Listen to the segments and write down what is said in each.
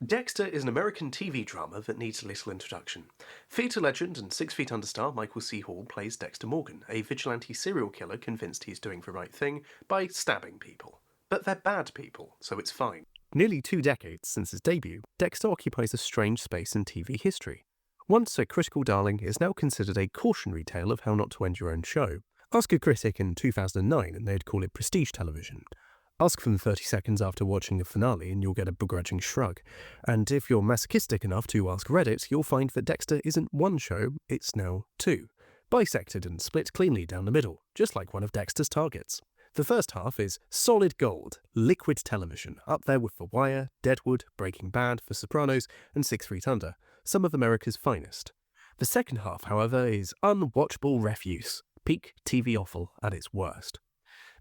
Dexter is an American TV drama that needs little introduction. Theatre legend and 6 Feet Under star Michael C. Hall plays Dexter Morgan, a vigilante serial killer convinced he's doing the right thing by stabbing people. But they're bad people, so it's fine. Nearly 2 decades since its debut, Dexter occupies a strange space in TV history. Once a critical darling, is now considered a cautionary tale of how not to end your own show. Ask a critic in 2009 and they'd call it prestige television. Ask them 30 seconds after watching the finale and you'll get a begrudging shrug. And if you're masochistic enough to ask Reddit, you'll find that Dexter isn't one show, it's now 2. Bisected and split cleanly down the middle, just like one of Dexter's targets. The first half is solid gold, liquid television, up there with The Wire, Deadwood, Breaking Bad, The Sopranos, and 6 Feet Under, some of America's finest. The second half, however, is unwatchable refuse, peak TV offal at its worst.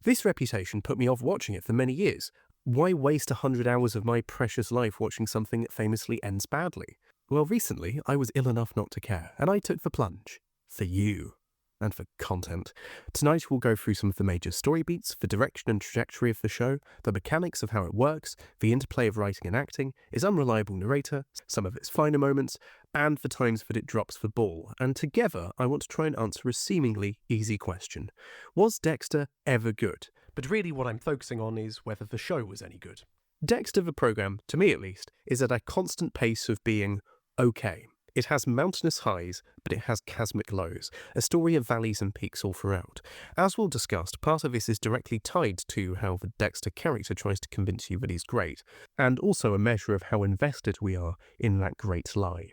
This reputation put me off watching it for many years. Why waste 100 hours of my precious life watching something that famously ends badly? Well, recently, I was ill enough not to care, and I took the plunge. For you. And for content. Tonight we'll go through some of the major story beats, the direction and trajectory of the show, the mechanics of how it works, the interplay of writing and acting, its unreliable narrator, some of its finer moments, and the times that it drops the ball. And together I want to try and answer a seemingly easy question. Was Dexter ever good? But really what I'm focusing on is whether the show was any good. Dexter, the programme, to me at least, is at a constant pace of being okay. It has mountainous highs, but it has chasmic lows, a story of valleys and peaks all throughout. As we'll discuss, part of this is directly tied to how the Dexter character tries to convince you that he's great, and also a measure of how invested we are in that great lie.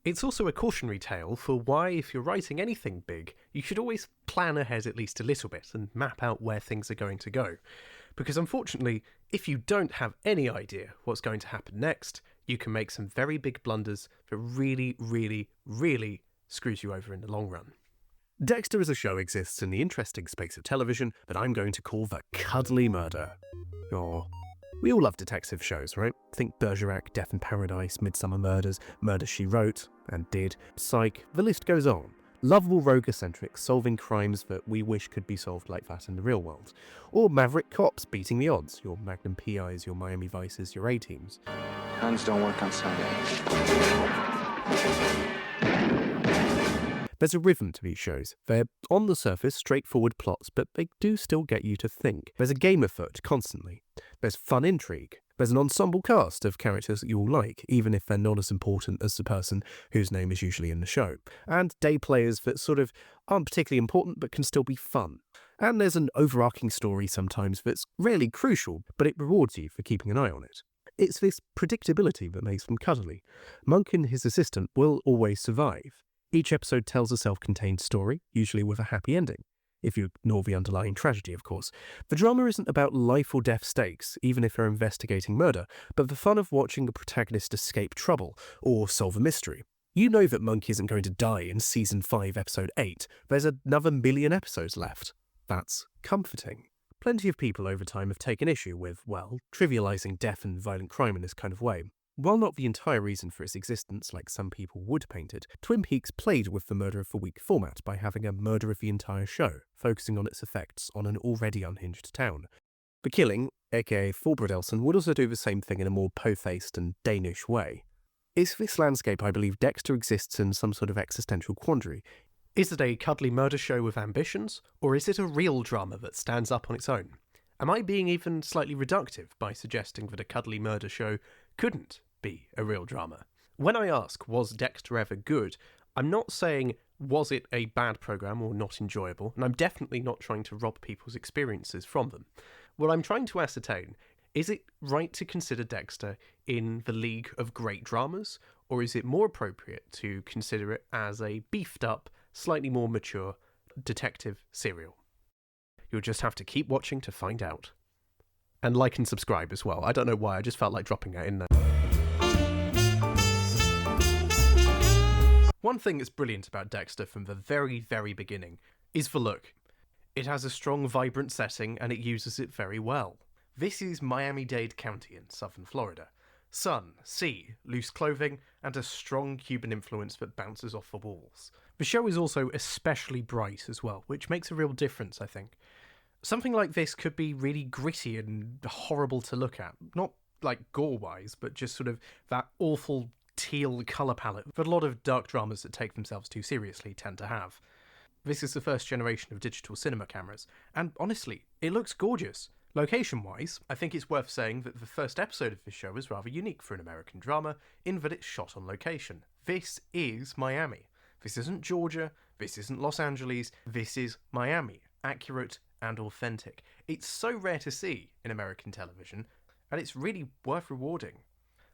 It's also a cautionary tale for why, if you're writing anything big, you should always plan ahead at least a little bit and map out where things are going to go. Because unfortunately, if you don't have any idea what's going to happen next, you can make some very big blunders that really, really, really screws you over in the long run. Dexter as a show exists in the interesting space of television that I'm going to call the cuddly murder. We all love detective shows, right? Think Bergerac, Death in Paradise, Midsummer Murders, Murder, She Wrote, and Did, Psych, the list goes on. Lovable rogue-eccentrics solving crimes that we wish could be solved like that in the real world. Or maverick cops beating the odds, your Magnum PIs, your Miami Vices, your A-teams. Guns don't work on Sunday. There's a rhythm to these shows. They're, on the surface, straightforward plots, but they do still get you to think. There's a game afoot constantly. There's fun intrigue. There's an ensemble cast of characters that you'll like, even if they're not as important as the person whose name is usually in the show. And day players that sort of aren't particularly important but can still be fun. And there's an overarching story sometimes that's rarely crucial, but it rewards you for keeping an eye on it. It's this predictability that makes them cuddly. Monk and his assistant will always survive. Each episode tells a self-contained story, usually with a happy ending. If you ignore the underlying tragedy, of course. The drama isn't about life or death stakes, even if they're investigating murder, but the fun of watching the protagonist escape trouble, or solve a mystery. You know that Monk isn't going to die in Season 5, Episode 8. There's another million episodes left. That's comforting. Plenty of people over time have taken issue with, well, trivialising death and violent crime in this kind of way. While not the entire reason for its existence, like some people would paint it, Twin Peaks played with the Murder of the Week format by having a murder of the entire show, focusing on its effects on an already unhinged town. The Killing, aka Thorbrad Elson, would also do the same thing in a more po-faced and Danish way. Is this landscape I believe Dexter exists in some sort of existential quandary? Is it a cuddly murder show with ambitions, or is it a real drama that stands up on its own? Am I being even slightly reductive by suggesting that a cuddly murder show couldn't be a real drama? When I ask, was Dexter ever good, I'm not saying, was it a bad programme or not enjoyable, and I'm definitely not trying to rob people's experiences from them. What I'm trying to ascertain, is it right to consider Dexter in the league of great dramas, or is it more appropriate to consider it as a beefed up, slightly more mature detective serial? You'll just have to keep watching to find out. And like and subscribe as well. I don't know why, I just felt like dropping that in there. One thing that's brilliant about Dexter from the very, very beginning is the look. It has a strong, vibrant setting and it uses it very well. This is Miami-Dade County in southern Florida. Sun, sea, loose clothing, and a strong Cuban influence that bounces off the walls. The show is also especially bright as well, which makes a real difference, I think. Something like this could be really gritty and horrible to look at. Not like gore-wise, but just sort of that awful teal colour palette that a lot of dark dramas that take themselves too seriously tend to have. This is the first generation of digital cinema cameras, and honestly, it looks gorgeous. Location-wise, I think it's worth saying that the first episode of this show is rather unique for an American drama, in that it's shot on location. This is Miami. This isn't Georgia, this isn't Los Angeles, this is Miami. Accurate and authentic. It's so rare to see in American television, and it's really worth rewarding.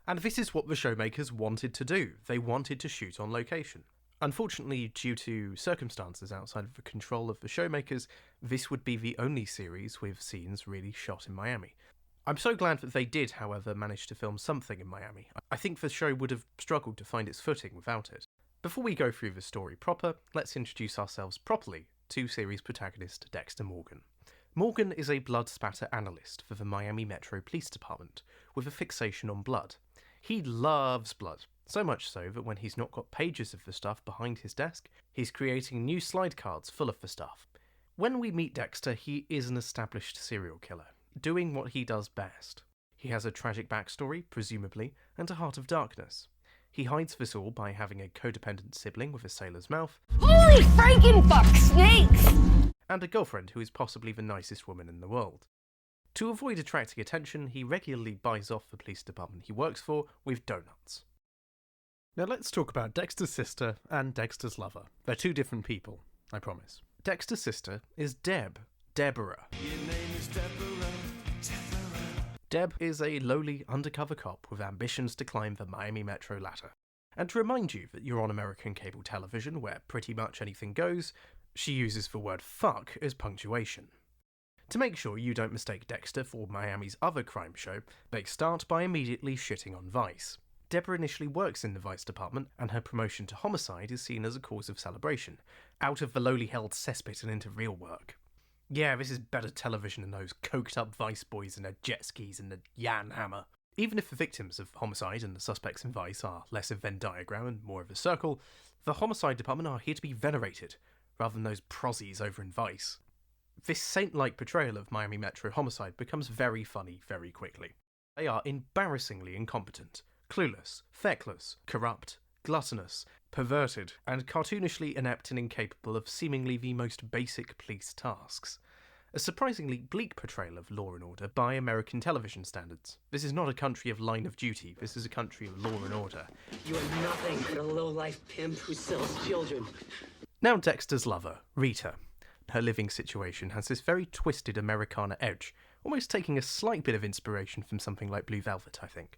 And this is what the showmakers wanted to do. They wanted to shoot on location. Unfortunately, due to circumstances outside of the control of the showmakers, this would be the only series with scenes really shot in Miami. I'm so glad that they did, however, manage to film something in Miami. I think the show would have struggled to find its footing without it. Before we go through the story proper, let's introduce ourselves properly to series protagonist Dexter Morgan. Morgan is a blood spatter analyst for the Miami Metro Police Department, with a fixation on blood. He loves blood, so much so that when he's not got pages of the stuff behind his desk, he's creating new slide cards full of the stuff. When we meet Dexter, he is an established serial killer, doing what he does best. He has a tragic backstory, presumably, and a heart of darkness. He hides this all by having a codependent sibling with a sailor's mouth. Holy frankenfuck snakes! And a girlfriend who is possibly the nicest woman in the world. To avoid attracting attention, he regularly buys off the police department he works for with donuts. Now let's talk about Dexter's sister and Dexter's lover. They're two different people, I promise. Dexter's sister is Deb. Deborah. Your name is Deborah. Deb is a lowly undercover cop with ambitions to climb the Miami Metro ladder. And to remind you that you're on American cable television where pretty much anything goes, she uses the word fuck as punctuation. To make sure you don't mistake Dexter for Miami's other crime show, they start by immediately shitting on Vice. Deborah initially works in the Vice department, and her promotion to homicide is seen as a cause of celebration, out of the lowly held cesspit and into real work. Yeah, this is better television than those coked-up Vice boys and their jet skis and the Yan hammer. Even if the victims of homicide and the suspects in Vice are less of a Venn diagram and more of a circle, the homicide department are here to be venerated, rather than those prozzies over in Vice. This saint-like portrayal of Miami Metro homicide becomes very funny very quickly. They are embarrassingly incompetent, clueless, feckless, corrupt, gluttonous, perverted, and cartoonishly inept and incapable of seemingly the most basic police tasks. A surprisingly bleak portrayal of law and order by American television standards. This is not a country of line of duty, this is a country of law and order. You are nothing but a low-life pimp who sells children. Now Dexter's lover, Rita. Her living situation has this very twisted Americana edge, almost taking a slight bit of inspiration from something like Blue Velvet, I think.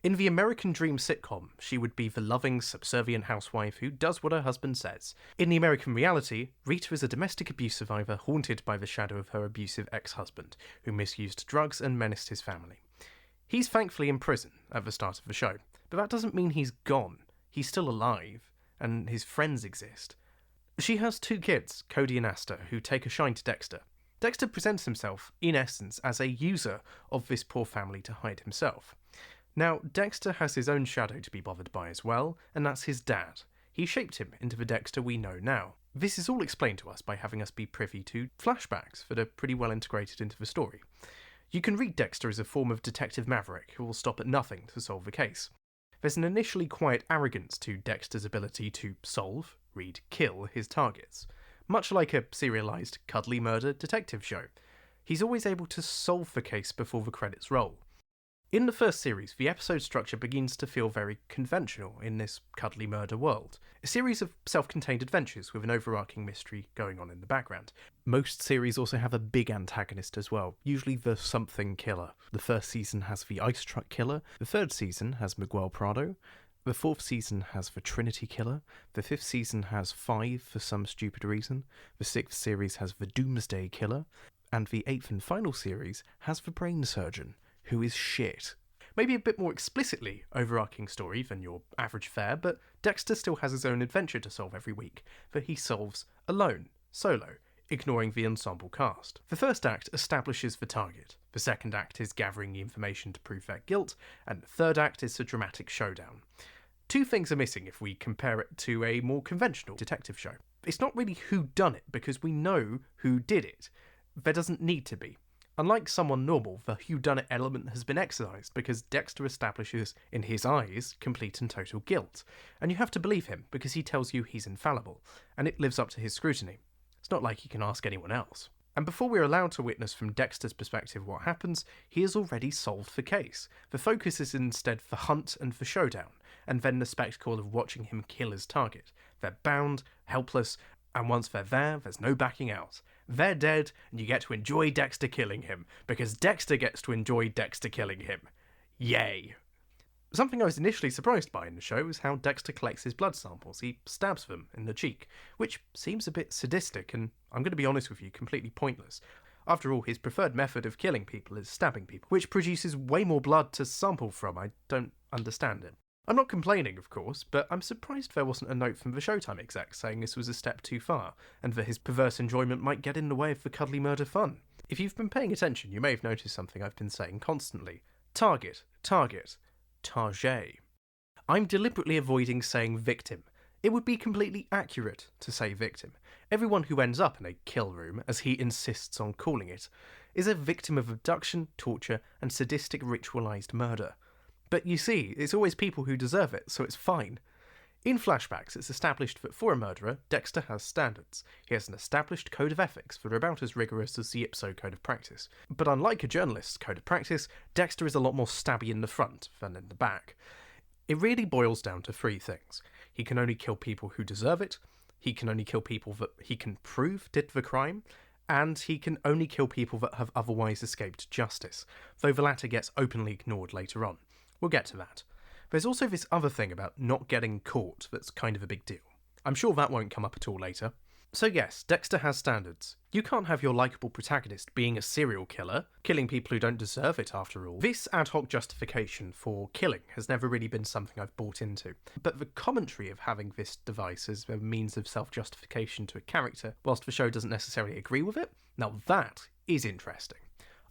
In the American Dream sitcom, she would be the loving, subservient housewife who does what her husband says. In the American reality, Rita is a domestic abuse survivor haunted by the shadow of her abusive ex-husband, who misused drugs and menaced his family. He's thankfully in prison at the start of the show, but that doesn't mean he's gone. He's still alive, and his friends exist. She has two kids, Cody and Asta, who take a shine to Dexter. Dexter presents himself, in essence, as a user of this poor family to hide himself. Now, Dexter has his own shadow to be bothered by as well, and that's his dad. He shaped him into the Dexter we know now. This is all explained to us by having us be privy to flashbacks that are pretty well integrated into the story. You can read Dexter as a form of detective maverick who will stop at nothing to solve the case. There's an initially quiet arrogance to Dexter's ability to solve, read, kill his targets. Much like a serialised, cuddly murder detective show. He's always able to solve the case before the credits roll. In the first series, the episode structure begins to feel very conventional in this cuddly murder world. A series of self-contained adventures with an overarching mystery going on in the background. Most series also have a big antagonist as well, usually the something killer. The first season has the ice truck killer, the third season has Miguel Prado, the fourth season has the Trinity Killer, the fifth season has Five for some stupid reason, the sixth series has the Doomsday Killer, and the eighth and final series has the Brain Surgeon, who is shit. Maybe a bit more explicitly overarching story than your average fare, but Dexter still has his own adventure to solve every week, that he solves alone, solo, ignoring the ensemble cast. The first act establishes the target, the second act is gathering the information to prove their guilt, and the third act is the dramatic showdown. Two things are missing if we compare it to a more conventional detective show. It's not really who done it, because we know who did it. There doesn't need to be. Unlike Someone Normal, the whodunit element has been excised because Dexter establishes, in his eyes, complete and total guilt, and you have to believe him because he tells you he's infallible, and it lives up to his scrutiny. It's not like he can ask anyone else. And before we're allowed to witness from Dexter's perspective what happens, he has already solved the case. The focus is instead for hunt and for showdown, and then the spectacle of watching him kill his target. They're bound, helpless, and once they're there, there's no backing out. They're dead, and you get to enjoy Dexter killing him, because Dexter gets to enjoy Dexter killing him. Yay! Something I was initially surprised by in the show is how Dexter collects his blood samples. He stabs them in the cheek, which seems a bit sadistic and, I'm going to be honest with you, completely pointless. After all, his preferred method of killing people is stabbing people, which produces way more blood to sample from. I don't understand it. I'm not complaining, of course, but I'm surprised there wasn't a note from the Showtime exec saying this was a step too far, and that his perverse enjoyment might get in the way of the cuddly murder fun. If you've been paying attention, you may have noticed something I've been saying constantly. Target, target, target. I'm deliberately avoiding saying victim. It would be completely accurate to say victim. Everyone who ends up in a kill room, as he insists on calling it, is a victim of abduction, torture, and sadistic ritualised murder. But you see, it's always people who deserve it, so it's fine. In flashbacks, it's established that for a murderer, Dexter has standards. He has an established code of ethics that are about as rigorous as the Ipso code of practice. But unlike a journalist's code of practice, Dexter is a lot more stabby in the front than in the back. It really boils down to three things. He can only kill people who deserve it, he can only kill people that he can prove did the crime, and he can only kill people that have otherwise escaped justice, though the latter gets openly ignored later on. We'll get to that. There's also this other thing about not getting caught that's kind of a big deal. I'm sure that won't come up at all later. So yes, Dexter has standards. You can't have your likeable protagonist being a serial killer, killing people who don't deserve it after all. This ad hoc justification for killing has never really been something I've bought into. But the commentary of having this device as a means of self-justification to a character, whilst the show doesn't necessarily agree with it, now that is interesting.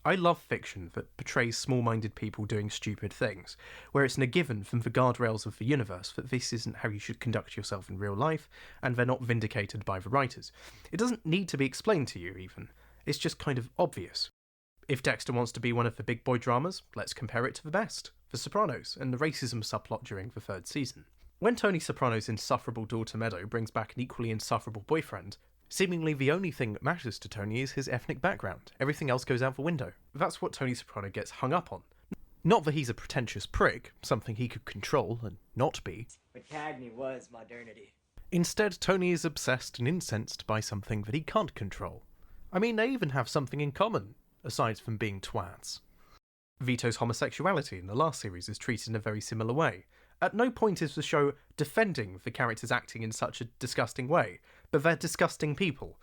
I love fiction that portrays small-minded people doing stupid things, where it's a given from the guardrails of the universe that this isn't how you should conduct yourself in real life, and they're not vindicated by the writers. It doesn't need to be explained to you, even. It's just kind of obvious. If Dexter wants to be one of the big boy dramas, let's compare it to the best, The Sopranos, and the racism subplot during the third season. When Tony Soprano's insufferable daughter Meadow brings back an equally insufferable boyfriend, seemingly the only thing that matters to Tony is his ethnic background. Everything else goes out the window. That's what Tony Soprano gets hung up on. Not that he's a pretentious prick, something he could control and not be. What Cagney was modernity. Instead, Tony is obsessed and incensed by something that he can't control. I mean, they even have something in common, aside from being twats. Vito's homosexuality in the last series is treated in a very similar way. At no point is the show defending the characters acting in such a disgusting way, but they're disgusting people.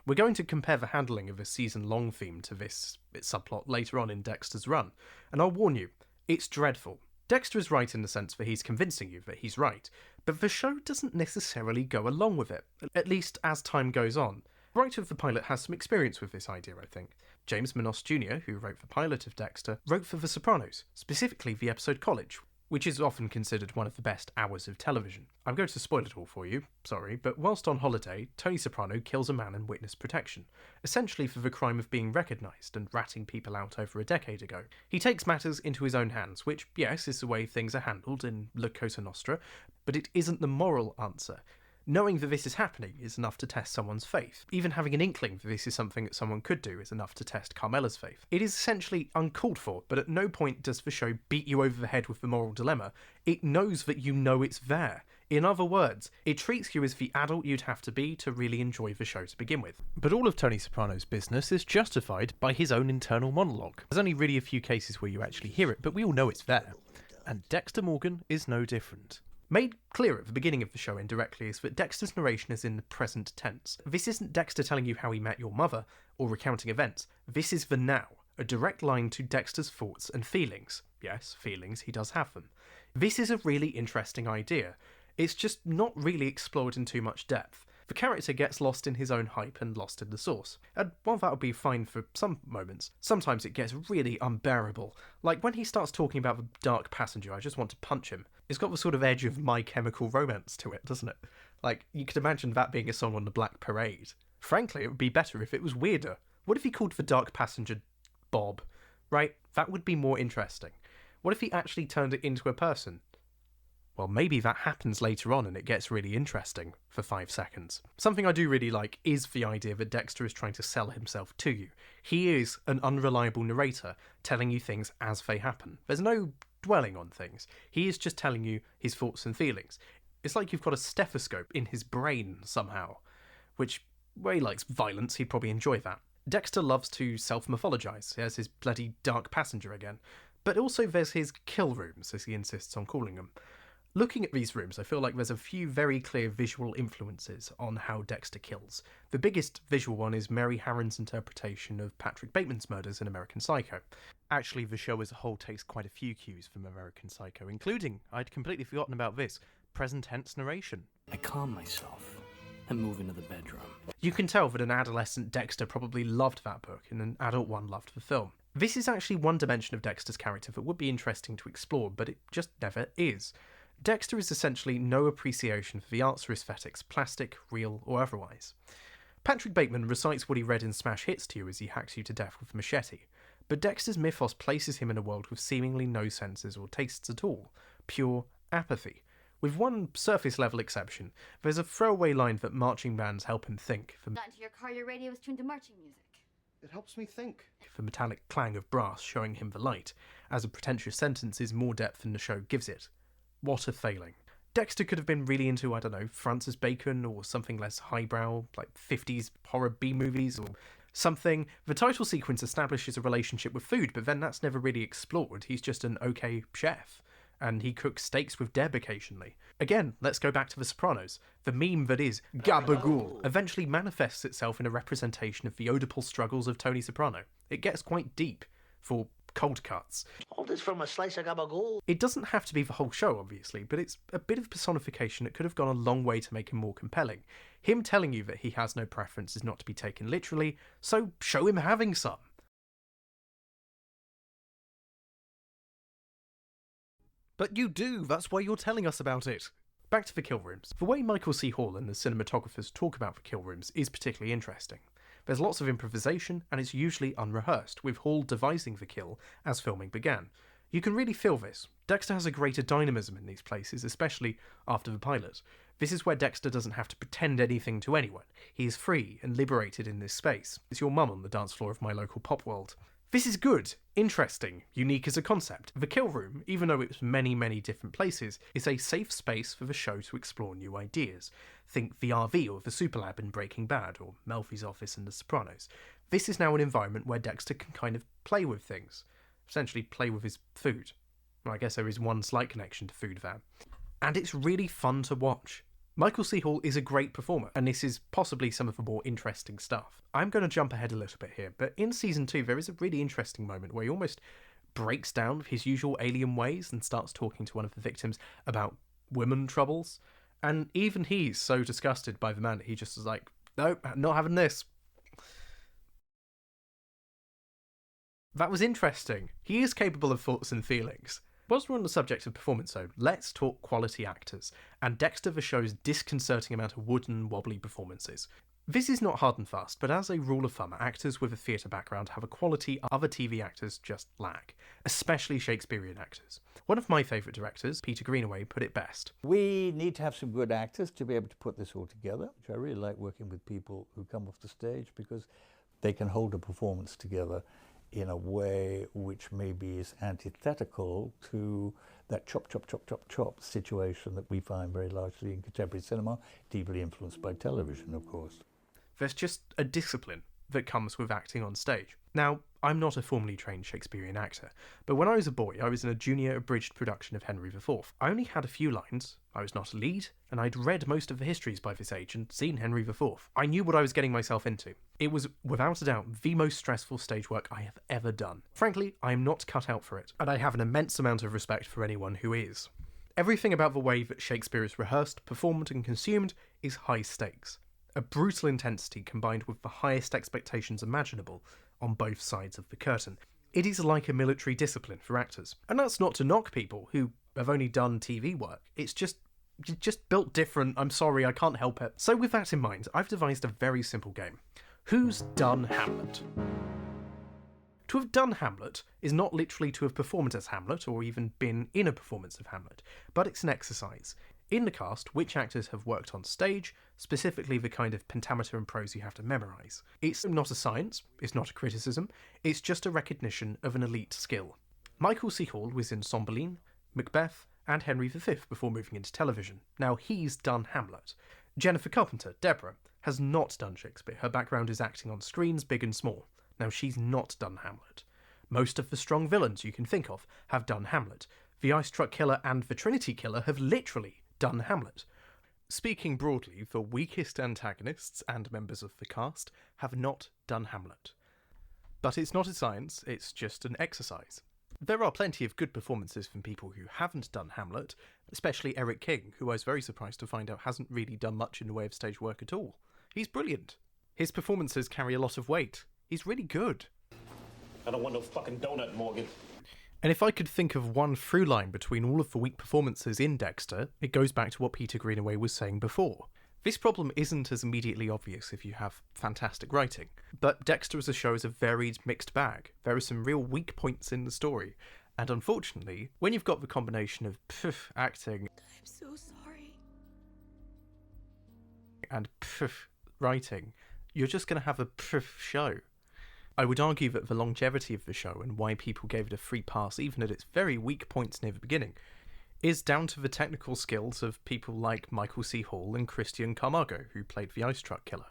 We're going to compare the handling of a season-long theme to its subplot later on in Dexter's run, and I'll warn you, it's dreadful. Dexter is right in the sense that he's convincing you that he's right, but the show doesn't necessarily go along with it, at least as time goes on. The writer of the pilot has some experience with this idea, I think. James Minos Jr., who wrote the pilot of Dexter, wrote for The Sopranos, specifically the episode College, which is often considered one of the best hours of television. I'm going to spoil it all for you, sorry, but whilst on holiday, Tony Soprano kills a man in witness protection, essentially for the crime of being recognised and ratting people out over a decade ago. He takes matters into his own hands, which, yes, is the way things are handled in La Cosa Nostra, but it isn't the moral answer. Knowing that this is happening is enough to test someone's faith. Even having an inkling that this is something that someone could do is enough to test Carmela's faith. It is essentially uncalled for, but at no point does the show beat you over the head with the moral dilemma. It knows that you know it's there. In other words, it treats you as the adult you'd have to be to really enjoy the show to begin with. But all of Tony Soprano's business is justified by his own internal monologue. There's only really a few cases where you actually hear it, but we all know it's there. And Dexter Morgan is no different. Made clear at the beginning of the show indirectly is that Dexter's narration is in the present tense. This isn't Dexter telling you how he met your mother, or recounting events. This is the now, a direct line to Dexter's thoughts and feelings. Yes, feelings, he does have them. This is a really interesting idea. It's just not really explored in too much depth. The character gets lost in his own hype and lost in the source. And while that would be fine for some moments, sometimes it gets really unbearable. Like when he starts talking about the dark passenger, I just want to punch him. It's got the sort of edge of My Chemical Romance to it, doesn't it? Like, you could imagine that being a song on the Black Parade. Frankly, it would be better if it was weirder. What if he called the dark passenger Bob? Right? That would be more interesting. What if he actually turned it into a person? Well, maybe that happens later on and it gets really interesting for 5 seconds. Something I do really like is the idea that Dexter is trying to sell himself to you. He is an unreliable narrator telling you things as they happen. There's no dwelling on things. He is just telling you his thoughts and feelings. It's like you've got a stethoscope in his brain somehow, which, where he likes violence, he'd probably enjoy that. Dexter loves to self-mythologise. There's his bloody dark passenger again. But also there's his kill rooms, as he insists on calling them. Looking at these rooms, I feel like there's a few very clear visual influences on how Dexter kills. The biggest visual one is Mary Harron's interpretation of Patrick Bateman's murders in American Psycho. Actually, the show as a whole takes quite a few cues from American Psycho, including, I'd completely forgotten about this, present tense narration. I calm myself and move into the bedroom. You can tell that an adolescent Dexter probably loved that book and an adult one loved the film. This is actually one dimension of Dexter's character that would be interesting to explore, but it just never is. Dexter is essentially no appreciation for the arts or aesthetics, plastic, real, or otherwise. Patrick Bateman recites what he read in Smash Hits to you as he hacks you to death with a machete, but Dexter's mythos places him in a world with seemingly no senses or tastes at all, pure apathy. With one surface-level exception, there's a throwaway line that marching bands help him think. Got into your car, your radio was tuned to marching music. It helps me think. The metallic clang of brass showing him the light, as a pretentious sentence is more depth than the show gives it. What a failing. Dexter could have been really into, I don't know, Francis Bacon or something less highbrow, like 50s horror B-movies or something. The title sequence establishes a relationship with food, but then that's never really explored. He's just an okay chef, and he cooks steaks with Deb occasionally. Again, let's go back to The Sopranos. The meme that is Gabagool eventually manifests itself in a representation of the Oedipal struggles of Tony Soprano. It gets quite deep for cold cuts. All this from a slice of gabagool. It doesn't have to be the whole show, obviously, but it's a bit of personification that could have gone a long way to make him more compelling. Him telling you that he has no preference is not to be taken literally, so show him having some. But you do, that's why you're telling us about it. Back to the kill rooms. The way Michael C. Hall and the cinematographers talk about the kill rooms is particularly interesting. There's lots of improvisation, and it's usually unrehearsed, with Hall devising the kill as filming began. You can really feel this. Dexter has a greater dynamism in these places, especially after the pilot. This is where Dexter doesn't have to pretend anything to anyone. He is free and liberated in this space. It's your mum on the dance floor of my local pop world. This is good, interesting, unique as a concept. The kill room, even though it's many, many different places, is a safe space for the show to explore new ideas. Think the RV or the Superlab in Breaking Bad, or Melfi's office in The Sopranos. This is now an environment where Dexter can kind of play with things. Essentially play with his food. Well, I guess there is one slight connection to food there. And it's really fun to watch. Michael C. Hall is a great performer, and this is possibly some of the more interesting stuff. I'm going to jump ahead a little bit here, but in Season 2 there is a really interesting moment where he almost breaks down with his usual alien ways and starts talking to one of the victims about women troubles, and even he's so disgusted by the man that he just is like, nope, not having this. That was interesting. He is capable of thoughts and feelings. Whilst we're on the subject of performance though, let's talk quality actors, and Dexter the show's disconcerting amount of wooden, wobbly performances. This is not hard and fast, but as a rule of thumb, actors with a theatre background have a quality other TV actors just lack, especially Shakespearean actors. One of my favourite directors, Peter Greenaway, put it best. We need to have some good actors to be able to put this all together, which I really like working with people who come off the stage because they can hold a performance together in a way which maybe is antithetical to that chop, chop, chop, chop, chop situation that we find very largely in contemporary cinema, deeply influenced by television, of course. There's just a discipline that comes with acting on stage. Now, I'm not a formally trained Shakespearean actor, but when I was a boy, I was in a junior abridged production of Henry IV. I only had a few lines, I was not a lead, and I'd read most of the histories by this age and seen Henry IV. I knew what I was getting myself into. It was, without a doubt, the most stressful stage work I have ever done. Frankly, I am not cut out for it, and I have an immense amount of respect for anyone who is. Everything about the way that Shakespeare is rehearsed, performed, and consumed is high stakes. A brutal intensity combined with the highest expectations imaginable on both sides of the curtain. It is like a military discipline for actors. And that's not to knock people who have only done TV work. It's just built different. I'm sorry, I can't help it. So with that in mind, I've devised a very simple game. Who's done Hamlet? To have done Hamlet is not literally to have performed as Hamlet or even been in a performance of Hamlet, but it's an exercise. In the cast, which actors have worked on stage, specifically the kind of pentameter and prose you have to memorise. It's not a science, it's not a criticism, it's just a recognition of an elite skill. Michael C. Hall was in Cymbeline, Macbeth, and Henry V before moving into television. Now he's done Hamlet. Jennifer Carpenter, Deborah, has not done Shakespeare. Her background is acting on screens, big and small. Now she's not done Hamlet. Most of the strong villains you can think of have done Hamlet. The Ice Truck Killer and the Trinity Killer have literally done Hamlet. Speaking broadly, the weakest antagonists and members of the cast have not done Hamlet. But it's not a science, it's just an exercise. There are plenty of good performances from people who haven't done Hamlet, especially Eric King, who I was very surprised to find out hasn't really done much in the way of stage work at all. He's brilliant. His performances carry a lot of weight. He's really good. I don't want no fucking donut, Morgan. And if I could think of one through line between all of the weak performances in Dexter, it goes back to what Peter Greenaway was saying before. This problem isn't as immediately obvious if you have fantastic writing, but Dexter as a show is a varied, mixed bag. There are some real weak points in the story, and unfortunately, when you've got the combination of acting I'm so sorry. and writing, you're just going to have a show. I would argue that the longevity of the show and why people gave it a free pass, even at its very weak points near the beginning, is down to the technical skills of people like Michael C. Hall and Christian Camargo, who played the Ice Truck Killer.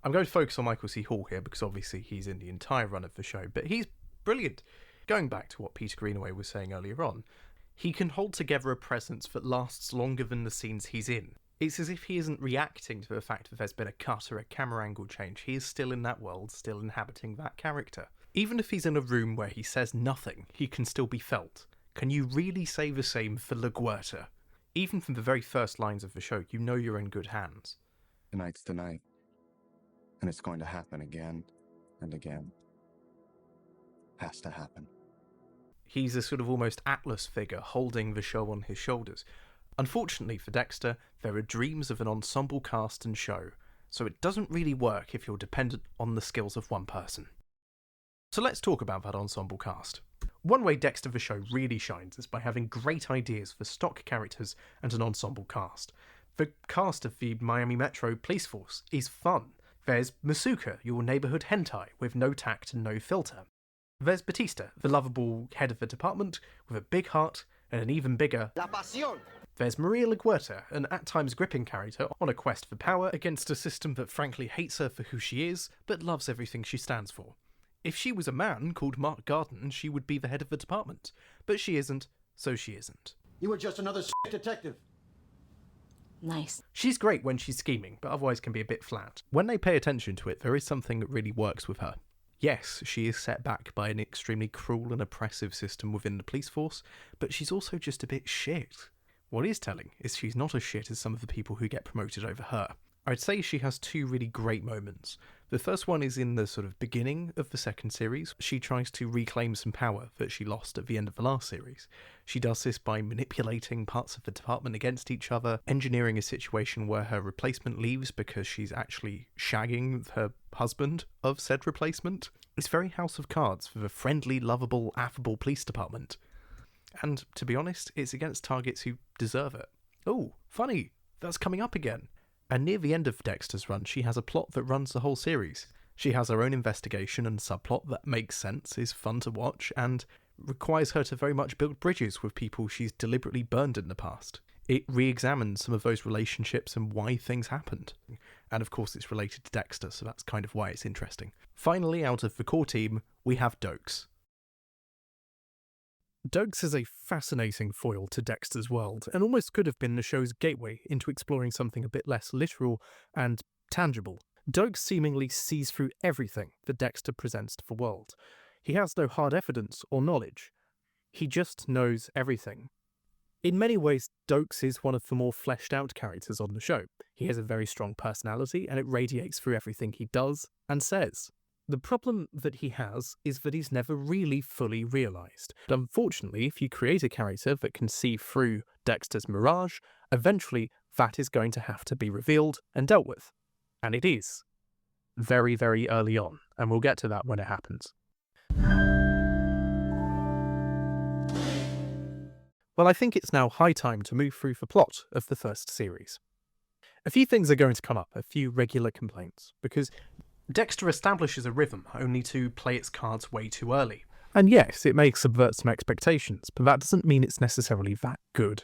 I'm going to focus on Michael C. Hall here because obviously he's in the entire run of the show, but he's brilliant. Going back to what Peter Greenaway was saying earlier on, he can hold together a presence that lasts longer than the scenes he's in. It's as if he isn't reacting to the fact that there's been a cut or a camera angle change. He is still in that world, still inhabiting that character. Even if he's in a room where he says nothing, he can still be felt. Can you really say the same for LaGuerta? Even from the very first lines of the show, you know you're in good hands. Tonight's the night. And it's going to happen again and again. Has to happen. He's a sort of almost Atlas figure holding the show on his shoulders. Unfortunately for Dexter, there are dreams of an ensemble cast and show, so it doesn't really work if you're dependent on the skills of one person. So let's talk about that ensemble cast. One way Dexter the show really shines is by having great ideas for stock characters and an ensemble cast. The cast of the Miami Metro Police Force is fun. There's Masuka, your neighbourhood hentai, with no tact and no filter. There's Batista, the lovable head of the department, with a big heart and an even bigger La Pasión. There's Maria LaGuerta, an at times gripping character on a quest for power against a system that frankly hates her for who she is, but loves everything she stands for. If she was a man called Mark Garden, she would be the head of the department. But she isn't, so she isn't. You were just another detective. Nice. She's great when she's scheming, but otherwise can be a bit flat. When they pay attention to it, there is something that really works with her. Yes, she is set back by an extremely cruel and oppressive system within the police force, but she's also just a bit shit. What is telling is she's not as shit as some of the people who get promoted over her. I'd say she has two really great moments. The first one is in the sort of beginning of the second series. She tries to reclaim some power that she lost at the end of the last series. She does this by manipulating parts of the department against each other, engineering a situation where her replacement leaves because she's actually shagging her husband of said replacement. It's very House of Cards for the friendly, lovable, affable police department. And to be honest, it's against targets who deserve it. Oh, funny, that's coming up again. And near the end of Dexter's run, she has a plot that runs the whole series. She has her own investigation and subplot that makes sense, is fun to watch, and requires her to very much build bridges with people she's deliberately burned in the past. It re-examines some of those relationships and why things happened. And of course it's related to Dexter, so that's kind of why it's interesting. Finally, out of the core team, we have Dokes. Dokes is a fascinating foil to Dexter's world, and almost could have been the show's gateway into exploring something a bit less literal and tangible. Dokes seemingly sees through everything that Dexter presents to the world. He has no hard evidence or knowledge. He just knows everything. In many ways, Dokes is one of the more fleshed out characters on the show. He has a very strong personality, and it radiates through everything he does and says. The problem that he has is that he's never really fully realised. But unfortunately, if you create a character that can see through Dexter's mirage, eventually that is going to have to be revealed and dealt with. And it is. very, very early on, and we'll get to that when it happens. Well, I think it's now high time to move through the plot of the first series. A few things are going to come up, a few regular complaints, because Dexter establishes a rhythm only to play its cards way too early. and yes, it may subvert some expectations, but that doesn't mean it's necessarily that good.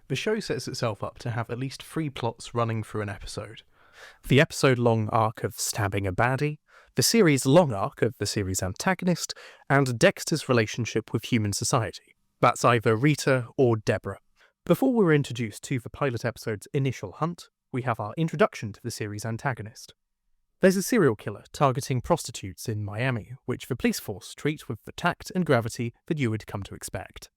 The show sets itself up to have at least 3 plots running through an episode. The episode-long arc of stabbing a baddie, the series-long arc of the series antagonist, and Dexter's relationship with human society. That's either Rita or Deborah. Before we're introduced to the pilot episode's initial hunt, we have our introduction to the series antagonist. There's a serial killer targeting prostitutes in Miami, which the police force treat with the tact and gravity that you would come to expect.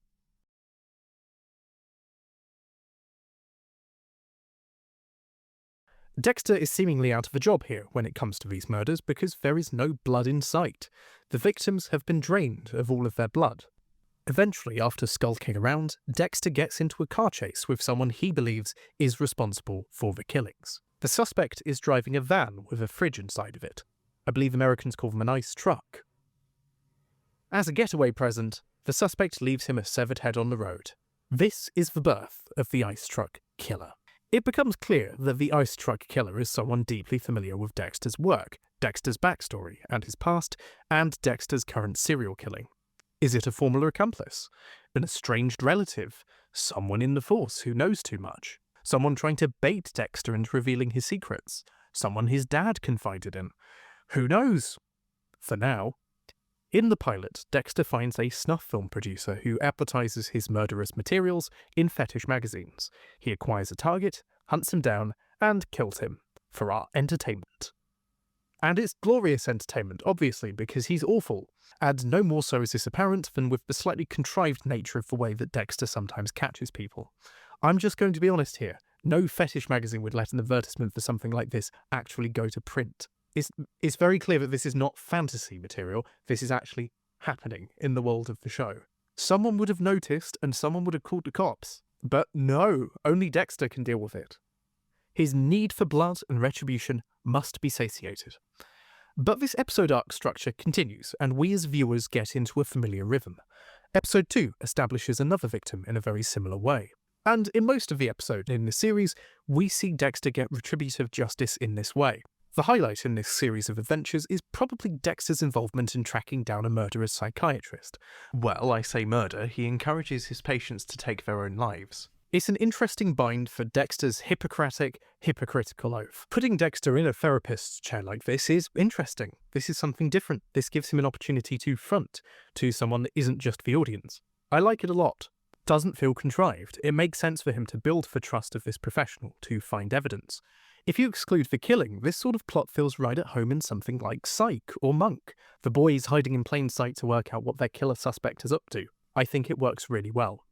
Dexter is seemingly out of a job here when it comes to these murders because there is no blood in sight. The victims have been drained of all of their blood. Eventually, after skulking around, Dexter gets into a car chase with someone he believes is responsible for the killings. The suspect is driving a van with a fridge inside of it. I believe Americans call them an ice truck. As a getaway present, the suspect leaves him a severed head on the road. This is the birth of the ice truck killer. It becomes clear that the ice truck killer is someone deeply familiar with Dexter's work, Dexter's backstory and his past, and Dexter's current serial killing. Is it a former accomplice? An estranged relative? Someone in the force who knows too much? Someone trying to bait Dexter into revealing his secrets? Someone his dad confided in? Who knows? For now. In the pilot, Dexter finds a snuff film producer who advertises his murderous materials in fetish magazines. He acquires a target, hunts him down, and kills him for our entertainment. And it's glorious entertainment, obviously, because he's awful. And no more so is this apparent than with the slightly contrived nature of the way that Dexter sometimes catches people. I'm just going to be honest here. No fetish magazine would let an advertisement for something like this actually go to print. It's very clear that this is not fantasy material. This is actually happening in the world of the show. Someone would have noticed and someone would have called the cops. But no, only Dexter can deal with it. His need for blood and retribution must be satiated. But this episode arc structure continues, and we as viewers get into a familiar rhythm. Episode 2 establishes another victim in a very similar way. And in most of the episode in the series, we see Dexter get retributive justice in this way. The highlight in this series of adventures is probably Dexter's involvement in tracking down a murderous psychiatrist. Well, I say murder, he encourages his patients to take their own lives. It's an interesting bind for Dexter's hypocritical oath. Putting Dexter in a therapist's chair like this is interesting. This is something different. This gives him an opportunity to front to someone that isn't just the audience. I like it a lot. Doesn't feel contrived. It makes sense for him to build the trust of this professional, to find evidence. If you exclude the killing, this sort of plot feels right at home in something like Psych or Monk. The boys hiding in plain sight to work out what their killer suspect is up to. I think it works really well.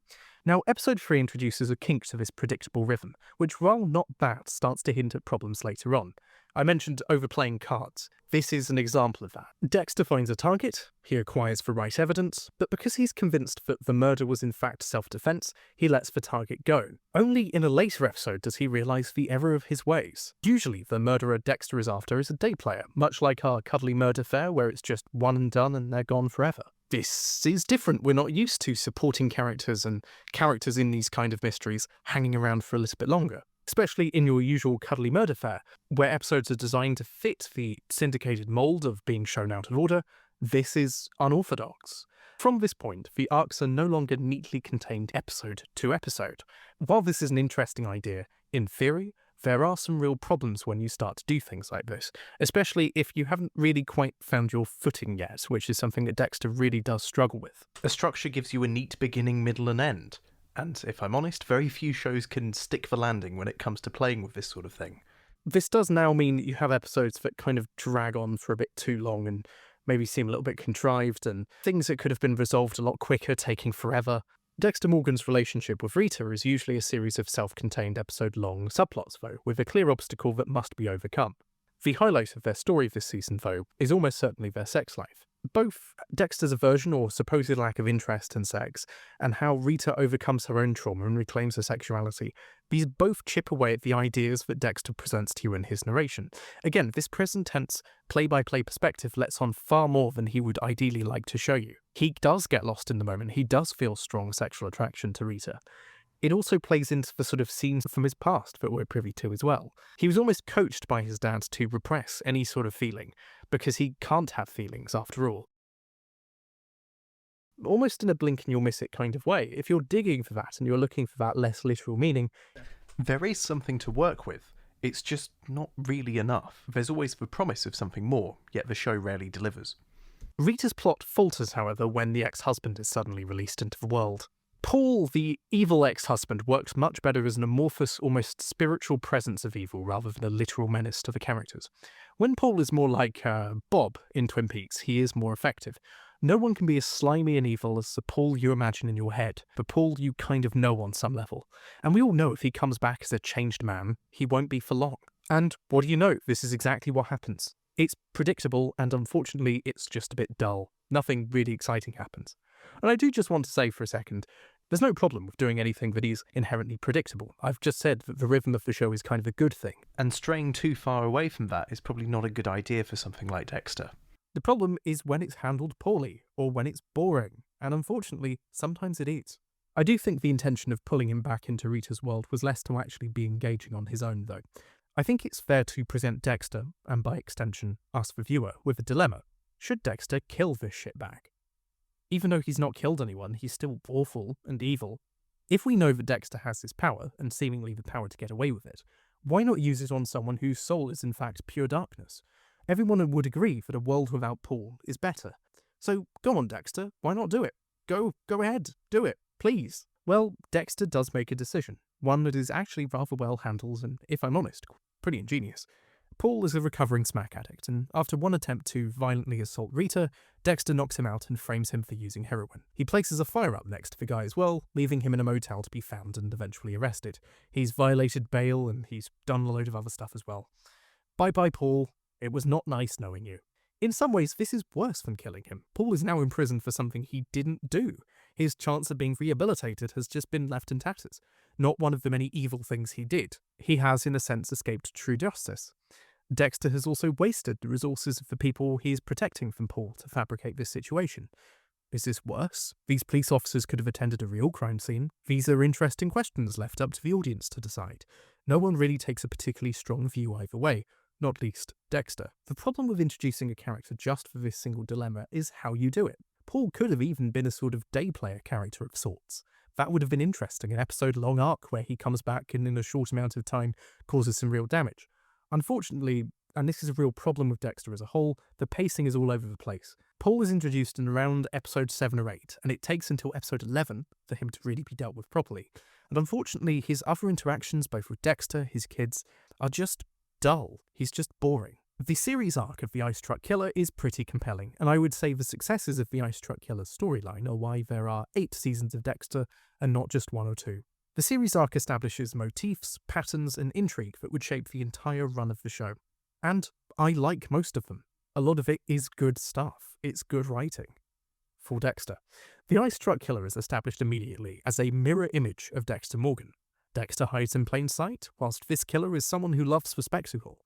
Now, episode 3 introduces a kink to this predictable rhythm, which, while not bad, starts to hint at problems later on. I mentioned overplaying cards. This is an example of that. Dexter finds a target, he acquires the right evidence, but because he's convinced that the murder was in fact self-defense, he lets the target go. Only in a later episode does he realize the error of his ways. Usually, the murderer Dexter is after is a day player, much like our cuddly murder fair where it's just one and done and they're gone forever. This is different. We're not used to supporting characters and characters in these kind of mysteries hanging around for a little bit longer. Especially in your usual cuddly murder fare, where episodes are designed to fit the syndicated mould of being shown out of order, this is unorthodox. From this point, the arcs are no longer neatly contained episode to episode. While this is an interesting idea, in theory, there are some real problems when you start to do things like this, especially if you haven't really quite found your footing yet, which is something that Dexter really does struggle with. A structure gives you a neat beginning, middle and end. And if I'm honest, very few shows can stick the landing when it comes to playing with this sort of thing. This does now mean that you have episodes that kind of drag on for a bit too long and maybe seem a little bit contrived, and things that could have been resolved a lot quicker taking forever. Dexter Morgan's relationship with Rita is usually a series of self-contained episode-long subplots, though, with a clear obstacle that must be overcome. The highlight of their story this season, though, is almost certainly their sex life. Both Dexter's aversion or supposed lack of interest in sex, and how Rita overcomes her own trauma and reclaims her sexuality, these both chip away at the ideas that Dexter presents to you in his narration. Again, this present tense, play-by-play perspective lets on far more than he would ideally like to show you. He does get lost in the moment, he does feel strong sexual attraction to Rita. It also plays into the sort of scenes from his past that we're privy to as well. He was almost coached by his dad to repress any sort of feeling, because he can't have feelings after all. Almost in a blink and you'll miss it kind of way. If you're digging for that and you're looking for that less literal meaning, there is something to work with. It's just not really enough. There's always the promise of something more, yet the show rarely delivers. Rita's plot falters, however, when the ex-husband is suddenly released into the world. Paul, the evil ex-husband, works much better as an amorphous, almost spiritual presence of evil rather than a literal menace to the characters. When Paul is more like Bob in Twin Peaks, he is more effective. No one can be as slimy and evil as the Paul you imagine in your head, the Paul you kind of know on some level. And we all know if he comes back as a changed man, he won't be for long. And what do you know? This is exactly what happens. It's predictable, and unfortunately, it's just a bit dull. Nothing really exciting happens. And I do just want to say for a second, there's no problem with doing anything that is inherently predictable. I've just said that the rhythm of the show is kind of a good thing. And straying too far away from that is probably not a good idea for something like Dexter. The problem is when it's handled poorly, or when it's boring, and unfortunately, sometimes it is. I do think the intention of pulling him back into Rita's world was less to actually be engaging on his own, though. I think it's fair to present Dexter, and by extension, us the viewer, with a dilemma. Should Dexter kill this shitbag? Even though he's not killed anyone, he's still awful and evil. If we know that Dexter has this power, and seemingly the power to get away with it, why not use it on someone whose soul is in fact pure darkness? Everyone would agree that a world without Paul is better. So go on, Dexter, why not do it? Go ahead, do it, please. Well, Dexter does make a decision, one that is actually rather well handled and, if I'm honest, pretty ingenious. Paul is a recovering smack addict, and after one attempt to violently assault Rita, Dexter knocks him out and frames him for using heroin. He places a fire up next to the guy as well, leaving him in a motel to be found and eventually arrested. He's violated bail, and he's done a load of other stuff as well. Bye-bye, Paul. It was not nice knowing you. In some ways, this is worse than killing him. Paul is now in prison for something he didn't do. His chance of being rehabilitated has just been left in tatters. Not one of the many evil things he did. He has, in a sense, escaped true justice. Dexter has also wasted the resources of the people he is protecting from Paul to fabricate this situation. Is this worse? These police officers could have attended a real crime scene. These are interesting questions left up to the audience to decide. No one really takes a particularly strong view either way, not least Dexter. The problem with introducing a character just for this single dilemma is how you do it. Paul could have even been a sort of day player character of sorts. That would have been interesting, an episode-long arc where he comes back and in a short amount of time causes some real damage. Unfortunately, and this is a real problem with Dexter as a whole, the pacing is all over the place. Paul is introduced in around episode 7 or 8, and it takes until episode 11 for him to really be dealt with properly. And unfortunately, his other interactions, both with Dexter, his kids, are just dull. He's just boring. The series arc of the Ice Truck Killer is pretty compelling, and I would say the successes of the Ice Truck Killer's storyline are why there are 8 seasons of Dexter and not just 1 or 2. The series arc establishes motifs, patterns, and intrigue that would shape the entire run of the show. And I like most of them. A lot of it is good stuff. It's good writing. For Dexter, the Ice Truck Killer is established immediately as a mirror image of Dexter Morgan. Dexter hides in plain sight, whilst this killer is someone who loves the spectacle.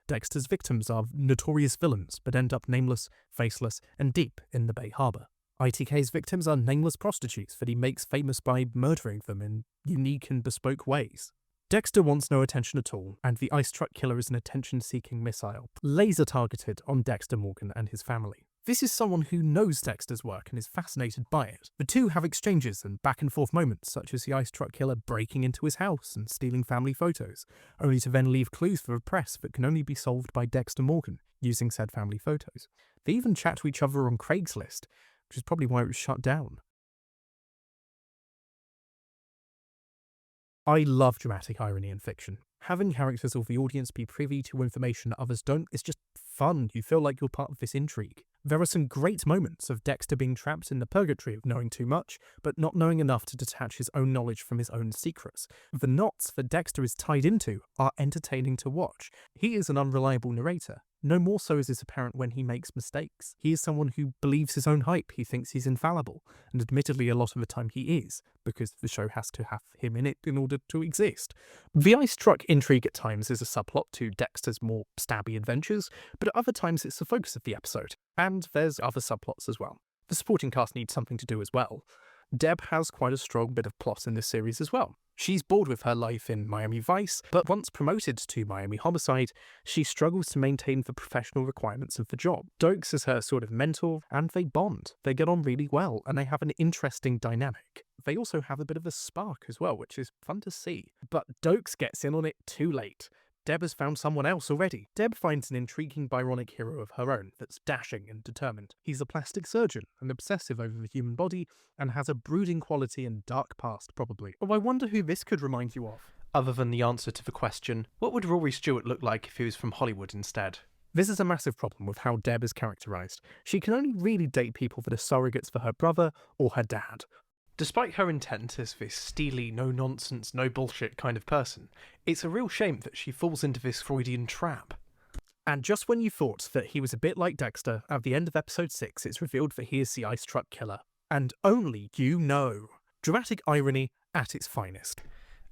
Dexter's victims are notorious villains, but end up nameless, faceless, and deep in the Bay Harbor. ITK's victims are nameless prostitutes that he makes famous by murdering them in unique and bespoke ways. Dexter wants no attention at all, and the Ice Truck Killer is an attention-seeking missile, laser-targeted on Dexter Morgan and his family. This is someone who knows Dexter's work and is fascinated by it. The two have exchanges and back-and-forth moments, such as the Ice Truck Killer breaking into his house and stealing family photos, only to then leave clues for the press that can only be solved by Dexter Morgan, using said family photos. They even chat to each other on Craigslist, which is probably why it was shut down. I love dramatic irony in fiction. Having characters or the audience be privy to information that others don't is just fun. You feel like you're part of this intrigue. There are some great moments of Dexter being trapped in the purgatory of knowing too much, but not knowing enough to detach his own knowledge from his own secrets. The knots that Dexter is tied into are entertaining to watch. He is an unreliable narrator. No more so is this apparent when he makes mistakes. He is someone who believes his own hype. He thinks he's infallible, and admittedly a lot of the time he is, because the show has to have him in it in order to exist. The ice truck intrigue at times is a subplot to Dexter's more stabby adventures, but at other times it's the focus of the episode, and there's other subplots as well. The supporting cast needs something to do as well. Deb has quite a strong bit of plot in this series as well. She's bored with her life in Miami Vice, but once promoted to Miami Homicide, she struggles to maintain the professional requirements of the job. Dokes is her sort of mentor, and they bond. They get on really well, and they have an interesting dynamic. They also have a bit of a spark as well, which is fun to see. But Dokes gets in on it too late. Deb has found someone else already. Deb finds an intriguing Byronic hero of her own that's dashing and determined. He's a plastic surgeon and obsessive over the human body and has a brooding quality and dark past, probably. Oh, I wonder who this could remind you of. Other than the answer to the question, what would Rory Stewart look like if he was from Hollywood instead? This is a massive problem with how Deb is characterised. She can only really date people that are surrogates for her brother or her dad. Despite her intent as this steely, no-nonsense, no-bullshit kind of person, it's a real shame that she falls into this Freudian trap. And just when you thought that he was a bit like Dexter, at the end of episode 6 it's revealed that he is the ice truck killer. And only you know. Dramatic irony at its finest.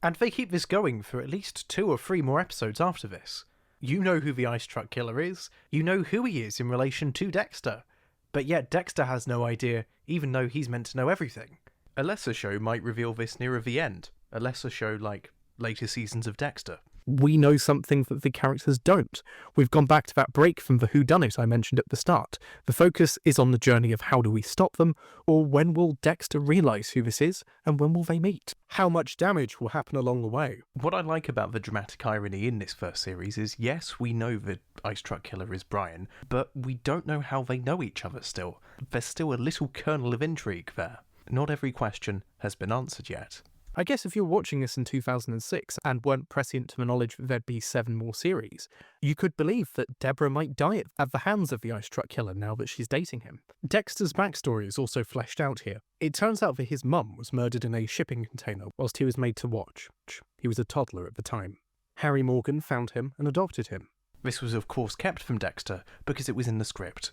And they keep this going for at least 2 or 3 more episodes after this. You know who the ice truck killer is, you know who he is in relation to Dexter, but yet Dexter has no idea, even though he's meant to know everything. A lesser show might reveal this nearer the end. A lesser show like later seasons of Dexter. We know something that the characters don't. We've gone back to that break from the whodunit I mentioned at the start. The focus is on the journey of how do we stop them, or when will Dexter realise who this is, and when will they meet? How much damage will happen along the way? What I like about the dramatic irony in this first series is, yes, we know the ice truck killer is Brian, but we don't know how they know each other still. There's still a little kernel of intrigue there. Not every question has been answered yet. I guess if you're watching this in 2006 and weren't prescient to the knowledge that there'd be 7 more series, you could believe that Deborah might die at the hands of the ice truck killer now that she's dating him. Dexter's backstory is also fleshed out here. It turns out that his mum was murdered in a shipping container whilst he was made to watch. He was a toddler at the time. Harry Morgan found him and adopted him. This was of course kept from Dexter because it was in the script.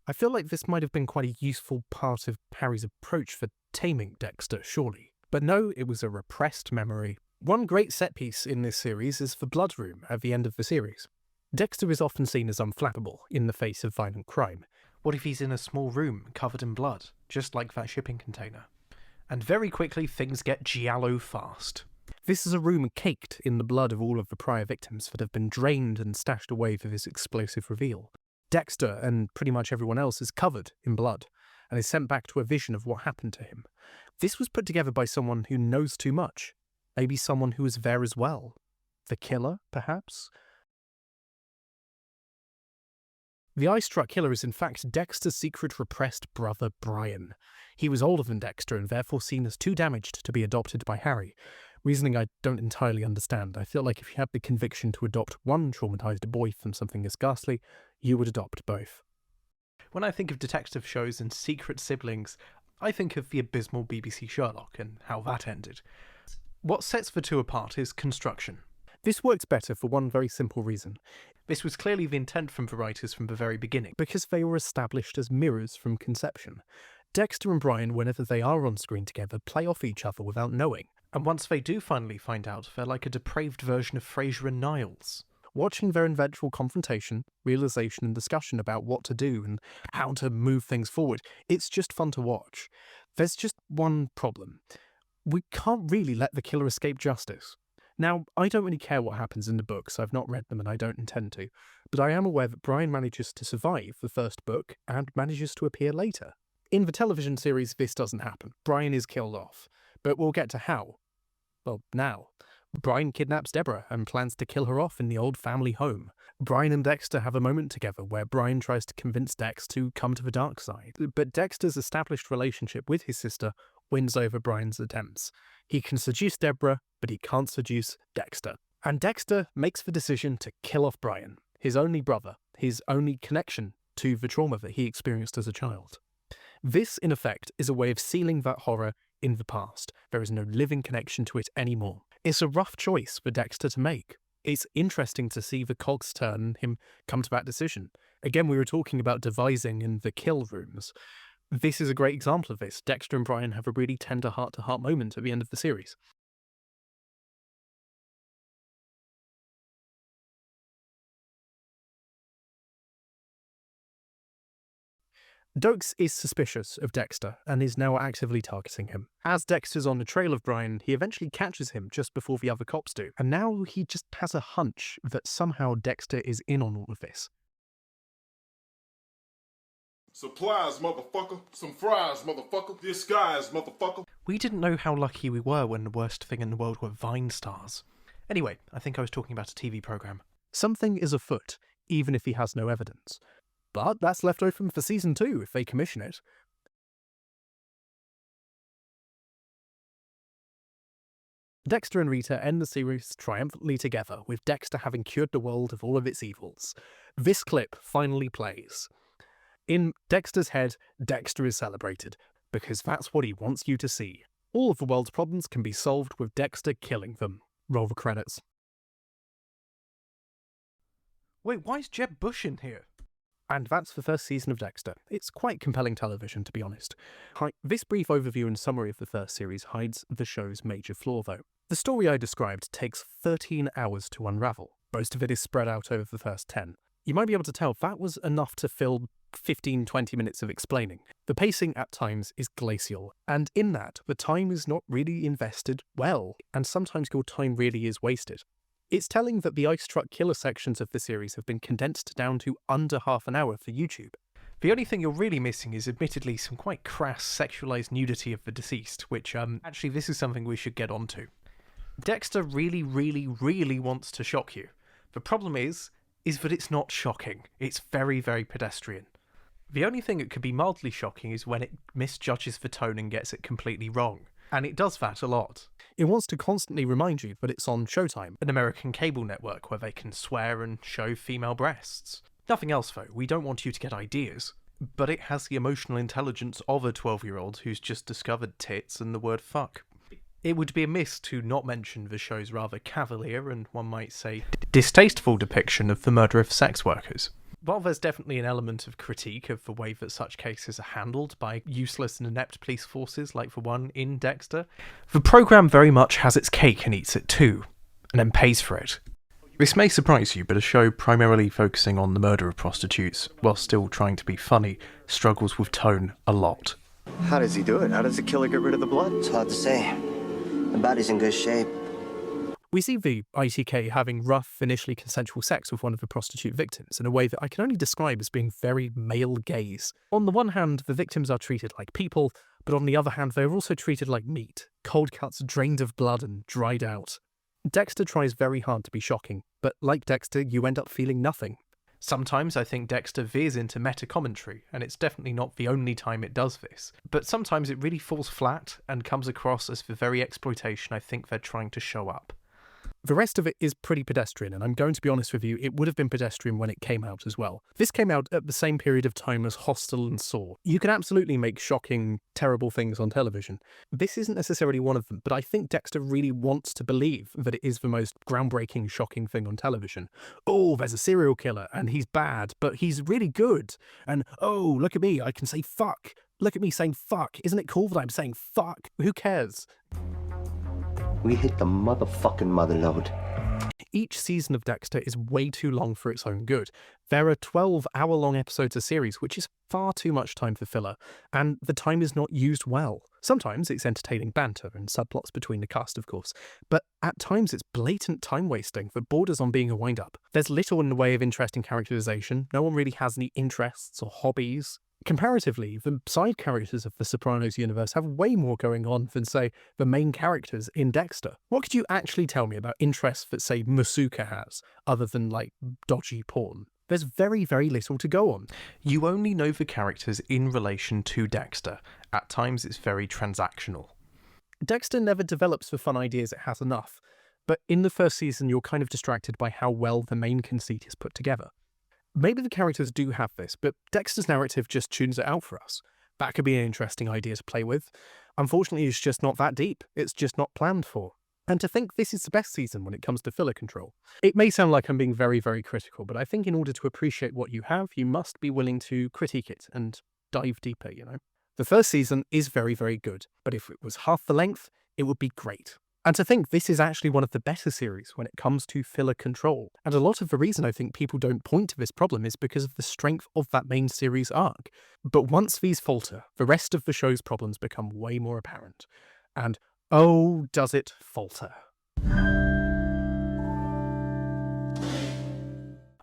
I feel like this might have been quite a useful part of Harry's approach for taming Dexter, surely. But no, it was a repressed memory. One great set piece in this series is the blood room at the end of the series. Dexter is often seen as unflappable in the face of violent crime. What if he's in a small room covered in blood, just like that shipping container? And very quickly things get giallo fast. This is a room caked in the blood of all of the prior victims that have been drained and stashed away for this explosive reveal. Dexter and pretty much everyone else is covered in blood and is sent back to a vision of what happened to him. This was put together by someone who knows too much. Maybe someone who was there as well. The killer, perhaps? The ice truck killer is in fact Dexter's secret repressed brother Brian. He was older than Dexter and therefore seen as too damaged to be adopted by Harry. Reasoning I don't entirely understand. I feel like if you had the conviction to adopt one traumatized boy from something as ghastly, you would adopt both. When I think of detective shows and secret siblings, I think of the abysmal BBC Sherlock and how that ended. What sets the 2 apart is construction. This works better for one very simple reason. This was clearly the intent from the writers from the very beginning. Because they were established as mirrors from conception. Dexter and Brian, whenever they are on screen together, play off each other without knowing. And once they do finally find out, they're like a depraved version of Frasier and Niles. Watching their eventual confrontation, realisation and discussion about what to do and how to move things forward, it's just fun to watch. There's just one problem. We can't really let the killer escape justice. Now, I don't really care what happens in the books, I've not read them and I don't intend to, but I am aware that Brian manages to survive the first book and manages to appear later. In the television series, this doesn't happen. Brian is killed off, but we'll get to how. Well, now. Brian kidnaps Deborah and plans to kill her off in the old family home. Brian and Dexter have a moment together where Brian tries to convince Dex to come to the dark side, but Dexter's established relationship with his sister wins over Brian's attempts. He can seduce Deborah, but he can't seduce Dexter. And Dexter makes the decision to kill off Brian, his only brother, his only connection to the trauma that he experienced as a child. This, in effect, is a way of sealing that horror in the past. There is no living connection to it anymore. It's a rough choice for Dexter to make. It's interesting to see the cogs turn and him come to that decision. Again, we were talking about devising in the kill rooms. This is a great example of this. Dexter and Brian have a really tender heart-to-heart moment at the end of the series. Dokes is suspicious of Dexter and is now actively targeting him. As Dexter's on the trail of Brian, he eventually catches him just before the other cops do, and now he just has a hunch that somehow Dexter is in on all of this. Supplies, motherfucker. Some fries, motherfucker. Disguise, motherfucker. We didn't know how lucky we were when the worst thing in the world were Vine stars. Anyway, I think I was talking about a TV programme. Something is afoot, even if he has no evidence. But that's left open for Season 2 if they commission it. Dexter and Rita end the series triumphantly together, with Dexter having cured the world of all of its evils. This clip finally plays. In Dexter's head, Dexter is celebrated, because that's what he wants you to see. All of the world's problems can be solved with Dexter killing them. Roll the credits. Wait, why is Jeb Bush in here? And that's the first season of Dexter. It's quite compelling television, to be honest. This brief overview and summary of the first series hides the show's major flaw, though. The story I described takes 13 hours to unravel. Most of it is spread out over the first 10. You might be able to tell that was enough to fill 15-20 minutes of explaining. The pacing at times is glacial, and in that, the time is not really invested well, and sometimes your time really is wasted. It's telling that the ice truck killer sections of the series have been condensed down to under half an hour for YouTube. The only thing you're really missing is admittedly some quite crass sexualised nudity of the deceased, which, actually this is something we should get onto. Dexter really, really, really wants to shock you. The problem is that it's not shocking. It's very, very pedestrian. The only thing that could be mildly shocking is when it misjudges the tone and gets it completely wrong. And it does that a lot. It wants to constantly remind you that it's on Showtime, an American cable network where they can swear and show female breasts. Nothing else though, we don't want you to get ideas. But it has the emotional intelligence of a 12-year-old who's just discovered tits and the word fuck. It would be amiss to not mention the show's rather cavalier and, one might say, distasteful depiction of the murder of sex workers. While there's definitely an element of critique of the way that such cases are handled by useless and inept police forces like the one in Dexter, the programme very much has its cake and eats it too, and then pays for it. This may surprise you, but a show primarily focusing on the murder of prostitutes, while still trying to be funny, struggles with tone a lot. How does he do it? How does the killer get rid of the blood? It's hard to say. The body's in good shape. We see the ITK having rough, initially consensual sex with one of the prostitute victims in a way that I can only describe as being very male gaze. On the one hand, the victims are treated like people, but on the other hand, they're also treated like meat, cold cuts drained of blood and dried out. Dexter tries very hard to be shocking, but like Dexter, you end up feeling nothing. Sometimes I think Dexter veers into meta-commentary, and it's definitely not the only time it does this. But sometimes it really falls flat and comes across as the very exploitation I think they're trying to show up. The rest of it is pretty pedestrian, and I'm going to be honest with you, it would have been pedestrian when it came out as well. This came out at the same period of time as Hostel and Saw. You can absolutely make shocking, terrible things on television. This isn't necessarily one of them, but I think Dexter really wants to believe that it is the most groundbreaking, shocking thing on television. Oh, there's a serial killer, and he's bad, but he's really good. And, oh, look at me, I can say fuck. Look at me saying fuck. Isn't it cool that I'm saying fuck? Who cares? We hit the motherfucking mother load. Each season of Dexter is way too long for its own good. There are 12-hour-long episodes a series, which is far too much time for filler, and the time is not used well. Sometimes it's entertaining banter and subplots between the cast, of course, but at times it's blatant time wasting that borders on being a wind-up. There's little in the way of interesting characterization, no one really has any interests or hobbies. Comparatively, the side characters of the Sopranos universe have way more going on than, say, the main characters in Dexter. What could you actually tell me about interests that, say, Masuka has, other than, like, dodgy porn? There's very, very little to go on. You only know the characters in relation to Dexter. At times it's very transactional. Dexter never develops the fun ideas it has enough, but in the first season you're kind of distracted by how well the main conceit is put together. Maybe the characters do have this, but Dexter's narrative just tunes it out for us. That could be an interesting idea to play with. Unfortunately, it's just not that deep. It's just not planned for. And to think this is the best season when it comes to filler control. It may sound like I'm being very, very critical, but I think in order to appreciate what you have, you must be willing to critique it and dive deeper, you know? The first season is very, very good, but if it was half the length, it would be great. And to think this is actually one of the better series when it comes to filler control. And a lot of the reason I think people don't point to this problem is because of the strength of that main series arc. But once these falter, the rest of the show's problems become way more apparent. And oh, does it falter.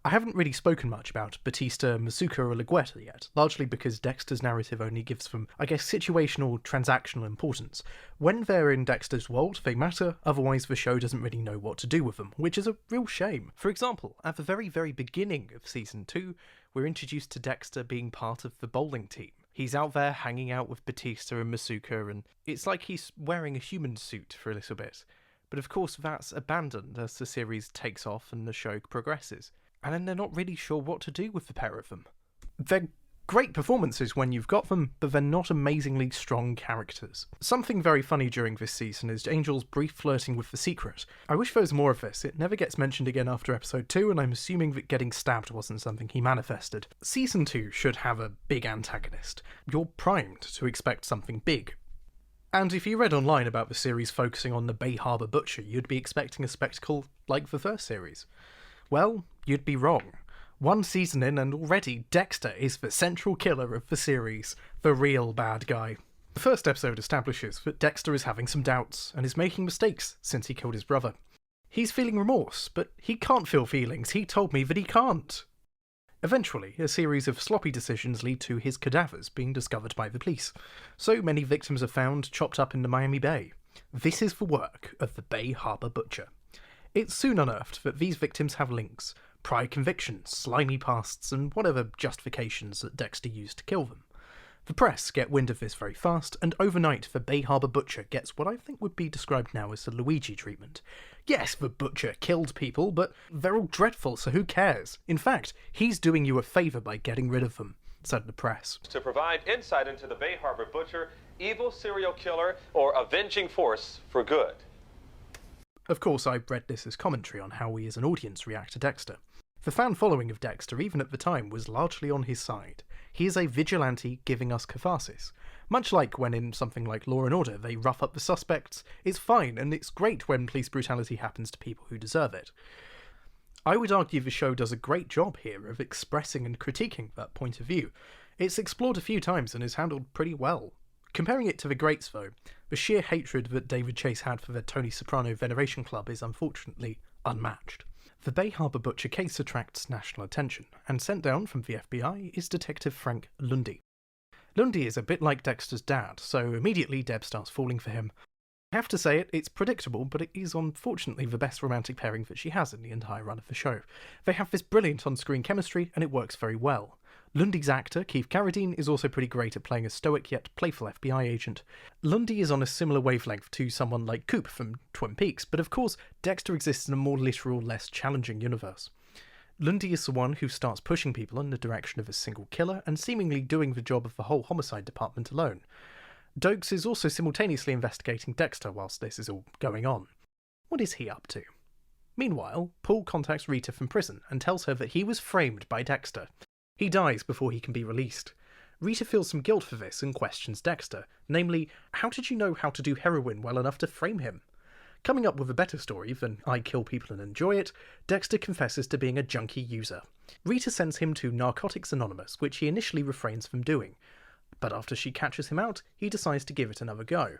I haven't really spoken much about Batista, Masuka or Laguerta yet, largely because Dexter's narrative only gives them, I guess, situational, transactional importance. When they're in Dexter's world, they matter, otherwise the show doesn't really know what to do with them, which is a real shame. For example, at the very, very beginning of Season 2, we're introduced to Dexter being part of the bowling team. He's out there hanging out with Batista and Masuka, and it's like he's wearing a human suit for a little bit. But of course that's abandoned as the series takes off and the show progresses. And then they're not really sure what to do with the pair of them. They're great performances when you've got them, but they're not amazingly strong characters. Something very funny during this season is Angel's brief flirting with The Secret. I wish there was more of this. It never gets mentioned again after episode 2, and I'm assuming that getting stabbed wasn't something he manifested. Season 2 should have a big antagonist. You're primed to expect something big. And if you read online about the series focusing on the Bay Harbor Butcher, you'd be expecting a spectacle like the first series. Well, you'd be wrong. One season in and already Dexter is the central killer of the series, the real bad guy. The first episode establishes that Dexter is having some doubts and is making mistakes since he killed his brother. He's feeling remorse, but he can't feel feelings. He told me that he can't. Eventually, a series of sloppy decisions lead to his cadavers being discovered by the police. So many victims are found chopped up in the Miami Bay. This is the work of the Bay Harbor Butcher. It's soon unearthed that these victims have links, prior convictions, slimy pasts, and whatever justifications that Dexter used to kill them. The press get wind of this very fast, and overnight the Bay Harbor Butcher gets what I think would be described now as the Luigi treatment. Yes, the Butcher killed people, but they're all dreadful, so who cares? In fact, he's doing you a favour by getting rid of them, said the press. To provide insight into the Bay Harbor Butcher, evil serial killer, or avenging force for good. Of course, I read this as commentary on how we as an audience react to Dexter. The fan following of Dexter, even at the time, was largely on his side. He is a vigilante giving us catharsis. Much like when in something like Law & Order they rough up the suspects, it's fine and it's great when police brutality happens to people who deserve it. I would argue the show does a great job here of expressing and critiquing that point of view. It's explored a few times and is handled pretty well. Comparing it to The Greats, though, the sheer hatred that David Chase had for the Tony Soprano Veneration Club is unfortunately unmatched. The Bay Harbor Butcher case attracts national attention, and sent down from the FBI is Detective Frank Lundy. Lundy is a bit like Dexter's dad, so immediately Deb starts falling for him. I have to say it's predictable, but it is unfortunately the best romantic pairing that she has in the entire run of the show. They have this brilliant on-screen chemistry, and it works very well. Lundy's actor, Keith Carradine, is also pretty great at playing a stoic yet playful FBI agent. Lundy is on a similar wavelength to someone like Coop from Twin Peaks, but of course Dexter exists in a more literal, less challenging universe. Lundy is the one who starts pushing people in the direction of a single killer and seemingly doing the job of the whole homicide department alone. Dokes is also simultaneously investigating Dexter whilst this is all going on. What is he up to? Meanwhile, Paul contacts Rita from prison and tells her that he was framed by Dexter. He dies before he can be released. Rita feels some guilt for this and questions Dexter, namely, how did you know how to do heroin well enough to frame him? Coming up with a better story than I kill people and enjoy it, Dexter confesses to being a junkie user. Rita sends him to Narcotics Anonymous, which he initially refrains from doing, but after she catches him out, he decides to give it another go.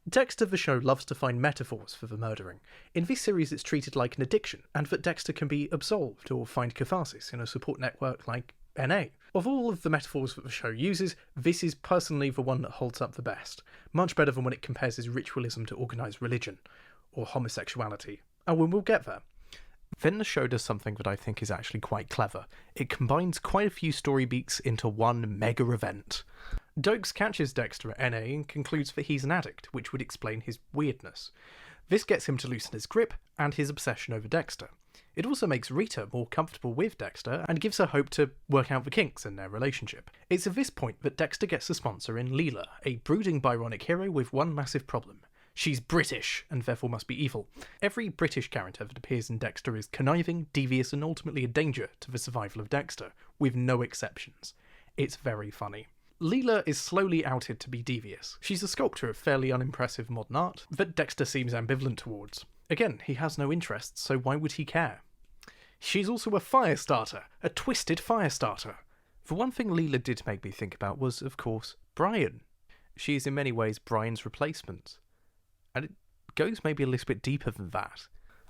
Dexter the show loves to find metaphors for the murdering. In this series it's treated like an addiction, and that Dexter can be absolved or find catharsis in a support network like NA. Of all of the metaphors that the show uses, this is personally the one that holds up the best. Much better than when it compares his ritualism to organised religion, or homosexuality. Oh, and we'll get there. Then the show does something that I think is actually quite clever. It combines quite a few story beats into one mega event. Dokes catches Dexter at NA and concludes that he's an addict, which would explain his weirdness. This gets him to loosen his grip and his obsession over Dexter. It also makes Rita more comfortable with Dexter and gives her hope to work out the kinks in their relationship. It's at this point that Dexter gets a sponsor in Leela, a brooding Byronic hero with one massive problem. She's British, and therefore must be evil. Every British character that appears in Dexter is conniving, devious, and ultimately a danger to the survival of Dexter, with no exceptions. It's very funny. Leela is slowly outed to be devious. She's a sculptor of fairly unimpressive modern art that Dexter seems ambivalent towards. Again, he has no interests, so why would he care? She's also a fire starter, a twisted fire starter. The one thing Leela did make me think about was, of course, Brian. She is in many ways Brian's replacement. And it goes maybe a little bit deeper than that.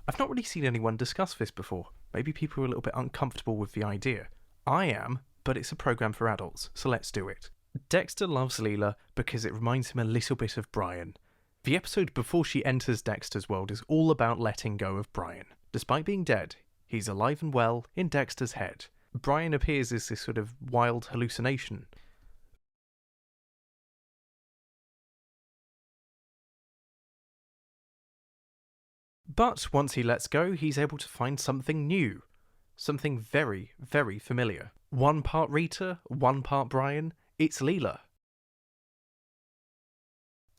I've not really seen anyone discuss this before. Maybe people are a little bit uncomfortable with the idea. I am, but it's a program for adults, so let's do it. Dexter loves Leela because it reminds him a little bit of Brian. The episode before she enters Dexter's world is all about letting go of Brian. Despite being dead, he's alive and well in Dexter's head. Brian appears as this sort of wild hallucination. But once he lets go, he's able to find something new. Something very, very familiar. 1 part Rita, 1 part Brian, it's Leela.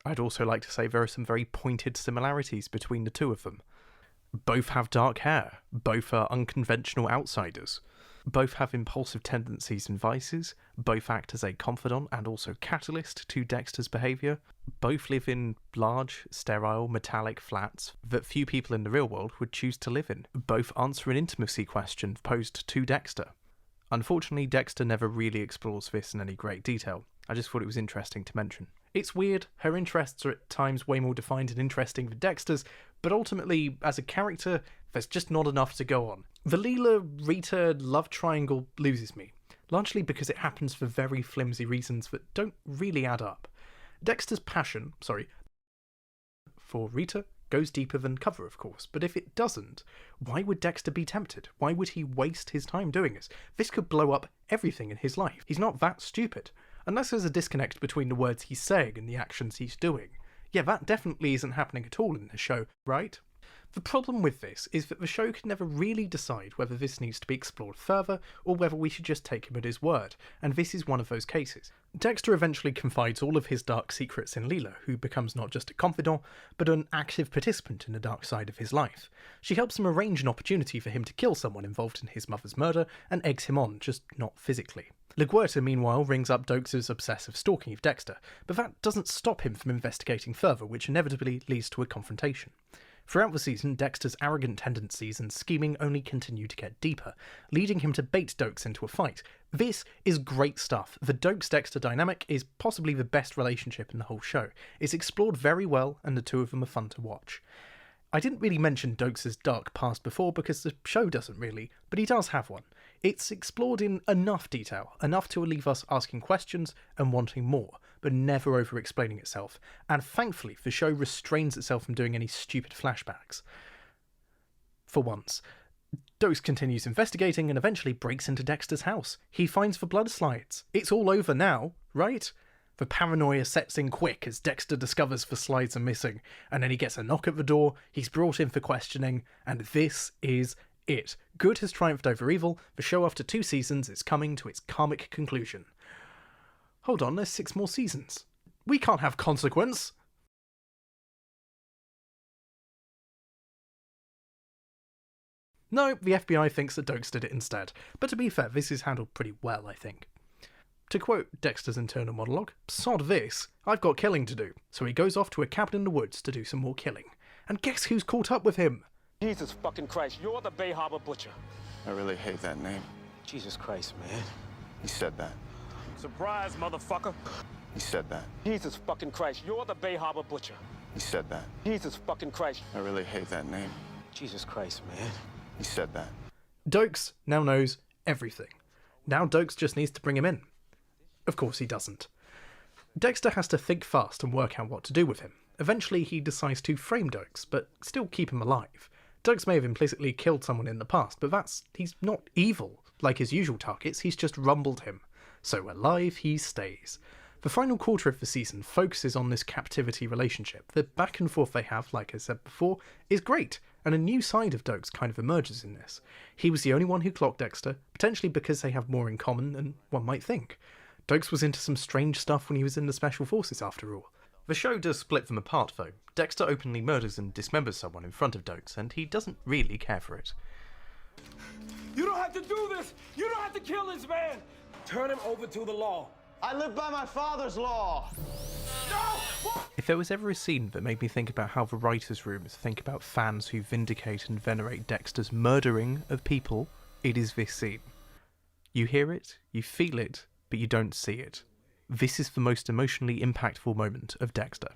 I'd also like to say there are some very pointed similarities between the two of them. Both have dark hair, both are unconventional outsiders, both have impulsive tendencies and vices, both act as a confidant and also catalyst to Dexter's behaviour, both live in large, sterile, metallic flats that few people in the real world would choose to live in, both answer an intimacy question posed to Dexter. Unfortunately, Dexter never really explores this in any great detail. I just thought it was interesting to mention. It's weird, her interests are at times way more defined and interesting than Dexter's, but ultimately, as a character, there's just not enough to go on. The Leela-Rita love triangle loses me, largely because it happens for very flimsy reasons that don't really add up. Dexter's passion, for Rita goes deeper than cover, of course, but if it doesn't, why would Dexter be tempted? Why would he waste his time doing this? This could blow up everything in his life. He's not that stupid. Unless there's a disconnect between the words he's saying and the actions he's doing. Yeah, that definitely isn't happening at all in the show, right? The problem with this is that the show can never really decide whether this needs to be explored further or whether we should just take him at his word, and this is one of those cases. Dexter eventually confides all of his dark secrets in Leela, who becomes not just a confidant, but an active participant in the dark side of his life. She helps him arrange an opportunity for him to kill someone involved in his mother's murder, and eggs him on, just not physically. LaGuerta, meanwhile, rings up Dokes' obsessive stalking of Dexter, but that doesn't stop him from investigating further, which inevitably leads to a confrontation. Throughout the season, Dexter's arrogant tendencies and scheming only continue to get deeper, leading him to bait Dokes into a fight. This is great stuff. The Dokes-Dexter dynamic is possibly the best relationship in the whole show. It's explored very well, and the two of them are fun to watch. I didn't really mention Dokes' dark past before because the show doesn't really, but he does have one. It's explored in enough detail, enough to leave us asking questions and wanting more, but never over-explaining itself, and thankfully the show restrains itself from doing any stupid flashbacks. For once. Dokes continues investigating and eventually breaks into Dexter's house. He finds the blood slides. It's all over now, right? The paranoia sets in quick as Dexter discovers the slides are missing, and then he gets a knock at the door, he's brought in for questioning, and this is it. Good has triumphed over evil, the show after 2 seasons is coming to its karmic conclusion. Hold on, there's 6 more seasons. We can't have consequence! No, the FBI thinks that Dokes did it instead, but to be fair, this is handled pretty well, I think. To quote Dexter's internal monologue, "Sod this, I've got killing to do." So he goes off to a cabin in the woods to do some more killing. And guess who's caught up with him? Jesus fucking Christ, you're the Bay Harbor Butcher. I really hate that name. Jesus Christ, man. He said that. Surprise, motherfucker. He said that. Jesus fucking Christ, you're the Bay Harbor Butcher. He said that. Jesus fucking Christ. I really hate that name. Jesus Christ, man. He said that. Dokes now knows everything. Now Dokes just needs to bring him in. Of course he doesn't. Dexter has to think fast and work out what to do with him. Eventually he decides to frame Dokes, but still keep him alive. Dokes may have implicitly killed someone in the past, but he's not evil. Like his usual targets, he's just rumbled him. So alive he stays. The final quarter of the season focuses on this captivity relationship. The back and forth they have, like I said before, is great, and a new side of Dokes kind of emerges in this. He was the only one who clocked Dexter, potentially because they have more in common than one might think. Dokes was into some strange stuff when he was in the Special Forces, after all. The show does split them apart though. Dexter openly murders and dismembers someone in front of Dokes, and he doesn't really care for it. You don't have to do this! You don't have to kill this man! Turn him over to the law. I live by my father's law. No! If there was ever a scene that made me think about how the writers' rooms think about fans who vindicate and venerate Dexter's murdering of people, it is this scene. You hear it, you feel it, but you don't see it. This is the most emotionally impactful moment of Dexter.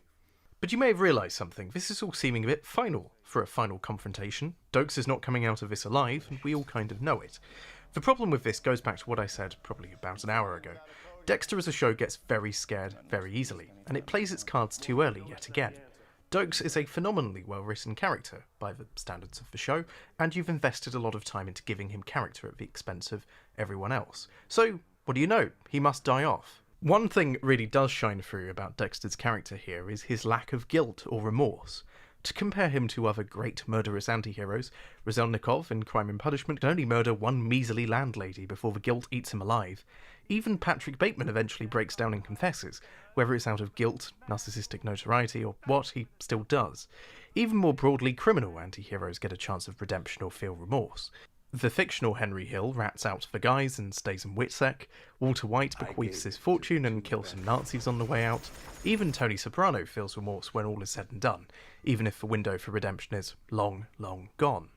But you may have realised something. This is all seeming a bit final for a final confrontation. Dokes is not coming out of this alive, and we all kind of know it. The problem with this goes back to what I said probably about an hour ago. Dexter as a show gets very scared very easily, and it plays its cards too early yet again. Dokes is a phenomenally well-written character, by the standards of the show, and you've invested a lot of time into giving him character at the expense of everyone else. So, what do you know? He must die off. One thing that really does shine through about Dexter's character here is his lack of guilt or remorse. To compare him to other great murderous anti-heroes, Razelnikov in Crime and Punishment can only murder one measly landlady before the guilt eats him alive. Even Patrick Bateman eventually breaks down and confesses. Whether it's out of guilt, narcissistic notoriety, or what, he still does. Even more broadly, criminal anti-heroes get a chance of redemption or feel remorse. The fictional Henry Hill rats out the guys and stays in Witsec. Walter White bequeaths his fortune and kills some Nazis on the way out. Even Tony Soprano feels remorse when all is said and done, even if the window for redemption is long, long gone.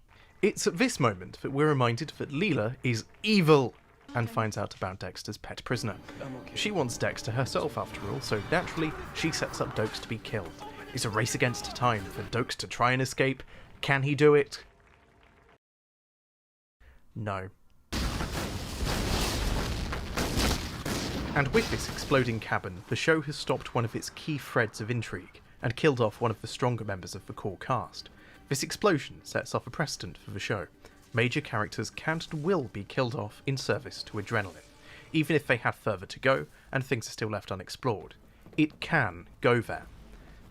It's at this moment that we're reminded that Leela is evil and finds out about Dexter's pet prisoner. She wants Dexter herself after all, so naturally she sets up Dokes to be killed. It's a race against time for Dokes to try and escape. Can he do it? No. And with this exploding cabin, the show has stopped one of its key threads of intrigue and killed off one of the stronger members of the core cast. This explosion sets off a precedent for the show. Major characters can and will be killed off in service to adrenaline, even if they have further to go and things are still left unexplored. It can go there.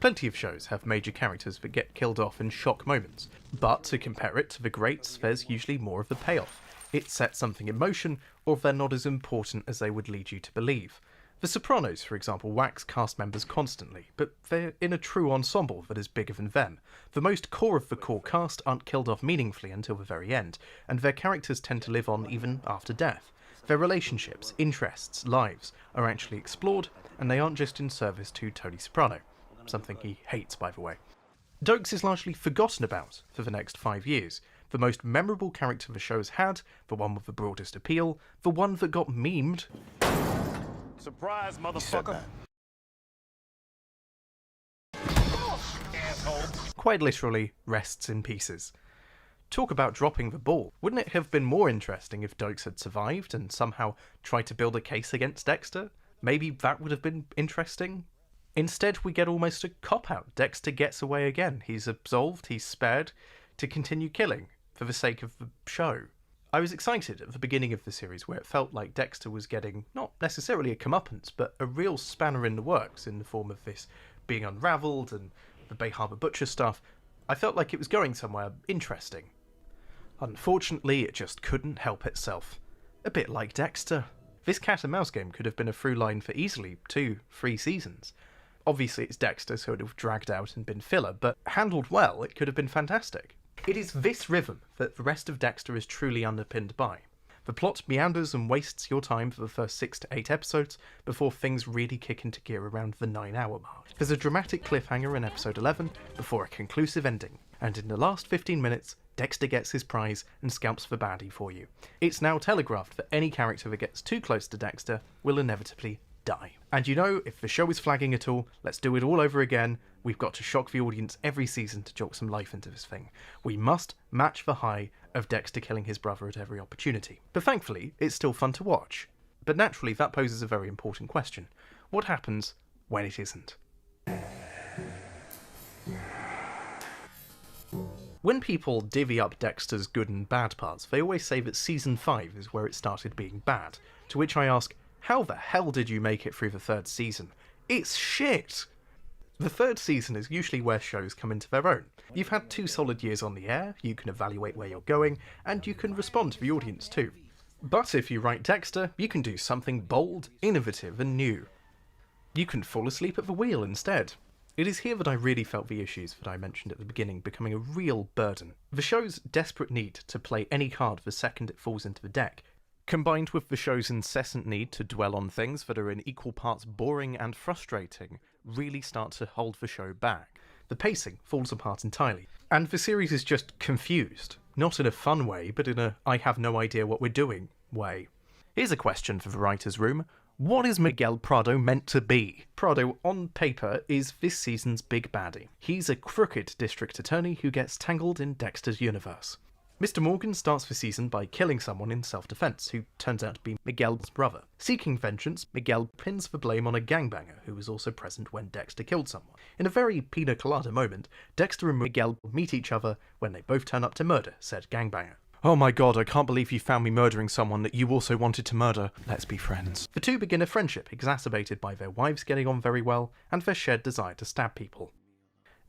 Plenty of shows have major characters that get killed off in shock moments, but to compare it to the greats, there's usually more of the payoff. It sets something in motion, or they're not as important as they would lead you to believe. The Sopranos, for example, wax cast members constantly, but they're in a true ensemble that is bigger than them. The most core of the core cast aren't killed off meaningfully until the very end, and their characters tend to live on even after death. Their relationships, interests, lives are actually explored, and they aren't just in service to Tony Soprano. Something he hates, by the way. Dokes is largely forgotten about for the next 5 years. The most memorable character the show's had, the one with the broadest appeal, the one that got memed. Surprise, motherfucker! Quite literally, rests in pieces. Talk about dropping the ball. Wouldn't it have been more interesting if Dokes had survived and somehow tried to build a case against Dexter? Maybe that would have been interesting? Instead, we get almost a cop-out. Dexter gets away again. He's absolved, he's spared, to continue killing, for the sake of the show. I was excited at the beginning of the series, where it felt like Dexter was getting, not necessarily a comeuppance, but a real spanner in the works, in the form of this being unravelled, and the Bay Harbor Butcher stuff. I felt like it was going somewhere interesting. Unfortunately, it just couldn't help itself. A bit like Dexter. This cat and mouse game could have been a through line for easily 2-3 seasons. Obviously it's Dexter, so it would have dragged out and been filler, but handled well, it could have been fantastic. It is this rhythm that the rest of Dexter is truly underpinned by. The plot meanders and wastes your time for the first 6 to 8 episodes before things really kick into gear around the 9-hour mark. There's a dramatic cliffhanger in episode 11 before a conclusive ending, and in the last 15 minutes, Dexter gets his prize and scalps the baddie for you. It's now telegraphed that any character that gets too close to Dexter will inevitably die. And you know, if the show is flagging at all, let's do it all over again. We've got to shock the audience every season to jolt some life into this thing. We must match the high of Dexter killing his brother at every opportunity. But thankfully, it's still fun to watch. But naturally, that poses a very important question. What happens when it isn't? When people divvy up Dexter's good and bad parts, they always say that Season 5 is where it started being bad. To which I ask, how the hell did you make it through the 3rd season? It's shit! The 3rd season is usually where shows come into their own. You've had 2 solid years on the air, you can evaluate where you're going, and you can respond to the audience too. But if you write Dexter, you can do something bold, innovative, and new. You can fall asleep at the wheel instead. It is here that I really felt the issues that I mentioned at the beginning becoming a real burden. The show's desperate need to play any card the second it falls into the deck, combined with the show's incessant need to dwell on things that are in equal parts boring and frustrating, really start to hold the show back. The pacing falls apart entirely, and the series is just confused. Not in a fun way, but in a I have no idea what we're doing way. Here's a question for the writer's room. What is Miguel Prado meant to be? Prado, on paper, is this season's big baddie. He's a crooked district attorney who gets tangled in Dexter's universe. Mr. Morgan starts the season by killing someone in self-defense, who turns out to be Miguel's brother. Seeking vengeance, Miguel pins the blame on a gangbanger who was also present when Dexter killed someone. In a very pina colada moment, Dexter and Miguel meet each other when they both turn up to murder said gangbanger. Oh my god, I can't believe you found me murdering someone that you also wanted to murder. Let's be friends. The two begin a friendship exacerbated by their wives getting on very well and their shared desire to stab people.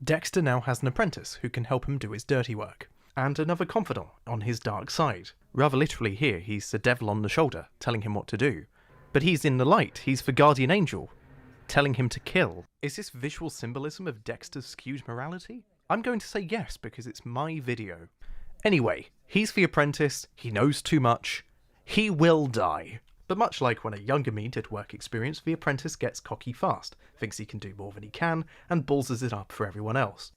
Dexter now has an apprentice who can help him do his dirty work, and another confidant on his dark side. Rather literally here, he's the devil on the shoulder, telling him what to do. But he's in the light, he's the guardian angel, telling him to kill. Is this visual symbolism of Dexter's skewed morality? I'm going to say yes, because it's my video. Anyway, he's the apprentice, he knows too much, he will die. But much like when a younger me did work experience, the apprentice gets cocky fast, thinks he can do more than he can, and ballses it up for everyone else.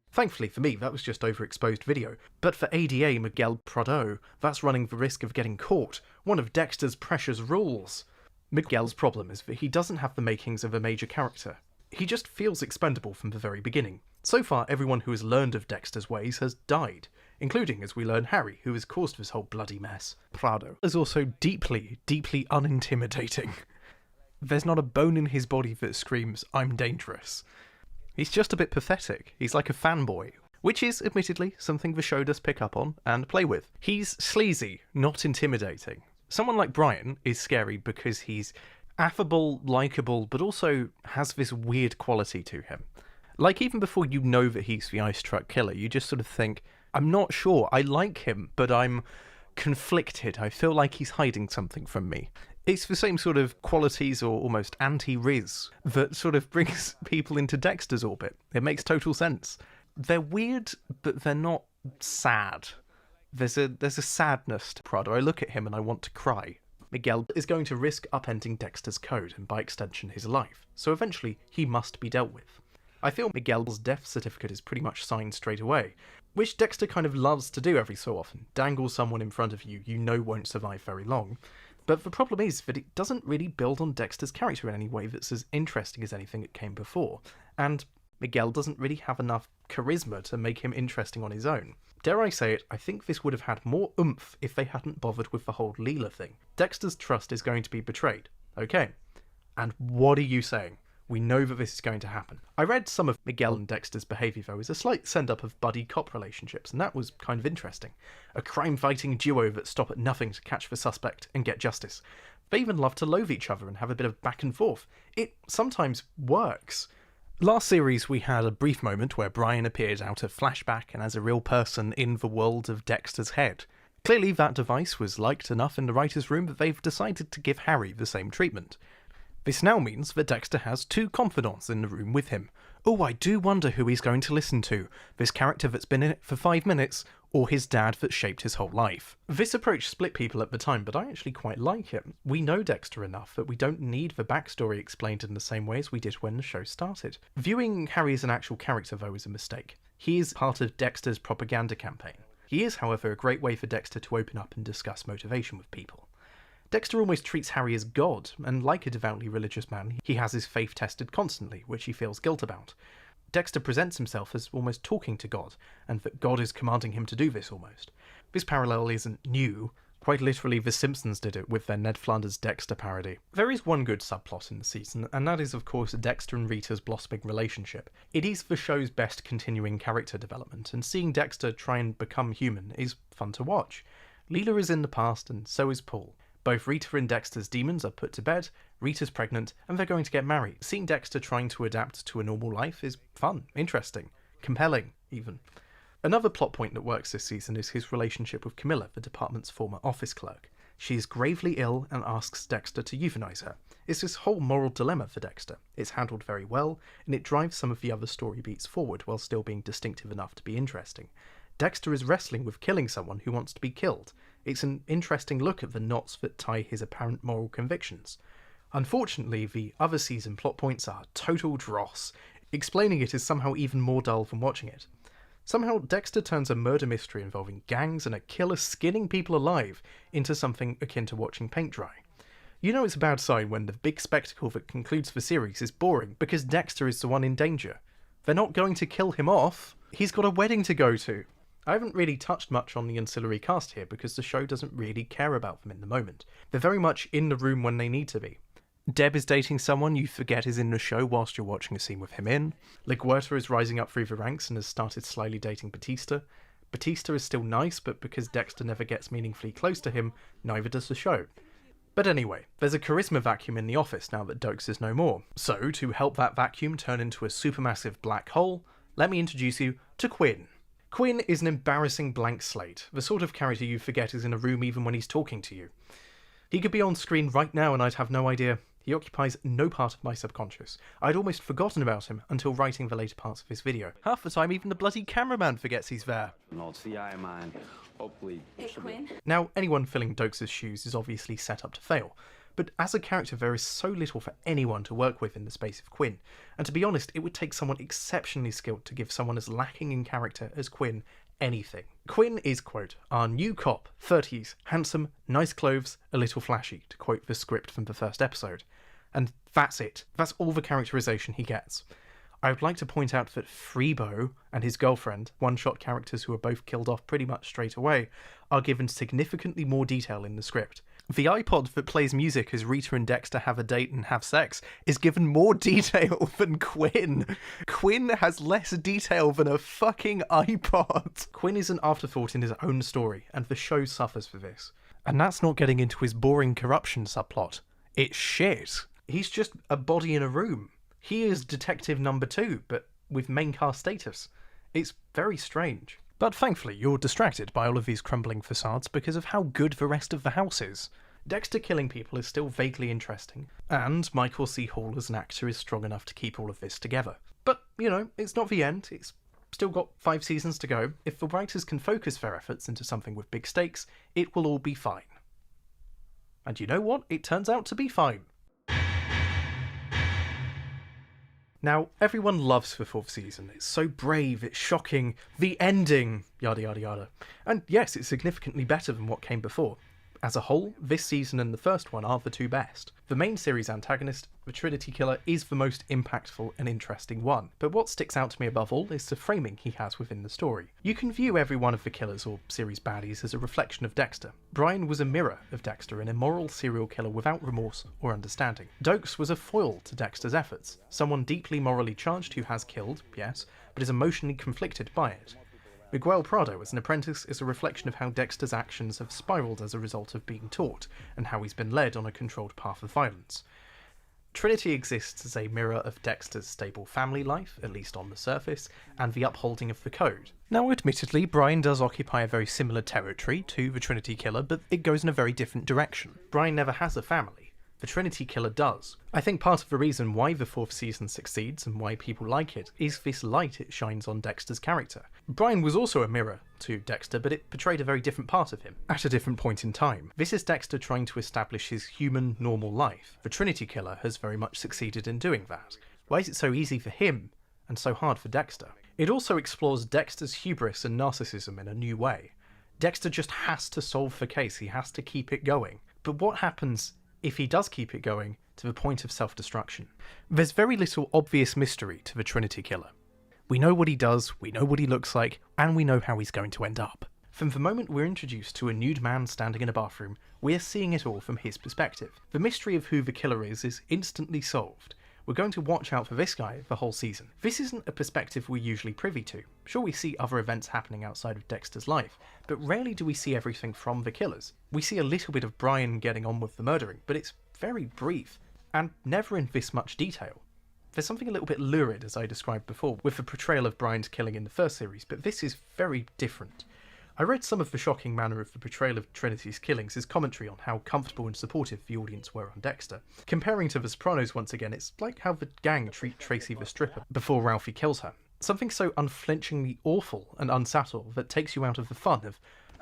Thankfully for me, that was just overexposed video, but for ADA Miguel Prado, that's running the risk of getting caught, one of Dexter's precious rules. Miguel's problem is that he doesn't have the makings of a major character. He just feels expendable from the very beginning. So far, everyone who has learned of Dexter's ways has died, including, as we learn, Harry, who has caused this whole bloody mess. Prado is also deeply, deeply unintimidating. There's not a bone in his body that screams, I'm dangerous. He's just a bit pathetic. He's like a fanboy, which is, admittedly, something the show does pick up on and play with. He's sleazy, not intimidating. Someone like Brian is scary because he's affable, likeable, but also has this weird quality to him. Like, even before you know that he's the ice truck killer, you just sort of think, I'm not sure, I like him, but I'm conflicted. I feel like he's hiding something from me. It's the same sort of qualities, or almost anti-Riz, that sort of brings people into Dexter's orbit. It makes total sense. They're weird, but they're not sad. There's a sadness to Prado. I look at him and I want to cry. Miguel is going to risk upending Dexter's code, and by extension his life, so eventually he must be dealt with. I feel Miguel's death certificate is pretty much signed straight away, which Dexter kind of loves to do every so often. Dangle someone in front of you know won't survive very long. But the problem is that it doesn't really build on Dexter's character in any way that's as interesting as anything that came before, and Miguel doesn't really have enough charisma to make him interesting on his own. Dare I say it, I think this would have had more oomph if they hadn't bothered with the whole Leela thing. Dexter's trust is going to be betrayed. Okay. And what are you saying? We know that this is going to happen. I read some of Miguel and Dexter's behaviour, though, as a slight send-up of buddy-cop relationships, and that was kind of interesting. A crime-fighting duo that stop at nothing to catch the suspect and get justice. They even love to loathe each other and have a bit of back and forth. It sometimes works. Last series we had a brief moment where Brian appeared out of flashback and as a real person in the world of Dexter's head. Clearly that device was liked enough in the writer's room that they've decided to give Harry the same treatment. This now means that Dexter has two confidants in the room with him. Oh, I do wonder who he's going to listen to. This character that's been in it for 5 minutes, or his dad that shaped his whole life. This approach split people at the time, but I actually quite like it. We know Dexter enough that we don't need the backstory explained in the same way as we did when the show started. Viewing Harry as an actual character, though, is a mistake. He is part of Dexter's propaganda campaign. He is, however, a great way for Dexter to open up and discuss motivation with people. Dexter almost treats Harry as God, and like a devoutly religious man, he has his faith tested constantly, which he feels guilt about. Dexter presents himself as almost talking to God, and that God is commanding him to do this almost. This parallel isn't new. Quite literally, The Simpsons did it with their Ned Flanders Dexter parody. There is one good subplot in the season, and that is, of course, Dexter and Rita's blossoming relationship. It is the show's best continuing character development, and seeing Dexter try and become human is fun to watch. Leela is in the past, and so is Paul. Both Rita and Dexter's demons are put to bed, Rita's pregnant, and they're going to get married. Seeing Dexter trying to adapt to a normal life is fun, interesting, compelling, even. Another plot point that works this season is his relationship with Camilla, the department's former office clerk. She is gravely ill and asks Dexter to euthanize her. It's this whole moral dilemma for Dexter. It's handled very well, and it drives some of the other story beats forward while still being distinctive enough to be interesting. Dexter is wrestling with killing someone who wants to be killed. It's an interesting look at the knots that tie his apparent moral convictions. Unfortunately, the other season plot points are total dross. Explaining it is somehow even more dull than watching it. Somehow, Dexter turns a murder mystery involving gangs and a killer skinning people alive into something akin to watching paint dry. You know it's a bad sign when the big spectacle that concludes the series is boring because Dexter is the one in danger. They're not going to kill him off. He's got a wedding to go to. I haven't really touched much on the ancillary cast here because the show doesn't really care about them in the moment. They're very much in the room when they need to be. Deb is dating someone you forget is in the show whilst you're watching a scene with him in. LaGuerta is rising up through the ranks and has started slyly dating Batista. Batista is still nice, but because Dexter never gets meaningfully close to him, neither does the show. But anyway, there's a charisma vacuum in the office now that Dokes is no more. So, to help that vacuum turn into a supermassive black hole, let me introduce you to Quinn. Quinn is an embarrassing blank slate, the sort of character you forget is in a room even when he's talking to you. He could be on screen right now and I'd have no idea. He occupies no part of my subconscious. I'd almost forgotten about him until writing the later parts of his video. Half the time even the bloody cameraman forgets he's there. An old CI of mine. Hopefully... Hey, Quinn? Now, anyone filling Dokes' shoes is obviously set up to fail. But as a character, there is so little for anyone to work with in the space of Quinn, and to be honest, it would take someone exceptionally skilled to give someone as lacking in character as Quinn anything. Quinn is, quote, our new cop, 30s, handsome, nice clothes, a little flashy, to quote the script from the first episode. And that's it. That's all the characterization he gets. I would like to point out that Freebo and his girlfriend, one-shot characters who are both killed off pretty much straight away, are given significantly more detail in the script. The iPod that plays music as Rita and Dexter have a date and have sex is given more detail than Quinn. Quinn has less detail than a fucking iPod. Quinn is an afterthought in his own story, and the show suffers for this. And that's not getting into his boring corruption subplot. It's shit. He's just a body in a room. He is detective number 2, but with main cast status. It's very strange. But thankfully, you're distracted by all of these crumbling facades because of how good the rest of the house is. Dexter killing people is still vaguely interesting, and Michael C. Hall as an actor is strong enough to keep all of this together. But, you know, it's not the end. It's still got 5 seasons to go. If the writers can focus their efforts into something with big stakes, it will all be fine. And you know what? It turns out to be fine. Now, everyone loves the 4th season. It's so brave, it's shocking, the ending, yada yada yada. And yes, it's significantly better than what came before. As a whole, this season and the first one are the 2 best. The main series antagonist, the Trinity Killer, is the most impactful and interesting one, but what sticks out to me above all is the framing he has within the story. You can view every one of the killers or series baddies as a reflection of Dexter. Brian was a mirror of Dexter, an immoral serial killer without remorse or understanding. Dokes was a foil to Dexter's efforts, someone deeply morally charged who has killed, yes, but is emotionally conflicted by it. Miguel Prado as an apprentice is a reflection of how Dexter's actions have spiraled as a result of being taught, and how he's been led on a controlled path of violence. Trinity exists as a mirror of Dexter's stable family life, at least on the surface, and the upholding of the code. Now, admittedly, Brian does occupy a very similar territory to the Trinity Killer, but it goes in a very different direction. Brian never has a family. The Trinity Killer does. I think part of the reason why the 4th season succeeds and why people like it is this light it shines on Dexter's character. Brian was also a mirror to Dexter, but it portrayed a very different part of him, at a different point in time. This is Dexter trying to establish his human, normal life. The Trinity Killer has very much succeeded in doing that. Why is it so easy for him, and so hard for Dexter? It also explores Dexter's hubris and narcissism in a new way. Dexter just has to solve the case, he has to keep it going. But what happens if he does keep it going to the point of self-destruction? There's very little obvious mystery to the Trinity Killer. We know what he does, we know what he looks like, and we know how he's going to end up. From the moment we're introduced to a nude man standing in a bathroom, we're seeing it all from his perspective. The mystery of who the killer is instantly solved. We're going to watch out for this guy the whole season. This isn't a perspective we're usually privy to. Sure, we see other events happening outside of Dexter's life, but rarely do we see everything from the killers. We see a little bit of Brian getting on with the murdering, but it's very brief, and never in this much detail. There's something a little bit lurid, as I described before, with the portrayal of Brian's killing in the first series, but this is very different. I read some of the shocking manner of the portrayal of Trinity's killings as commentary on how comfortable and supportive the audience were on Dexter. Comparing to The Sopranos once again, it's like how the gang treat Tracy the stripper before Ralphie kills her. Something so unflinchingly awful and unsubtle that takes you out of the fun of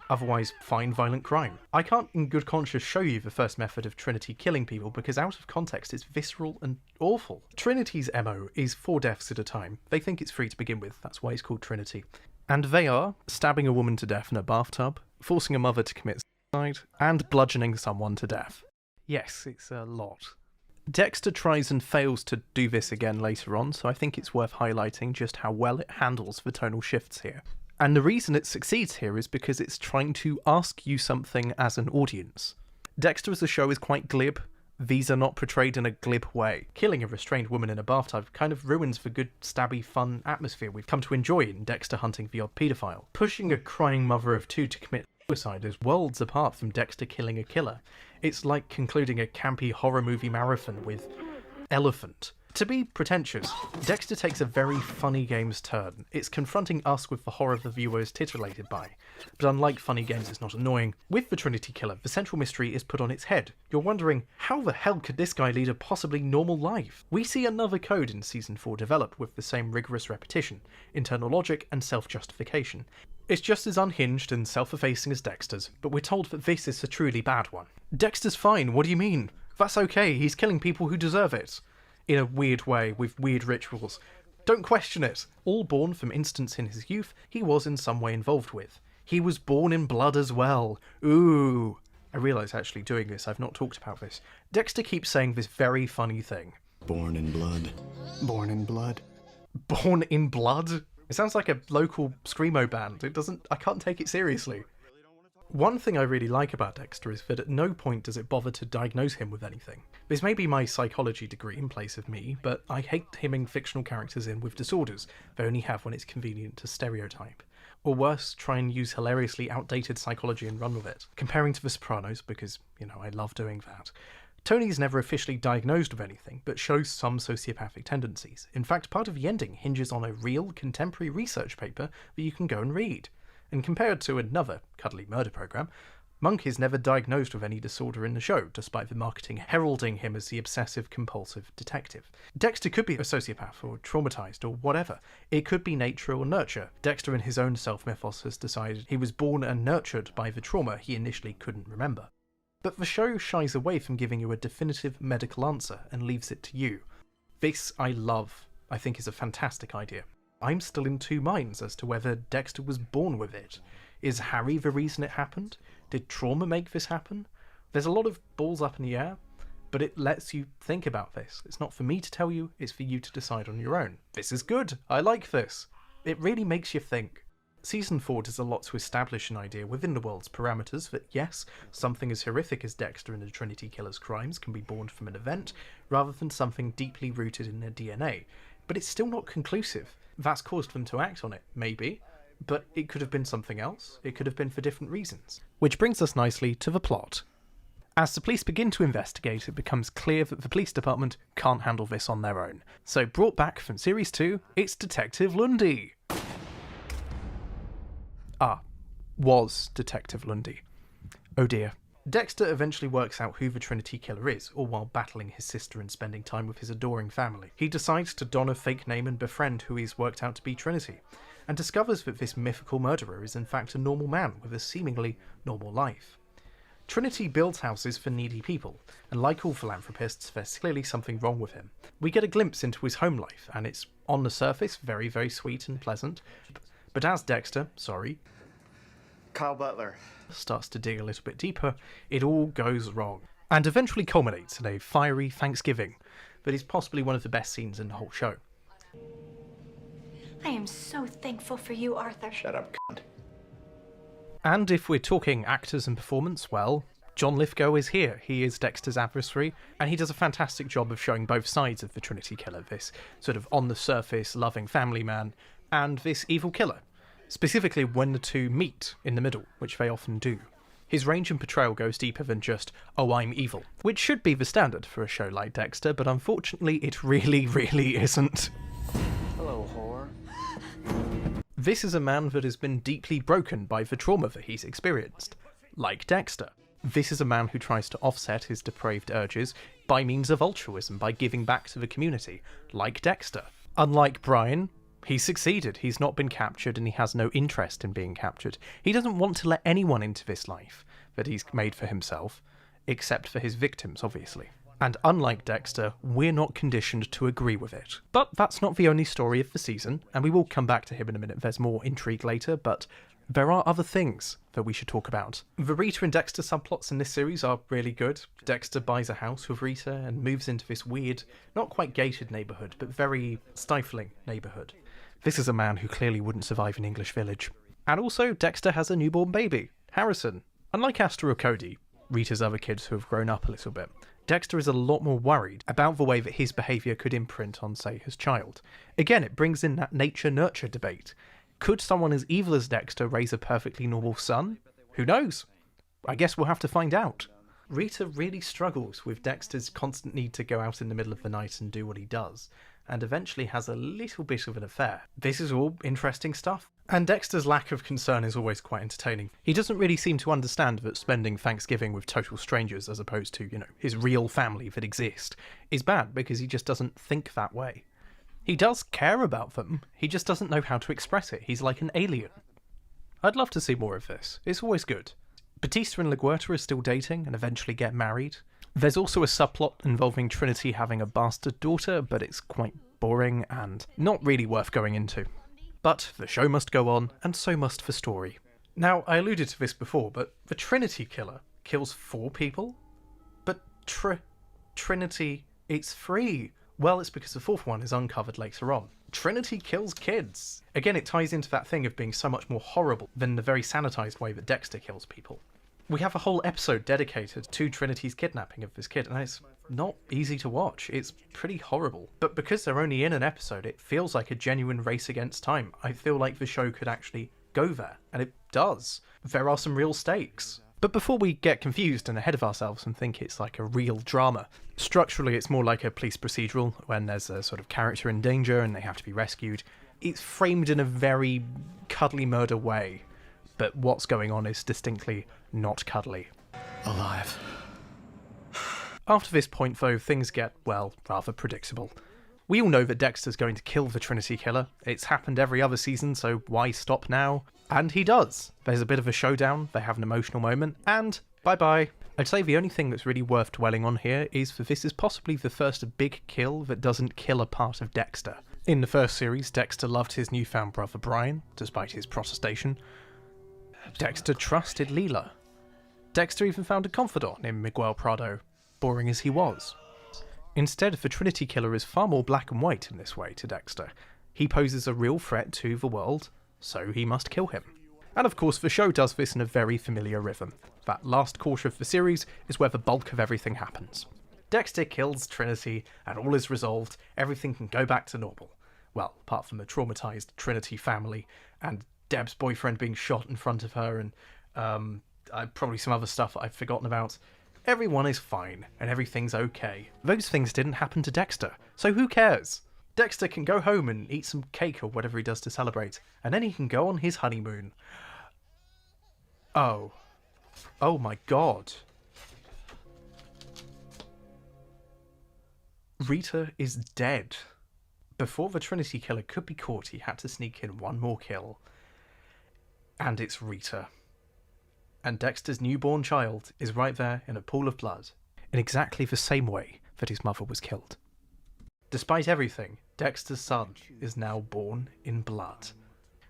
otherwise fine violent crime. I can't in good conscience show you the first method of Trinity killing people because out of context it's visceral and awful. Trinity's MO is 4 deaths at a time. They think it's free to begin with, that's why it's called Trinity. And they are stabbing a woman to death in a bathtub, forcing a mother to commit suicide, and bludgeoning someone to death. Yes, it's a lot. Dexter tries and fails to do this again later on, so I think it's worth highlighting just how well it handles the tonal shifts here. And the reason it succeeds here is because it's trying to ask you something as an audience. Dexter as a show is quite glib. These are not portrayed in a glib way. Killing a restrained woman in a bathtub kind of ruins the good, stabby, fun atmosphere we've come to enjoy in Dexter hunting the odd paedophile. Pushing a crying mother of 2 to commit suicide is worlds apart from Dexter killing a killer. It's like concluding a campy horror movie marathon with Elephant. To be pretentious, Dexter takes a very funny games turn. It's confronting us with the horror the viewer is titillated by. But unlike funny games, it's not annoying. With the Trinity Killer, the central mystery is put on its head. You're wondering, how the hell could this guy lead a possibly normal life? We see another code in Season 4 develop with the same rigorous repetition, internal logic and self-justification. It's just as unhinged and self-effacing as Dexter's, but we're told that this is a truly bad one. Dexter's fine, what do you mean? That's okay, he's killing people who deserve it. In a weird way, with weird rituals. Don't question it. All born from instance in his youth he was in some way involved with. He was born in blood as well. Ooh. I realise actually doing this, I've not talked about this. Dexter keeps saying this very funny thing. Born in blood. Born in blood. Born in blood? It sounds like a local screamo band. I can't take it seriously. One thing I really like about Dexter is that at no point does it bother to diagnose him with anything. This may be my psychology degree in place of me, but I hate hemming fictional characters in with disorders they only have when it's convenient to stereotype. Or worse, try and use hilariously outdated psychology and run with it. Comparing to The Sopranos, because, I love doing that. Tony's never officially diagnosed with anything, but shows some sociopathic tendencies. In fact, part of the ending hinges on a real, contemporary research paper that you can go and read. And compared to another cuddly murder program, Monk is never diagnosed with any disorder in the show, despite the marketing heralding him as the obsessive-compulsive detective. Dexter could be a sociopath or traumatized or whatever. It could be nature or nurture. Dexter in his own self-mythos has decided he was born and nurtured by the trauma he initially couldn't remember. But the show shies away from giving you a definitive medical answer and leaves it to you. This I love. I think is a fantastic idea. I'm still in 2 minds as to whether Dexter was born with it. Is Harry the reason it happened? Did trauma make this happen? There's a lot of balls up in the air, but it lets you think about this. It's not for me to tell you, it's for you to decide on your own. This is good. I like this. It really makes you think. Season 4 does a lot to establish an idea within the world's parameters that yes, something as horrific as Dexter and the Trinity Killer's crimes can be born from an event, rather than something deeply rooted in their DNA. But it's still not conclusive. That's caused them to act on it, maybe, but it could have been something else. It could have been for different reasons. Which brings us nicely to the plot. As the police begin to investigate, it becomes clear that the police department can't handle this on their own. So brought back from Series 2, it's Detective Lundy. Was Detective Lundy. Oh dear. Dexter eventually works out who the Trinity Killer is, all while battling his sister and spending time with his adoring family. He decides to don a fake name and befriend who he's worked out to be Trinity, and discovers that this mythical murderer is in fact a normal man with a seemingly normal life. Trinity builds houses for needy people, and like all philanthropists, there's clearly something wrong with him. We get a glimpse into his home life, and it's, on the surface, very, very sweet and pleasant. But as Dexter, Kyle Butler, starts to dig a little bit deeper, it all goes wrong, and eventually culminates in a fiery Thanksgiving that is possibly one of the best scenes in the whole show. I am so thankful for you, Arthur. Shut up, cunt. And if we're talking actors and performance, well, John Lithgow is here. He is Dexter's adversary, and he does a fantastic job of showing both sides of the Trinity Killer, this sort of on-the-surface, loving family man, and this evil killer, specifically when the two meet in the middle, which they often do. His range and portrayal goes deeper than just, oh, I'm evil, which should be the standard for a show like Dexter, but unfortunately it really, really isn't. Hello, whore. This is a man that has been deeply broken by the trauma that he's experienced, like Dexter. This is a man who tries to offset his depraved urges by means of altruism, by giving back to the community, like Dexter. Unlike Brian, he's succeeded, he's not been captured, and he has no interest in being captured. He doesn't want to let anyone into this life that he's made for himself, except for his victims, obviously. And unlike Dexter, we're not conditioned to agree with it. But that's not the only story of the season, and we will come back to him in a minute. There's more intrigue later, but there are other things that we should talk about. The Rita and Dexter subplots in this series are really good. Dexter buys a house with Rita and moves into this weird, not quite gated neighbourhood, but very stifling neighbourhood. This is a man who clearly wouldn't survive an English village. And also, Dexter has a newborn baby, Harrison. Unlike Astor or Cody, Rita's other kids who have grown up a little bit, Dexter is a lot more worried about the way that his behaviour could imprint on, say, his child. Again, it brings in that nature-nurture debate. Could someone as evil as Dexter raise a perfectly normal son? Who knows? I guess we'll have to find out. Rita really struggles with Dexter's constant need to go out in the middle of the night and do what he does, and eventually has a little bit of an affair. This is all interesting stuff. And Dexter's lack of concern is always quite entertaining. He doesn't really seem to understand that spending Thanksgiving with total strangers as opposed to, his real family that exist is bad, because he just doesn't think that way. He does care about them, he just doesn't know how to express it. He's like an alien. I'd love to see more of this. It's always good. Batista and LaGuerta are still dating and eventually get married. There's also a subplot involving Trinity having a bastard daughter, but it's quite boring and not really worth going into. But the show must go on, and so must the story. Now, I alluded to this before, but the Trinity killer kills 4 people? But Trinity, it's free. Well, it's because the 4th one is uncovered later on. Trinity kills kids. Again, it ties into that thing of being so much more horrible than the very sanitized way that Dexter kills people. We have a whole episode dedicated to Trinity's kidnapping of this kid, and it's not easy to watch. It's pretty horrible. But because they're only in an episode, it feels like a genuine race against time. I feel like the show could actually go there, and it does. There are some real stakes. But before we get confused and ahead of ourselves and think it's like a real drama, structurally it's more like a police procedural when there's a sort of character in danger and they have to be rescued. It's framed in a very cuddly murder way, but what's going on is distinctly not cuddly. Alive. After this point, though, things get, well, rather predictable. We all know that Dexter's going to kill the Trinity killer. It's happened every other season, so why stop now? And he does. There's a bit of a showdown, they have an emotional moment, and bye-bye. I'd say the only thing that's really worth dwelling on here is that this is possibly the first big kill that doesn't kill a part of Dexter. In the first series, Dexter loved his newfound brother Brian, despite his protestation. Dexter trusted Leela. Dexter even found a confidant in Miguel Prado, boring as he was. Instead, the Trinity killer is far more black and white in this way to Dexter. He poses a real threat to the world, so he must kill him. And of course, the show does this in a very familiar rhythm. That last quarter of the series is where the bulk of everything happens. Dexter kills Trinity, and all is resolved, everything can go back to normal. Well, apart from the traumatized Trinity family, and Deb's boyfriend being shot in front of her, and probably some other stuff that I've forgotten about. Everyone is fine, and everything's okay. Those things didn't happen to Dexter, so who cares? Dexter can go home and eat some cake or whatever he does to celebrate, and then he can go on his honeymoon. Oh my god. Rita is dead. Before the Trinity killer could be caught, he had to sneak in one more kill. And it's Rita. And Dexter's newborn child is right there in a pool of blood, in exactly the same way that his mother was killed. Despite everything, Dexter's son is now born in blood.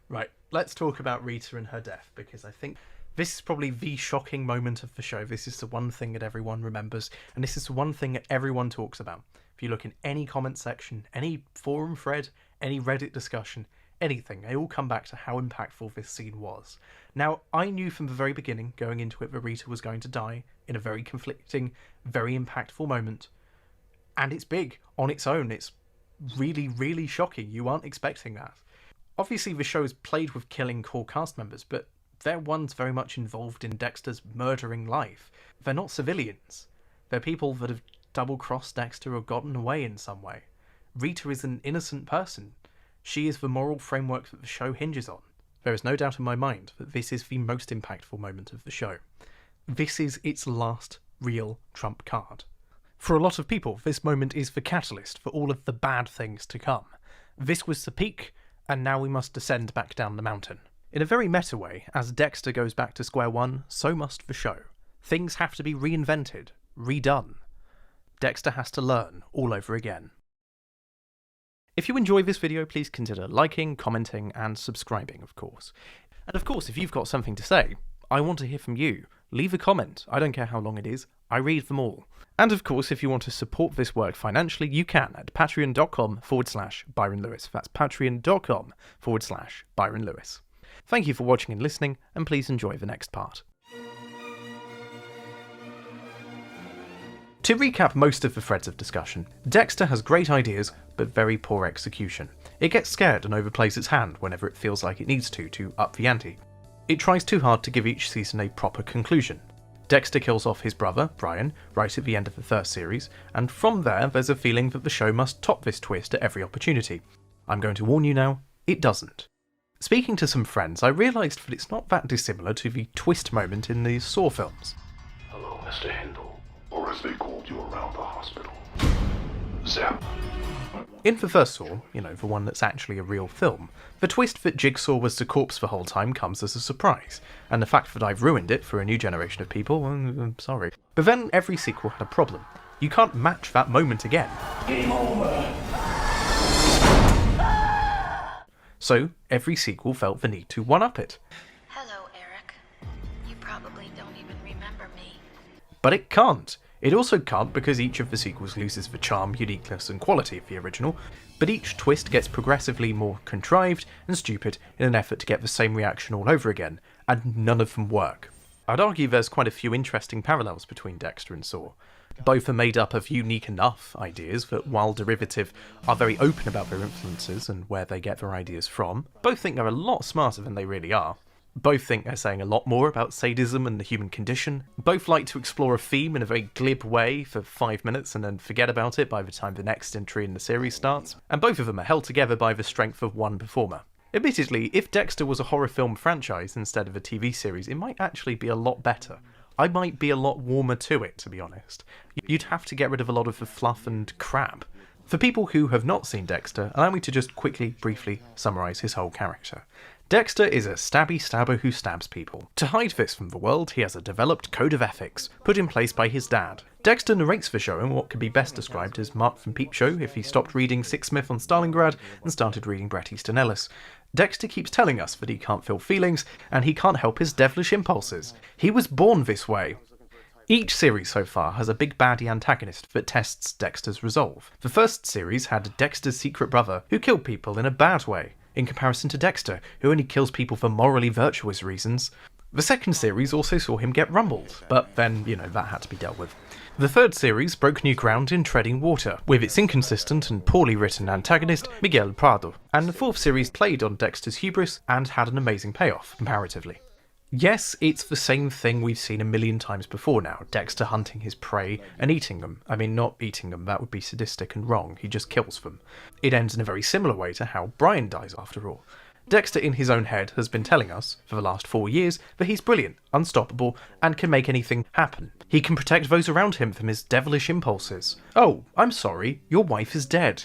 Right, let's talk about Rita and her death, because I think this is probably the shocking moment of the show. This is the one thing that everyone remembers, and this is the one thing that everyone talks about. If you look in any comment section, any forum thread, any Reddit discussion, anything, they all come back to how impactful this scene was. Now, I knew from the very beginning, going into it, that Rita was going to die in a very conflicting, very impactful moment. And it's big on its own. It's really, really shocking. You aren't expecting that. Obviously, the show's played with killing core cast members, but they're ones very much involved in Dexter's murdering life. They're not civilians. They're people that have double-crossed Dexter or gotten away in some way. Rita is an innocent person. She is the moral framework that the show hinges on. There is no doubt in my mind that this is the most impactful moment of the show. This is its last real trump card. For a lot of people, this moment is the catalyst for all of the bad things to come. This was the peak, and now we must descend back down the mountain. In a very meta way, as Dexter goes back to square one, so must the show. Things have to be reinvented, redone. Dexter has to learn all over again. If you enjoy this video, please consider liking, commenting, and subscribing, of course. And of course, if you've got something to say, I want to hear from you. Leave a comment. I don't care how long it is. I read them all. And of course, if you want to support this work financially, you can at patreon.com/Byron Lewis. That's patreon.com/Byron Lewis. Thank you for watching and listening, and please enjoy the next part. To recap most of the threads of discussion, Dexter has great ideas, but very poor execution. It gets scared and overplays its hand whenever it feels like it needs to up the ante. It tries too hard to give each season a proper conclusion. Dexter kills off his brother, Brian, right at the end of the first series, and from there there's a feeling that the show must top this twist at every opportunity. I'm going to warn you now, it doesn't. Speaking to some friends, I realised that it's not that dissimilar to the twist moment in the Saw films. Hello, Mr. Hindle, or as they called you around the hospital, Zap. In the first Saw, the one that's actually a real film, the twist that Jigsaw was the corpse the whole time comes as a surprise, and the fact that I've ruined it for a new generation of people, I'm sorry. But then every sequel had a problem. You can't match that moment again. Game over! So, every sequel felt the need to one-up it. Hello, Eric. You probably don't even remember me. But it can't. It also can't because each of the sequels loses the charm, uniqueness, and quality of the original, but each twist gets progressively more contrived and stupid in an effort to get the same reaction all over again, and none of them work. I'd argue there's quite a few interesting parallels between Dexter and Saw. Both are made up of unique enough ideas that, while derivative, are very open about their influences and where they get their ideas from. Both think they're a lot smarter than they really are. Both think they're saying a lot more about sadism and the human condition. Both like to explore a theme in a very glib way for 5 minutes and then forget about it by the time the next entry in the series starts. And both of them are held together by the strength of one performer. Admittedly, if Dexter was a horror film franchise instead of a TV series, it might actually be a lot better. I might be a lot warmer to it, to be honest. You'd have to get rid of a lot of the fluff and crap. For people who have not seen Dexter, allow me to just quickly, briefly summarise his whole character. Dexter is a stabby stabber who stabs people. To hide this from the world, he has a developed code of ethics, put in place by his dad. Dexter narrates the show in what could be best described as Mark from Peep Show if he stopped reading Six Smith on Stalingrad and started reading Bret Easton Ellis. Dexter keeps telling us that he can't feel feelings, and he can't help his devilish impulses. He was born this way. Each series so far has a big baddie antagonist that tests Dexter's resolve. The first series had Dexter's secret brother, who killed people in a bad way, in comparison to Dexter, who only kills people for morally virtuous reasons. The second series also saw him get rumbled, but then, that had to be dealt with. The third series broke new ground in treading water, with its inconsistent and poorly written antagonist, Miguel Prado, and the fourth series played on Dexter's hubris and had an amazing payoff, comparatively. Yes, it's the same thing we've seen a million times before now, Dexter hunting his prey and eating them. I mean, not eating them, that would be sadistic and wrong, he just kills them. It ends in a very similar way to how Brian dies after all. Dexter in his own head has been telling us, for the last 4 years, that he's brilliant, unstoppable, and can make anything happen. He can protect those around him from his devilish impulses. Oh, I'm sorry, your wife is dead.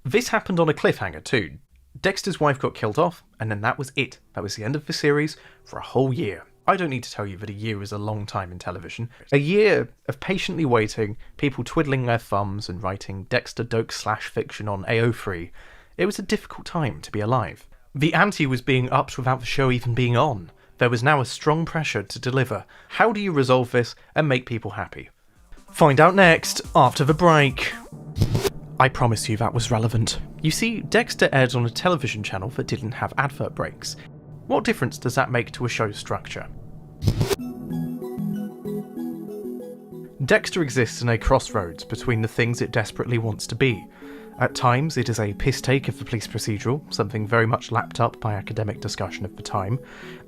This happened on a cliffhanger too. Dexter's wife got killed off, and then that was it. That was the end of the series for a whole year. I don't need to tell you that a year is a long time in television. A year of patiently waiting, people twiddling their thumbs and writing Dexter Doke /fiction on AO3. It was a difficult time to be alive. The ante was being upped without the show even being on. There was now a strong pressure to deliver. How do you resolve this and make people happy? Find out next, after the break. I promise you that was relevant. You see, Dexter aired on a television channel that didn't have advert breaks. What difference does that make to a show's structure? Dexter exists in a crossroads between the things it desperately wants to be. At times, it is a piss-take of the police procedural, something very much lapped up by academic discussion of the time.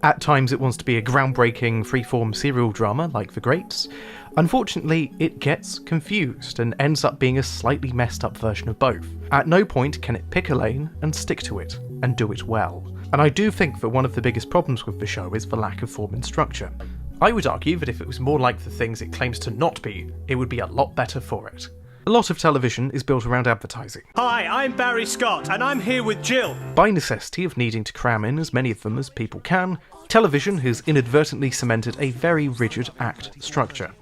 At times, it wants to be a groundbreaking, freeform serial drama like The Greats. Unfortunately, it gets confused and ends up being a slightly messed up version of both. At no point can it pick a lane and stick to it, and do it well. And I do think that one of the biggest problems with the show is the lack of form and structure. I would argue that if it was more like the things it claims to not be, it would be a lot better for it. A lot of television is built around advertising. Hi, I'm Barry Scott, and I'm here with Jill. By necessity of needing to cram in as many of them as people can, television has inadvertently cemented a very rigid act structure.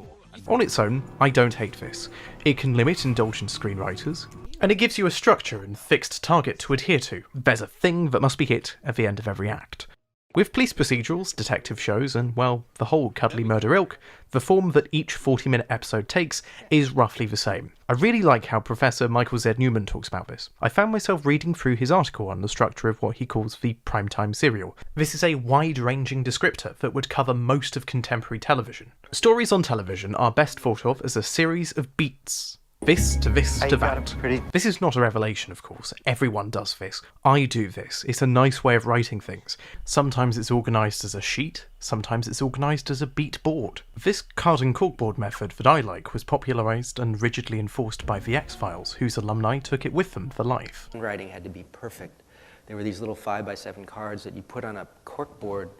On its own, I don't hate this. It can limit indulgent screenwriters, and it gives you a structure and fixed target to adhere to. There's a thing that must be hit at the end of every act. With police procedurals, detective shows, and, well, the whole cuddly murder ilk, the form that each 40-minute episode takes is roughly the same. I really like how Professor Michael Z. Newman talks about this. I found myself reading through his article on the structure of what he calls the primetime serial. This is a wide-ranging descriptor that would cover most of contemporary television. Stories on television are best thought of as a series of beats. This to this to that. This is not a revelation, of course. Everyone does this. I do this. It's a nice way of writing things. Sometimes it's organised as a sheet, sometimes it's organised as a beat board. This card and corkboard method that I like was popularised and rigidly enforced by the X-Files, whose alumni took it with them for life. Writing had to be perfect. There were these little 5x7 cards that you put on a corkboard,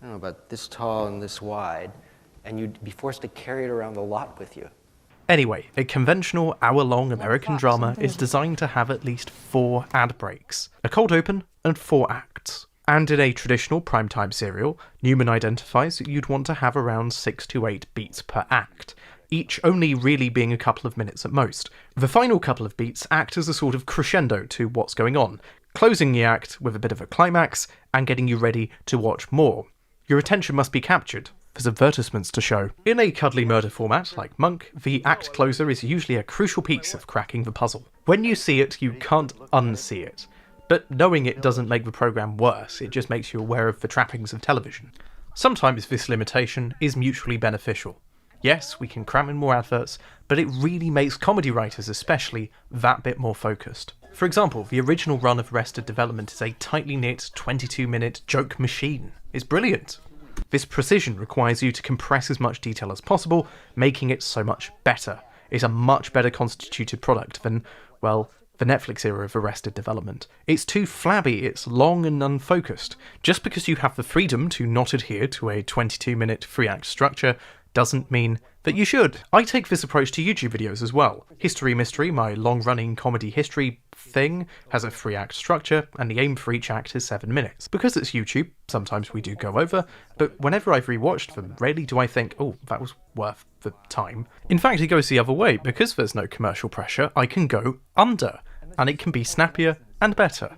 I don't know, about this tall and this wide, and you'd be forced to carry it around the lot with you. Anyway, a conventional hour-long American drama is designed to have at least 4 ad breaks, a cold open, and 4 acts. And in a traditional primetime serial, Newman identifies that you'd want to have around 6 to 8 beats per act, each only really being a couple of minutes at most. The final couple of beats act as a sort of crescendo to what's going on, closing the act with a bit of a climax and getting you ready to watch more. Your attention must be captured. There's advertisements to show. In a cuddly murder format like Monk, the act closer is usually a crucial piece of cracking the puzzle. When you see it, you can't unsee it. But knowing it doesn't make the programme worse, it just makes you aware of the trappings of television. Sometimes this limitation is mutually beneficial. Yes, we can cram in more adverts, but it really makes comedy writers especially that bit more focused. For example, the original run of Arrested Development is a tightly knit 22-minute joke machine. It's brilliant. This precision requires you to compress as much detail as possible, making it so much better. It's a much better constituted product than, well, the Netflix era of Arrested Development. It's too flabby, it's long and unfocused. Just because you have the freedom to not adhere to a 22-minute 3-act structure doesn't mean that you should. I take this approach to YouTube videos as well. History Mystery, my long-running comedy history thing, has a 3-act structure, and the aim for each act is 7 minutes. Because it's YouTube, sometimes we do go over, but whenever I've rewatched them, rarely do I think, oh, that was worth the time. In fact, it goes the other way. Because there's no commercial pressure, I can go under, and it can be snappier and better.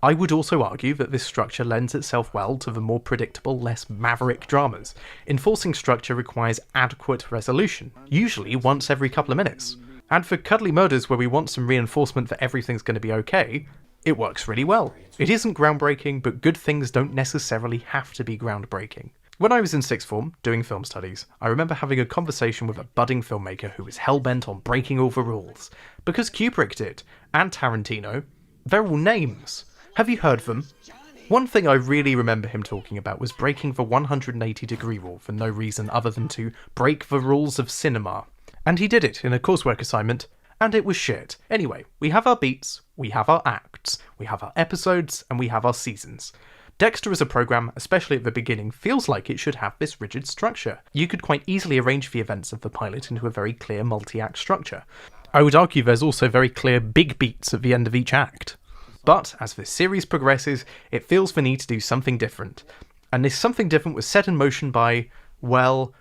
I would also argue that this structure lends itself well to the more predictable, less maverick dramas. Enforcing structure requires adequate resolution, usually once every couple of minutes. And for cuddly murders where we want some reinforcement that everything's going to be okay, it works really well. It isn't groundbreaking, but good things don't necessarily have to be groundbreaking. When I was in sixth form, doing film studies, I remember having a conversation with a budding filmmaker who was hell-bent on breaking all the rules. Because Kubrick did, and Tarantino, they're all names. Have you heard them? One thing I really remember him talking about was breaking the 180-degree rule for no reason other than to break the rules of cinema. And he did it in a coursework assignment, and it was shit. Anyway, we have our beats, we have our acts, we have our episodes, and we have our seasons. Dexter as a programme, especially at the beginning, feels like it should have this rigid structure. You could quite easily arrange the events of the pilot into a very clear multi-act structure. I would argue there's also very clear big beats at the end of each act. But as the series progresses, it feels the need to do something different. And this something different was set in motion by, well,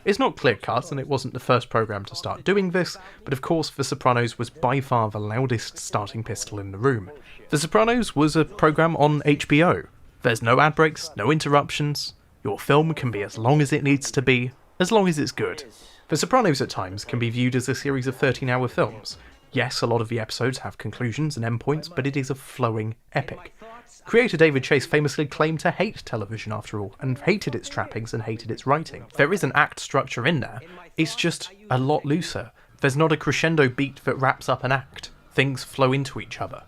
it's not clear-cut, and it wasn't the first programme to start doing this, but of course The Sopranos was by far the loudest starting pistol in the room. The Sopranos was a programme on HBO. There's no ad breaks, no interruptions. Your film can be as long as it needs to be, as long as it's good. The Sopranos at times can be viewed as a series of 13-hour films. Yes, a lot of the episodes have conclusions and endpoints, but it is a flowing epic. Creator David Chase famously claimed to hate television after all, and hated its trappings and hated its writing. There is an act structure in there, it's just a lot looser. There's not a crescendo beat that wraps up an act. things flow into each other.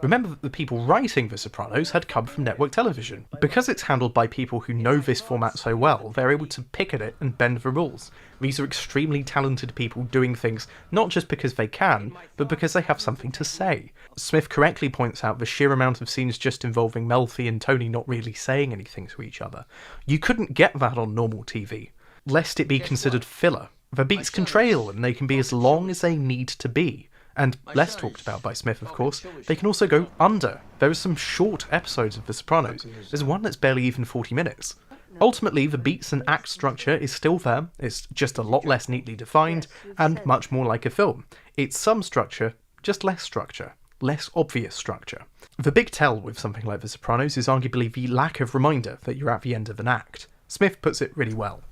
Remember that the people writing The Sopranos had come from network television. Because it's handled by people who know this format so well, they're able to pick at it and bend the rules. These are extremely talented people doing things not just because they can, but because they have something to say. Smith correctly points out the sheer amount of scenes just involving Melfi and Tony not really saying anything to each other. You couldn't get that on normal TV, lest it be considered filler. The beats can trail, and they can be as long as they need to be. And less talked about by Smith, of course, they can also go under. There are some short episodes of The Sopranos. There's one that's barely even 40 minutes. Ultimately, the beats and act structure is still there, it's just a lot less neatly defined, and much more like a film. It's some structure, just less structure. Less obvious structure. The big tell with something like The Sopranos is arguably the lack of reminder that you're at the end of an act. Smith puts it really well.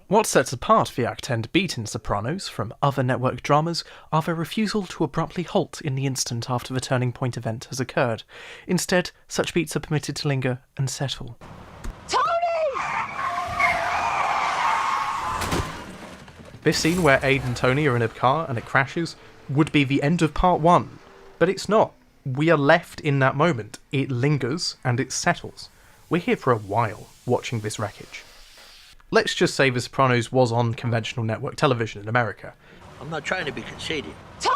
What sets apart the act end beat in Sopranos from other network dramas are their refusal to abruptly halt in the instant after the turning point event has occurred. Instead, such beats are permitted to linger and settle. Tony! This scene where Aid and Tony are in a car and it crashes would be the end of part 1, but it's not. We are left in that moment. It lingers and it settles. We're here for a while watching this wreckage. Let's just say The Sopranos was on conventional network television in America. I'm not trying to be conceited. Tony!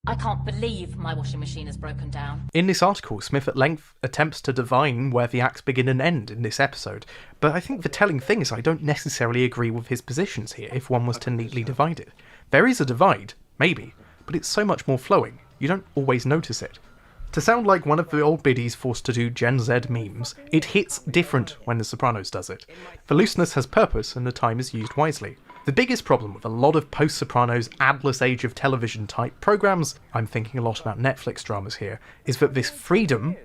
I can't believe my washing machine has broken down. In this article, Smith at length attempts to divine where the acts begin and end in this episode, but I think the telling thing is I don't necessarily agree with his positions here if one was to neatly divide it. There is a divide, maybe, but it's so much more flowing. You don't always notice it. To sound like one of the old biddies forced to do Gen Z memes, it hits different when The Sopranos does it. The looseness has purpose and the time is used wisely. The biggest problem with a lot of post-Sopranos Adless Age of Television type programs, I'm thinking a lot about Netflix dramas here, is that this freedom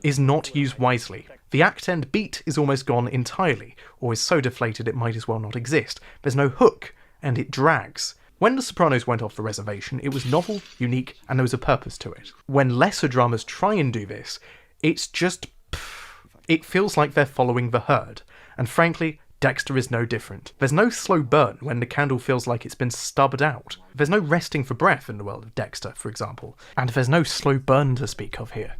is not used wisely. The act end beat is almost gone entirely, or is so deflated it might as well not exist. There's no hook, and it drags. When The Sopranos went off the reservation, it was novel, unique, and there was a purpose to it. When lesser dramas try and do this, it's just... it feels like they're following the herd. And frankly, Dexter is no different. There's no slow burn when the candle feels like it's been stubbed out. There's no resting for breath in the world of Dexter, for example. And there's no slow burn to speak of here.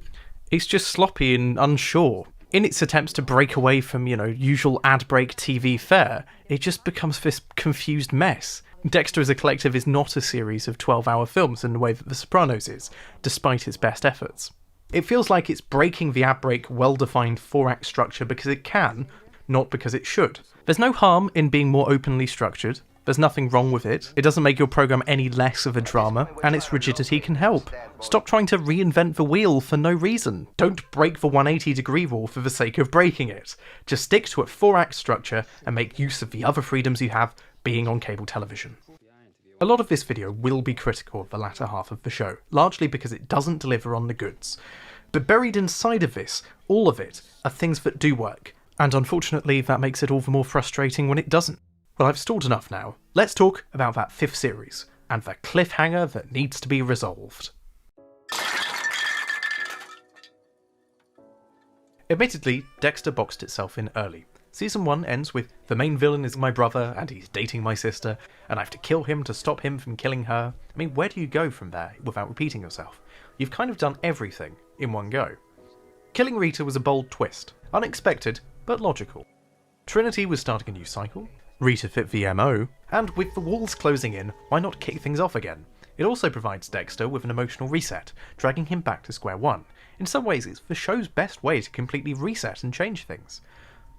It's just sloppy and unsure. In its attempts to break away from, usual ad break TV fare, it just becomes this confused mess. Dexter as a collective is not a series of 12-hour films in the way that The Sopranos is, despite its best efforts. It feels like it's breaking the ad break well-defined 4-act structure because it can, not because it should. There's no harm in being more openly structured. There's nothing wrong with it. It doesn't make your program any less of a drama, and its rigidity can help. Stop trying to reinvent the wheel for no reason. Don't break the 180-degree rule for the sake of breaking it. Just stick to a 4-act structure and make use of the other freedoms you have being on cable television. A lot of this video will be critical of the latter half of the show, largely because it doesn't deliver on the goods. But buried inside of this, all of it, are things that do work, and unfortunately that makes it all the more frustrating when it doesn't. Well, I've stalled enough now. Let's talk about that 5th series, and the cliffhanger that needs to be resolved. Admittedly, Dexter boxed itself in early. Season 1 ends with, the main villain is my brother, and he's dating my sister, and I have to kill him to stop him from killing her. I mean, where do you go from there without repeating yourself? You've kind of done everything in one go. Killing Rita was a bold twist. Unexpected, but logical. Trinity was starting a new cycle. Rita fit the MO, and with the walls closing in, why not kick things off again? It also provides Dexter with an emotional reset, dragging him back to square one. In some ways, it's the show's best way to completely reset and change things.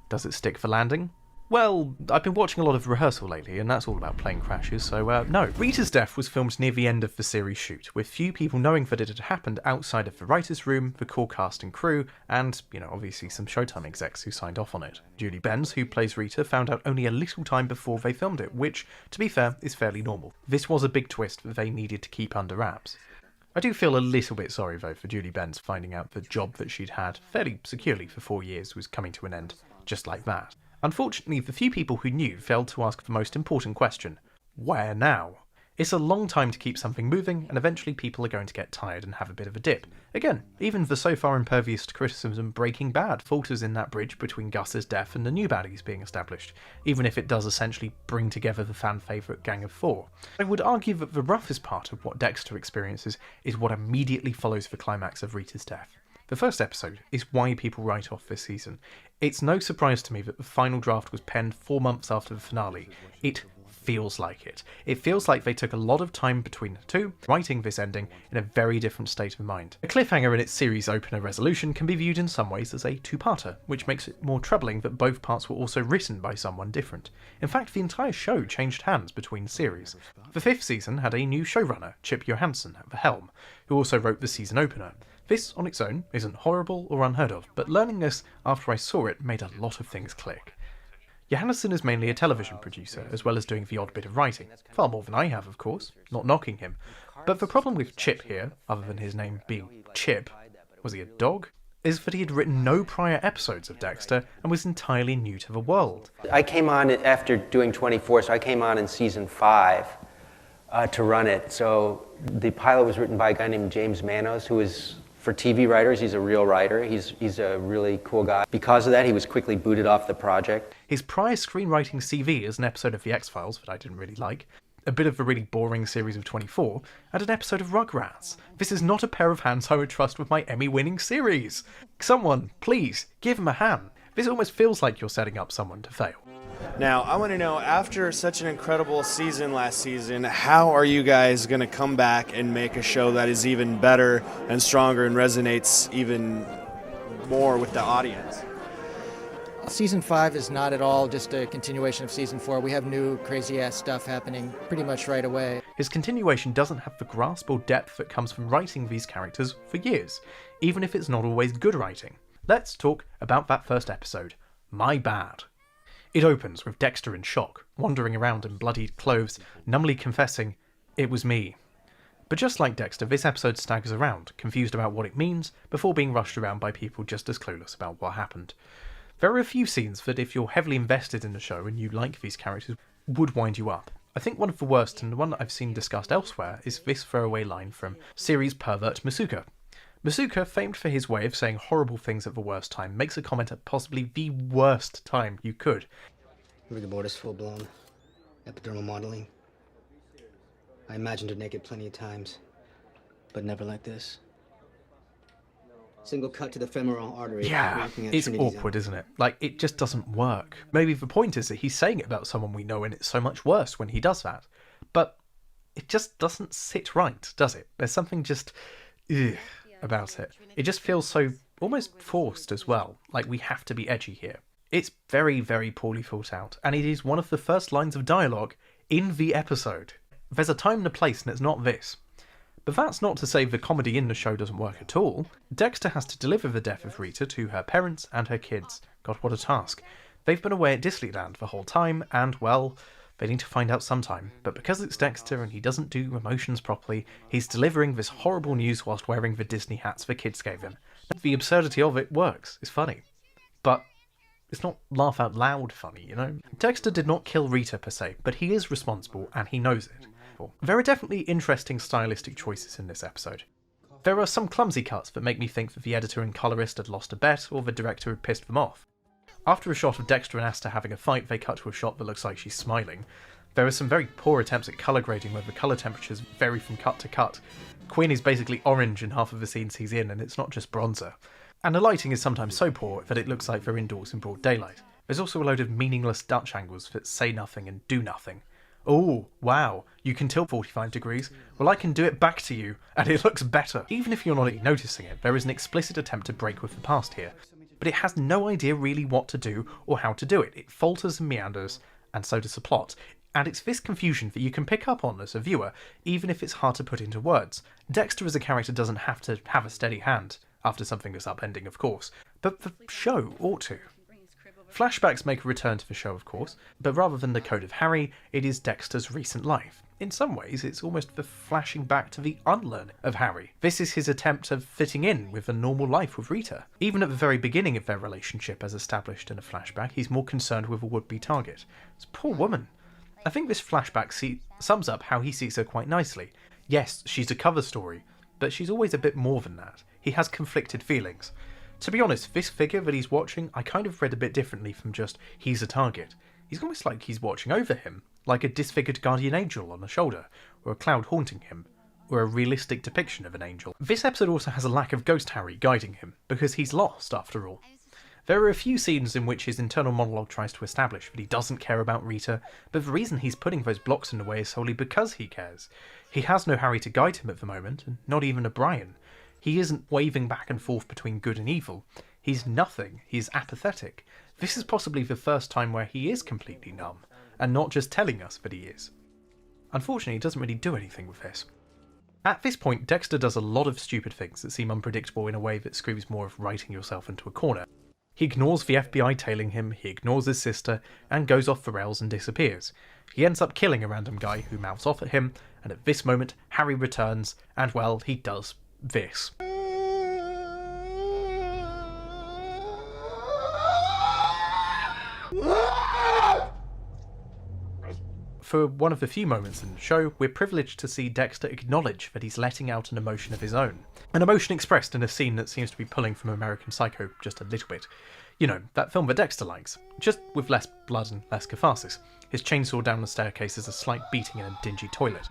Does it stick for landing? Well, I've been watching a lot of rehearsal lately, and that's all about plane crashes, so no. Rita's death was filmed near the end of the series shoot, with few people knowing that it had happened outside of the writer's room, the core cast and crew, and, obviously some Showtime execs who signed off on it. Julie Benz, who plays Rita, found out only a little time before they filmed it, which, to be fair, is fairly normal. This was a big twist that they needed to keep under wraps. I do feel a little bit sorry, though, for Julie Benz finding out the job that she'd had fairly securely for 4 years was coming to an end, just like that. Unfortunately, the few people who knew failed to ask the most important question. Where now? It's a long time to keep something moving, and eventually people are going to get tired and have a bit of a dip. Again, even the so far impervious to criticism Breaking Bad falters in that bridge between Gus's death and the new baddies being established, even if it does essentially bring together the fan favourite Gang of Four. I would argue that the roughest part of what Dexter experiences is what immediately follows the climax of Rita's death. The first episode is why people write off this season. It's no surprise to me that the final draft was penned 4 months after the finale. It feels like it. It feels like they took a lot of time between the two, writing this ending in a very different state of mind. A cliffhanger in its series opener resolution can be viewed in some ways as a two-parter, which makes it more troubling that both parts were also written by someone different. In fact, the entire show changed hands between series. The 5th season had a new showrunner, Chip Johansson, at the helm, who also wrote the season opener. This, on its own, isn't horrible or unheard of, but learning this after I saw it made a lot of things click. Johansson is mainly a television producer, as well as doing the odd bit of writing. Far more than I have, of course, not knocking him. But the problem with Chip here, other than his name being Chip, was he a dog? Is that he had written no prior episodes of Dexter and was entirely new to the world. I came on after doing 24, so I came on in season 5 to run it. So the pilot was written by a guy named James Manos, who is, for TV writers, he's a real writer. He's a really cool guy. Because of that, he was quickly booted off the project. His prior screenwriting CV is an episode of The X-Files that I didn't really like, a bit of a really boring series of 24, and an episode of Rugrats. This is not a pair of hands I would trust with my Emmy-winning series. Someone, please, give him a hand. This almost feels like you're setting up someone to fail. Now, I want to know, after such an incredible season last season, how are you guys going to come back and make a show that is even better and stronger and resonates even more with the audience? Season 5 is not at all just a continuation of Season 4. We have new crazy-ass stuff happening pretty much right away. His continuation doesn't have the grasp or depth that comes from writing these characters for years, even if it's not always good writing. Let's talk about that first episode, My Bad. It opens with Dexter in shock, wandering around in bloodied clothes, numbly confessing, "It was me." But just like Dexter, this episode staggers around, confused about what it means, before being rushed around by people just as clueless about what happened. There are a few scenes that, if you're heavily invested in the show and you like these characters, would wind you up. I think one of the worst, and the one that I've seen discussed elsewhere, is this throwaway line from series pervert Masuka. Masuka, famed for his way of saying horrible things at the worst time, makes a comment at possibly the worst time you could. Rigor mortis full-blown. Epidermal modeling. I imagined her naked plenty of times, but never like this. Single cut to the femoral artery. Yeah, it's awkward, isn't it? Like, it just doesn't work. Maybe the point is that he's saying it about someone we know, and it's so much worse when he does that. But it just doesn't sit right, does it? There's something just about it. It just feels so almost forced as well, like we have to be edgy here. It's very, very poorly thought out, and it is one of the first lines of dialogue in the episode. There's a time and a place, and it's not this. But that's not to say the comedy in the show doesn't work at all. Dexter has to deliver the death of Rita to her parents and her kids. God, what a task. They've been away at Disneyland the whole time, and, well, they need to find out sometime. But because it's Dexter and he doesn't do emotions properly, he's delivering this horrible news whilst wearing the Disney hats the kids gave him. The absurdity of it works. It's funny. But it's not laugh out loud funny, you know? Dexter did not kill Rita per se, but he is responsible and he knows it. There are definitely interesting stylistic choices in this episode. There are some clumsy cuts that make me think that the editor and colorist had lost a bet, or the director had pissed them off. After a shot of Dexter and Asta having a fight, they cut to a shot that looks like she's smiling. There are some very poor attempts at colour grading where the colour temperatures vary from cut to cut. Quinn is basically orange in half of the scenes he's in, and it's not just bronzer. And the lighting is sometimes so poor that it looks like they're indoors in broad daylight. There's also a load of meaningless Dutch angles that say nothing and do nothing. Oh, wow, you can tilt 45 degrees. Well, I can do it back to you, and it looks better. Even if you're not noticing it, there is an explicit attempt to break with the past here. But it has no idea really what to do or how to do it. It falters and meanders, and so does the plot. And it's this confusion that you can pick up on as a viewer, even if it's hard to put into words. Dexter as a character doesn't have to have a steady hand, after something that's upending, of course, but the show ought to. Flashbacks make a return to the show, of course, but rather than the Code of Harry, it is Dexter's recent life. In some ways, it's almost the flashing back to the unlearning of Harry. This is his attempt of fitting in with a normal life with Rita. Even at the very beginning of their relationship as established in a flashback, he's more concerned with a would-be target. It's a poor woman. I think this flashback sums up how he sees her quite nicely. Yes, she's a cover story, but she's always a bit more than that. He has conflicted feelings. To be honest, this figure that he's watching, I kind of read a bit differently from just, he's a target. He's almost like he's watching over him, like a disfigured guardian angel on the shoulder, or a cloud haunting him, or a realistic depiction of an angel. This episode also has a lack of Ghost Harry guiding him, because he's lost, after all. There are a few scenes in which his internal monologue tries to establish that he doesn't care about Rita, but the reason he's putting those blocks in the way is solely because he cares. He has no Harry to guide him at the moment, and not even a Brian. He isn't waving back and forth between good and evil. He's nothing. He's apathetic. This is possibly the first time where he is completely numb, and not just telling us that he is. Unfortunately, he doesn't really do anything with this. At this point, Dexter does a lot of stupid things that seem unpredictable in a way that screams more of writing yourself into a corner. He ignores the FBI tailing him, he ignores his sister, and goes off the rails and disappears. He ends up killing a random guy who mouths off at him, and at this moment, Harry returns, and well, he does this. For one of the few moments in the show, we're privileged to see Dexter acknowledge that he's letting out an emotion of his own. An emotion expressed in a scene that seems to be pulling from American Psycho just a little bit. You know, that film that Dexter likes, just with less blood and less catharsis. His chainsaw down the staircase is a slight beating in a dingy toilet.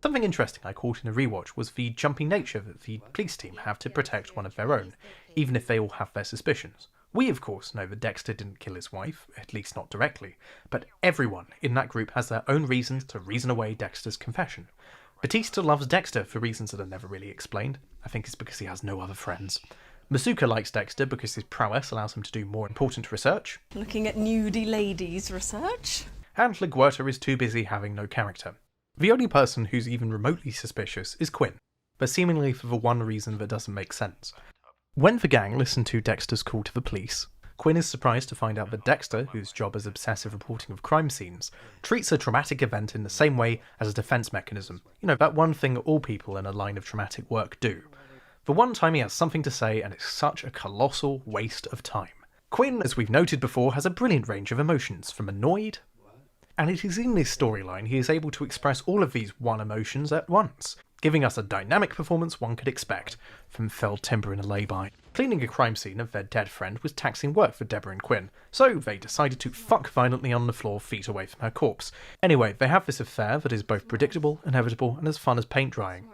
Something interesting I caught in a rewatch was the jumpy nature that the police team have to protect one of their own, even if they all have their suspicions. We, of course, know that Dexter didn't kill his wife, at least not directly, but everyone in that group has their own reasons to reason away Dexter's confession. Batista loves Dexter for reasons that are never really explained. I think it's because he has no other friends. Masuka likes Dexter because his prowess allows him to do more important research. Looking at nudie ladies research. And LaGuerta is too busy having no character. The only person who's even remotely suspicious is Quinn, but seemingly for the one reason that doesn't make sense. When the gang listen to Dexter's call to the police, Quinn is surprised to find out that Dexter, whose job is obsessive reporting of crime scenes, treats a traumatic event in the same way as a defense mechanism. You know, that one thing all people in a line of traumatic work do. The one time he has something to say, and it's such a colossal waste of time. Quinn, as we've noted before, has a brilliant range of emotions, from annoyed, and it is in this storyline he is able to express all of these one emotions at once, giving us a dynamic performance one could expect from felled timber in a lay-by. Cleaning a crime scene of their dead friend was taxing work for Deborah and Quinn, so they decided to fuck violently on the floor feet away from her corpse. Anyway, they have this affair that is both predictable, inevitable, and as fun as paint drying.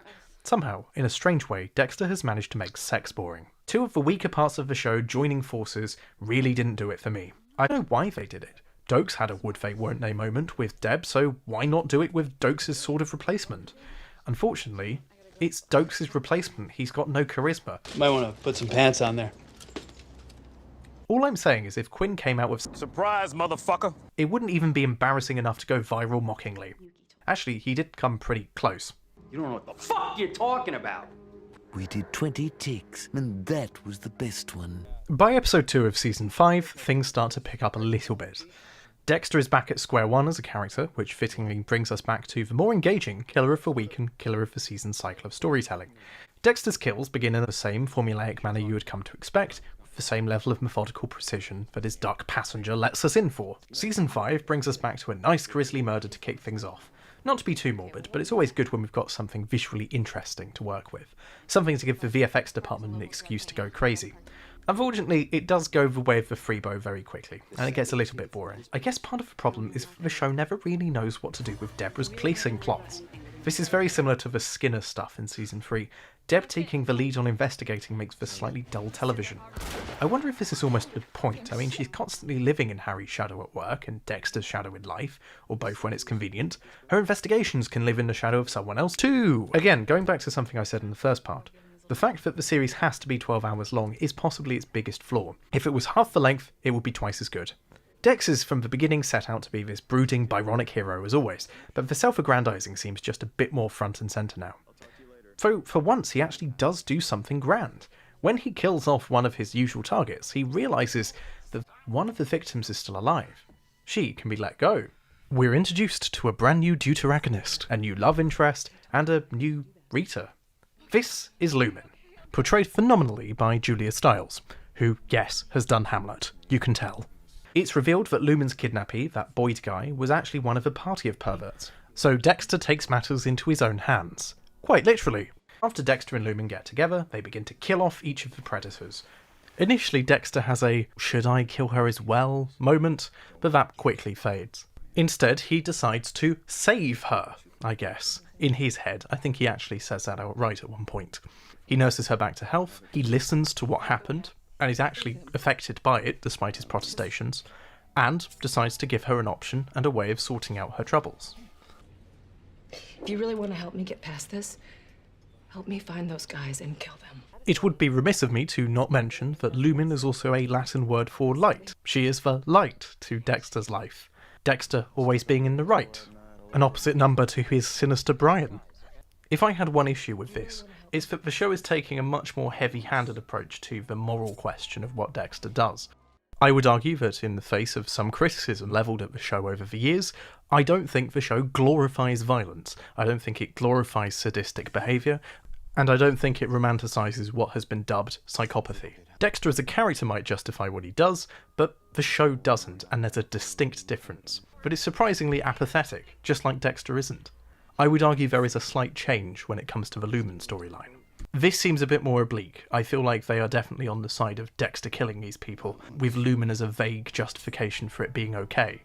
Somehow, in a strange way, Dexter has managed to make sex boring. Two of the weaker parts of the show joining forces really didn't do it for me. I don't know why they did it. Dokes had a would they won't they moment with Deb, so why not do it with Dokes' sort of replacement? Unfortunately, it's Dokes' replacement. He's got no charisma. Might want to put some pants on there. All I'm saying is if Quinn came out with surprise, motherfucker, it wouldn't even be embarrassing enough to go viral mockingly. Actually, he did come pretty close. You don't know what the fuck you're talking about. We did 20 takes, and that was the best one. By episode 2 of season 5, things start to pick up a little bit. Dexter is back at square one as a character, which fittingly brings us back to the more engaging Killer of the Week and Killer of the Season cycle of storytelling. Dexter's kills begin in the same formulaic manner you would come to expect, with the same level of methodical precision that his Duck Passenger lets us in for. Season 5 brings us back to a nice grisly murder to kick things off. Not to be too morbid, but it's always good when we've got something visually interesting to work with. Something to give the VFX department an excuse to go crazy. Unfortunately, it does go the way of the freebow very quickly, and it gets a little bit boring. I guess part of the problem is the show never really knows what to do with Deborah's policing plots. This is very similar to the Skinner stuff in season 3. Deb taking the lead on investigating makes for slightly dull television. I wonder if this is almost the point. I mean, she's constantly living in Harry's shadow at work and Dexter's shadow in life, or both when it's convenient. Her investigations can live in the shadow of someone else too. Again, going back to something I said in the first part, the fact that the series has to be 12 hours long is possibly its biggest flaw. If it was half the length, it would be twice as good. Dex is from the beginning set out to be this brooding, Byronic hero as always, but the self-aggrandizing seems just a bit more front and centre now. So for once he actually does do something grand. When he kills off one of his usual targets, he realises that one of the victims is still alive. She can be let go. We're introduced to a brand new deuteragonist, a new love interest, and a new Rita. This is Lumen, portrayed phenomenally by Julia Stiles, who, yes, has done Hamlet, you can tell. It's revealed that Lumen's kidnappee, that Boyd guy, was actually one of a party of perverts. So Dexter takes matters into his own hands. Quite literally. After Dexter and Lumen get together, they begin to kill off each of the predators. Initially, Dexter has a "should I kill her as well" moment, but that quickly fades. Instead, he decides to save her, I guess. In his head, I think he actually says that outright at one point. He nurses her back to health, he listens to what happened, and is actually affected by it despite his protestations, and decides to give her an option and a way of sorting out her troubles. If you really want to help me get past this, help me find those guys and kill them. It would be remiss of me to not mention that Lumen is also a Latin word for light. She is the light to Dexter's life. Dexter always being in the right. An opposite number to his sinister Brian. If I had one issue with this, it's that the show is taking a much more heavy-handed approach to the moral question of what Dexter does. I would argue that in the face of some criticism levelled at the show over the years, I don't think the show glorifies violence. I don't think it glorifies sadistic behaviour, and I don't think it romanticises what has been dubbed psychopathy. Dexter as a character might justify what he does, but the show doesn't, and there's a distinct difference. But it's surprisingly apathetic, just like Dexter isn't. I would argue there is a slight change when it comes to the Lumen storyline. This seems a bit more oblique. I feel like they are definitely on the side of Dexter killing these people, with Lumen as a vague justification for it being okay.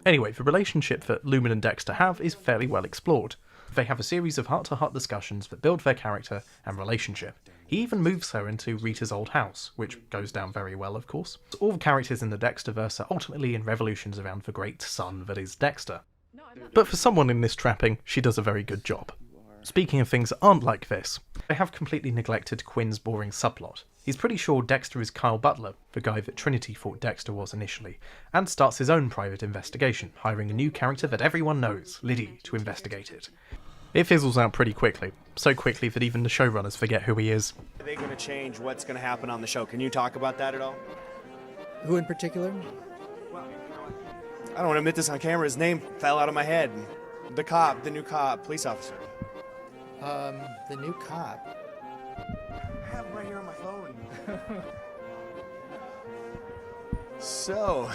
Anyway, the relationship that Lumen and Dexter have is fairly well explored. They have a series of heart-to-heart discussions that build their character and relationship. He even moves her into Rita's old house, which goes down very well, of course. All the characters in the Dexterverse are ultimately in revolutions around the great son that is Dexter. But for someone in this trapping, she does a very good job. Speaking of things that aren't like this, they have completely neglected Quinn's boring subplot. He's pretty sure Dexter is Kyle Butler, the guy that Trinity thought Dexter was initially, and starts his own private investigation, hiring a new character that everyone knows, Liddy, to investigate it. It fizzles out pretty quickly, so quickly that even the showrunners forget who he is. Are they going to change what's going to happen on the show? Can you talk about that at all? Who in particular? I don't want to admit this on camera. His name fell out of my head. The cop, the new cop, police officer. The new cop. I have him right here on my phone. So...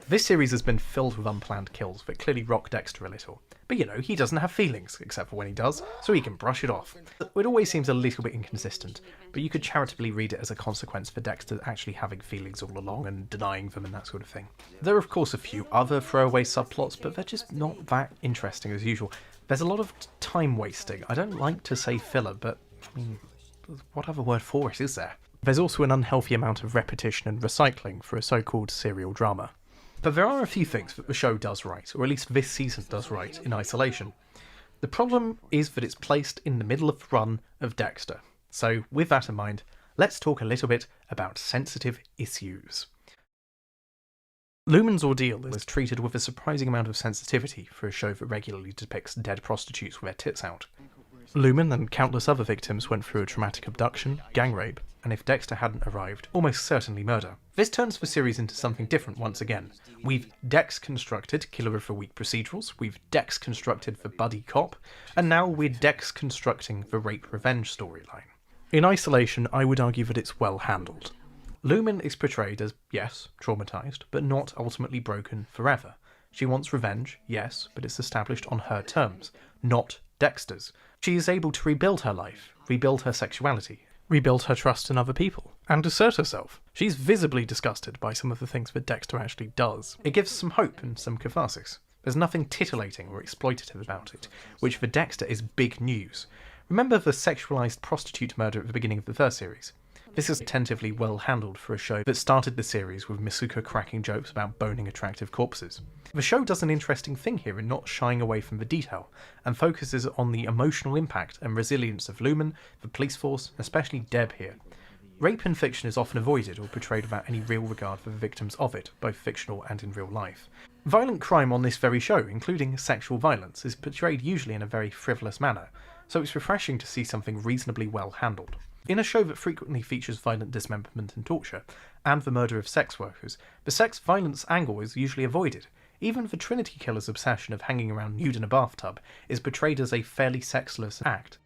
This series has been filled with unplanned kills that clearly rock Dexter a little. But you know, he doesn't have feelings, except for when he does, so he can brush it off. It always seems a little bit inconsistent, but you could charitably read it as a consequence for Dexter actually having feelings all along and denying them and that sort of thing. There are of course a few other throwaway subplots, but they're just not that interesting as usual. There's a lot of time wasting. I don't like to say filler, but I mean, what other word for it is there? There's also an unhealthy amount of repetition and recycling for a so-called serial drama. But there are a few things that the show does right, or at least this season does right, in isolation. The problem is that it's placed in the middle of the run of Dexter. So with that in mind, let's talk a little bit about sensitive issues. Lumen's ordeal is treated with a surprising amount of sensitivity for a show that regularly depicts dead prostitutes with their tits out. Lumen and countless other victims went through a traumatic abduction, gang rape, and if Dexter hadn't arrived, almost certainly murder. This turns the series into something different once again. We've Dex-constructed Killer of the Week procedurals, we've Dex-constructed the buddy cop, and now we're Dex-constructing the rape revenge storyline. In isolation, I would argue that it's well handled. Lumen is portrayed as, yes, traumatised, but not ultimately broken forever. She wants revenge, yes, but it's established on her terms, not Dexter's. She is able to rebuild her life, rebuild her sexuality, rebuild her trust in other people, and assert herself. She's visibly disgusted by some of the things that Dexter actually does. It gives some hope and some catharsis. There's nothing titillating or exploitative about it, which for Dexter is big news. Remember the sexualised prostitute murder at the beginning of the first series? This is attentively well handled for a show that started the series with Misuka cracking jokes about boning attractive corpses. The show does an interesting thing here in not shying away from the detail, and focuses on the emotional impact and resilience of Lumen, the police force, especially Deb here. Rape in fiction is often avoided or portrayed without any real regard for the victims of it, both fictional and in real life. Violent crime on this very show, including sexual violence, is portrayed usually in a very frivolous manner, so it's refreshing to see something reasonably well handled. In a show that frequently features violent dismemberment and torture, and the murder of sex workers, the sex violence angle is usually avoided. Even the Trinity killer's obsession of hanging around nude in a bathtub is portrayed as a fairly sexless act.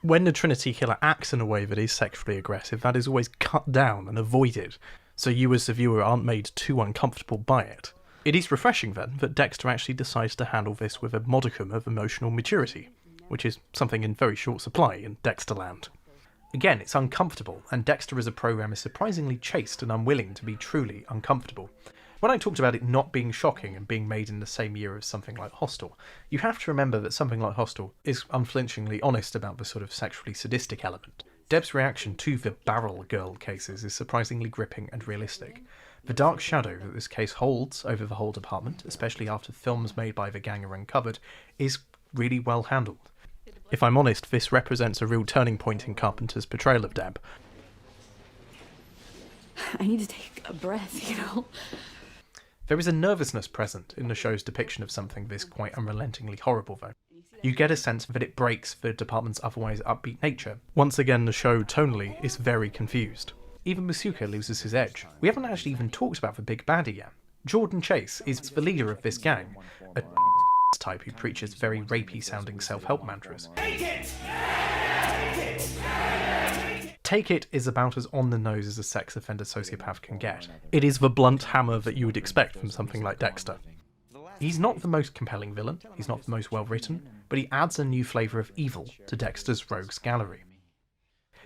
When the Trinity killer acts in a way that is sexually aggressive, that is always cut down and avoided. so you as the viewer aren't made too uncomfortable by it. It is refreshing then that Dexter actually decides to handle this with a modicum of emotional maturity, which is something in very short supply in Dexterland. Again, it's uncomfortable, and Dexter as a program is surprisingly chaste and unwilling to be truly uncomfortable. When I talked about it not being shocking and being made in the same year as something like Hostel, you have to remember that something like Hostel is unflinchingly honest about the sort of sexually sadistic element. Deb's reaction to the barrel girl cases is surprisingly gripping and realistic. The dark shadow that this case holds over the whole department, especially after films made by the gang are uncovered, is really well handled. If I'm honest, this represents a real turning point in Carpenter's portrayal of Deb. I need to take a breath, you know? There is a nervousness present in the show's depiction of something this quite unrelentingly horrible, though. You get a sense that it breaks the department's otherwise upbeat nature. Once again, the show, tonally, is very confused. Even Masuka loses his edge. We haven't actually even talked about the big baddie yet. Jordan Chase is the leader of this gang, a type who preaches very rapey-sounding self-help mantras. Take It is about as on the nose as a sex offender sociopath can get. It is the blunt hammer that you would expect from something like Dexter. He's not the most compelling villain, he's not the most well written, but he adds a new flavour of evil to Dexter's rogues gallery.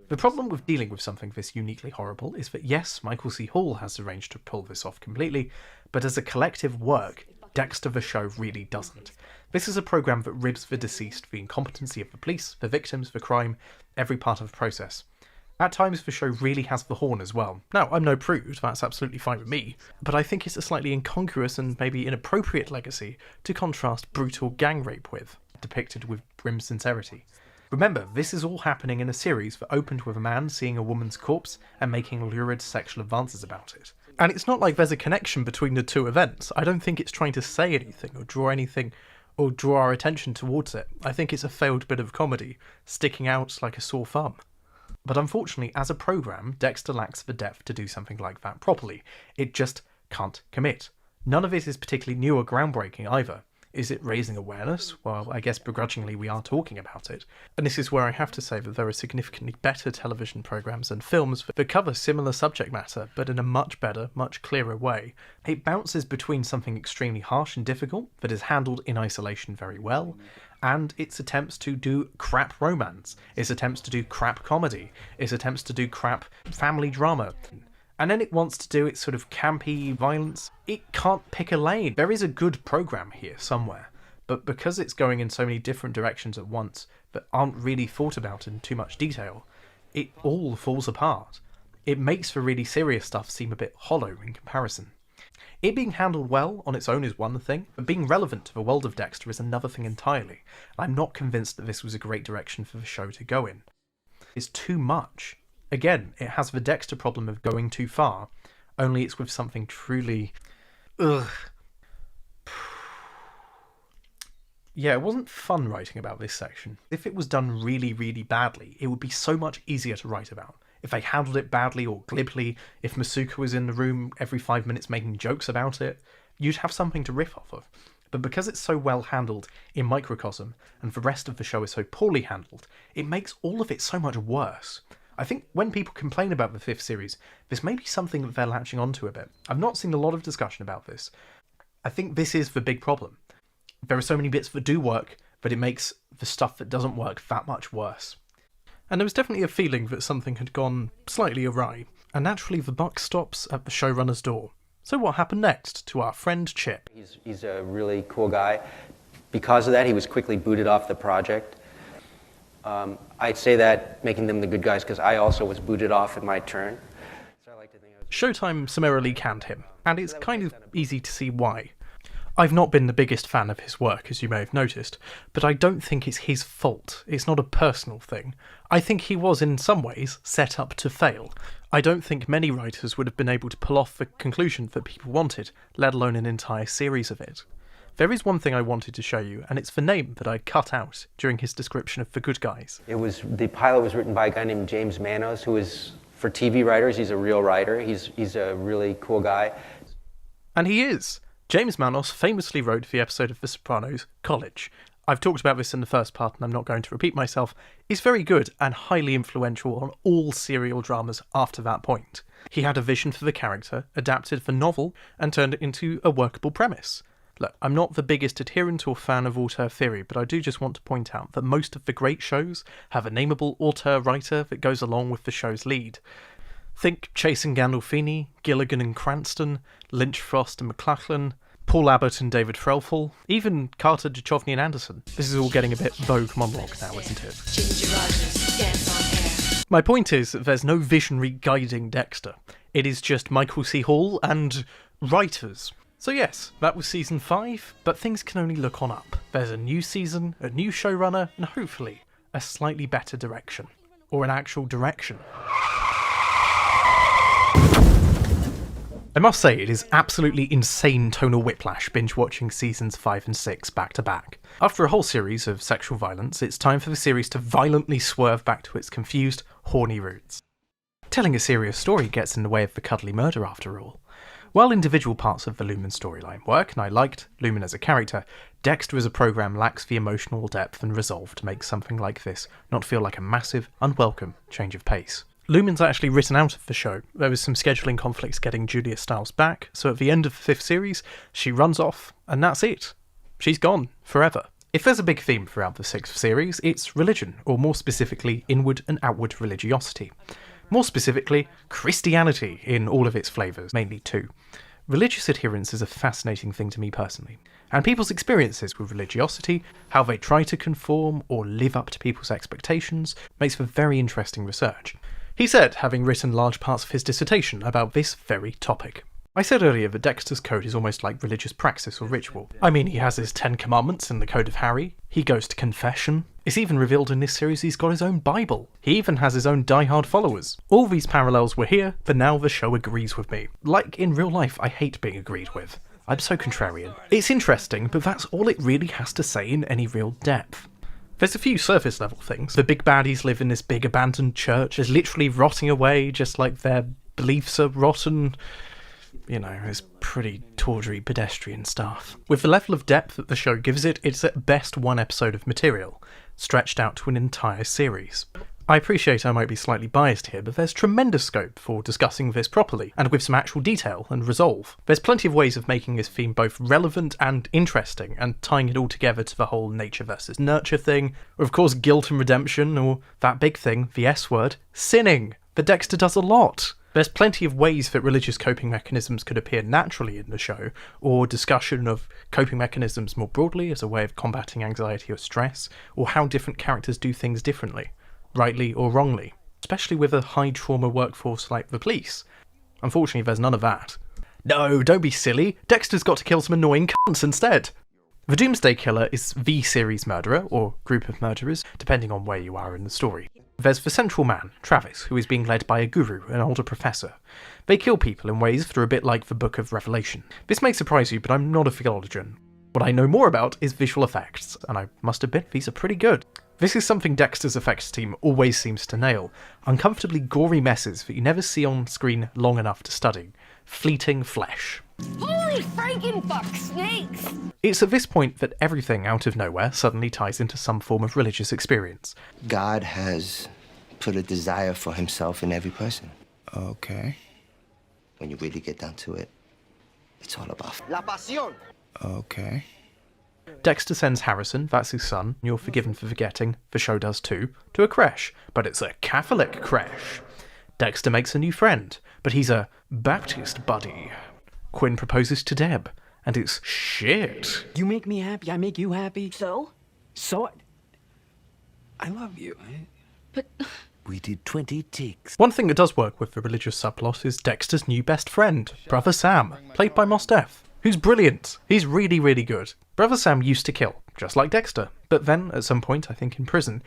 The problem with dealing with something this uniquely horrible is that yes, Michael C. Hall has arranged to pull this off completely, but as a collective work, Dexter the show really doesn't. This is a programme that ribs the deceased, the incompetency of the police, the victims, the crime, every part of the process. At times the show really has the horn as well. Now, I'm no prude, that's absolutely fine with me, but I think it's a slightly incongruous and maybe inappropriate legacy to contrast brutal gang rape with, depicted with grim sincerity. Remember, this is all happening in a series that opened with a man seeing a woman's corpse and making lurid sexual advances about it. And it's not like there's a connection between the two events. I don't think it's trying to say anything or draw our attention towards it. I think it's a failed bit of comedy, sticking out like a sore thumb. But unfortunately, as a programme, Dexter lacks the depth to do something like that properly. It just can't commit. None of it is particularly new or groundbreaking either. Is it raising awareness? Well, I guess begrudgingly we are talking about it. And this is where I have to say that there are significantly better television programmes and films that cover similar subject matter, but in a much better, much clearer way. It bounces between something extremely harsh and difficult that is handled in isolation very well, and its attempts to do crap romance, its attempts to do crap comedy, its attempts to do crap family drama. And then it wants to do its sort of campy violence. It can't pick a lane. There is a good programme here somewhere, but because it's going in so many different directions at once that aren't really thought about in too much detail, it all falls apart. It makes the really serious stuff seem a bit hollow in comparison. It being handled well on its own is one thing, but being relevant to the world of Dexter is another thing entirely. I'm not convinced that this was a great direction for the show to go in. It's too much. Again, it has the Dexter problem of going too far, only it's with something truly... Ugh. Yeah, it wasn't fun writing about this section. If it was done really, really badly, it would be so much easier to write about. If they handled it badly or glibly, if Masuka was in the room every 5 minutes making jokes about it, you'd have something to riff off of. But because it's so well handled in microcosm, and the rest of the show is so poorly handled, it makes all of it so much worse. I think when people complain about the 5th series, this may be something that they're latching onto a bit. I've not seen a lot of discussion about this. I think this is the big problem. There are so many bits that do work, but it makes the stuff that doesn't work that much worse. And there was definitely a feeling that something had gone slightly awry, and naturally the buck stops at the showrunner's door. So what happened next to our friend Chip? He's a really cool guy. Because of that, he was quickly booted off the project. I'd say that making them the good guys because I also was booted off in my turn. Showtime summarily canned him, and it's kind of easy to see why. I've not been the biggest fan of his work, as you may have noticed, but I don't think it's his fault. It's not a personal thing. I think he was, in some ways, set up to fail. I don't think many writers would have been able to pull off the conclusion that people wanted, let alone an entire series of it. There is one thing I wanted to show you, and it's the name that I cut out during his description of the good guys. The pilot was written by a guy named James Manos, who is, for TV writers, he's a real writer. He's a really cool guy. And he is. James Manos famously wrote the episode of The Sopranos, College. I've talked about this in the first part and I'm not going to repeat myself, is very good and highly influential on all serial dramas after that point. He had a vision for the character, adapted the novel, and turned it into a workable premise. Look, I'm not the biggest adherent or fan of auteur theory, but I do just want to point out that most of the great shows have a nameable auteur writer that goes along with the show's lead. Think Chase and Gandolfini, Gilligan and Cranston, Lynch, Frost and McLachlan, Paul Abbott and David Threlfall, even Carter, Duchovny and Anderson. This is all getting a bit Vogue monologue now, isn't it? My point is that there's no visionary guiding Dexter. It is just Michael C. Hall and writers. So yes, that was season 5, but things can only look on up. There's a new season, a new showrunner, and hopefully a slightly better direction. Or an actual direction. I must say, it is absolutely insane tonal whiplash binge-watching seasons 5 and 6 back-to-back. After a whole series of sexual violence, it's time for the series to violently swerve back to its confused, horny roots. Telling a serious story gets in the way of the cuddly murder, after all. While individual parts of the Lumen storyline work, and I liked Lumen as a character, Dexter as a program lacks the emotional depth and resolve to make something like this not feel like a massive, unwelcome change of pace. Lumen's actually written out of the show. There was some scheduling conflicts getting Julia Stiles back, so at the end of the 5th series, she runs off, and that's it. She's gone, forever. If there's a big theme throughout the 6th series, it's religion, or more specifically, inward and outward religiosity. More specifically, Christianity in all of its flavours, mainly 2. Religious adherence is a fascinating thing to me personally, and people's experiences with religiosity, how they try to conform or live up to people's expectations, makes for very interesting research. He said, having written large parts of his dissertation about this very topic. I said earlier that Dexter's code is almost like religious praxis or ritual. I mean, he has his 10 commandments in the Code of Harry, he goes to confession, it's even revealed in this series he's got his own Bible, he even has his own die-hard followers. All these parallels were here, but now the show agrees with me. Like in real life, I hate being agreed with. I'm so contrarian. It's interesting, but that's all it really has to say in any real depth. There's a few surface level things. The big baddies live in this big abandoned church, is literally rotting away just like their beliefs are rotten. You know, it's pretty tawdry pedestrian stuff. With the level of depth that the show gives it, it's at best one episode of material, stretched out to an entire series. I appreciate I might be slightly biased here, but there's tremendous scope for discussing this properly, and with some actual detail and resolve. There's plenty of ways of making this theme both relevant and interesting, and tying it all together to the whole nature versus nurture thing, or of course guilt and redemption, or that big thing, the S word, sinning. But Dexter does a lot. There's plenty of ways that religious coping mechanisms could appear naturally in the show, or discussion of coping mechanisms more broadly as a way of combating anxiety or stress, or how different characters do things differently. Rightly or wrongly, especially with a high trauma workforce like the police. Unfortunately, there's none of that. No, don't be silly, Dexter's got to kill some annoying cunts instead. The Doomsday Killer is the series murderer, or group of murderers, depending on where you are in the story. There's the central man, Travis, who is being led by a guru, an older professor. They kill people in ways that are a bit like the Book of Revelation. This may surprise you, but I'm not a theologian. What I know more about is visual effects, and I must admit these are pretty good. This is something Dexter's effects team always seems to nail. Uncomfortably gory messes that you never see on screen long enough to study. Fleeting flesh. Holy frankenfuck snakes! It's at this point that everything out of nowhere suddenly ties into some form of religious experience. God has put a desire for himself in every person. Okay. When you really get down to it, it's all about La pasión. Okay. Dexter sends Harrison, that's his son, you're forgiven for forgetting, the show does too, to a creche, but it's a Catholic creche. Dexter makes a new friend, but he's a Baptist buddy. Quinn proposes to Deb, and it's shit. You make me happy, I make you happy. So? I love you. But... We did 20 ticks. One thing that does work with the religious subplot is Dexter's new best friend, Brother Sam, played by Mos Def, who's brilliant. He's really, really good. Brother Sam used to kill, just like Dexter, but then, at some point, I think in prison,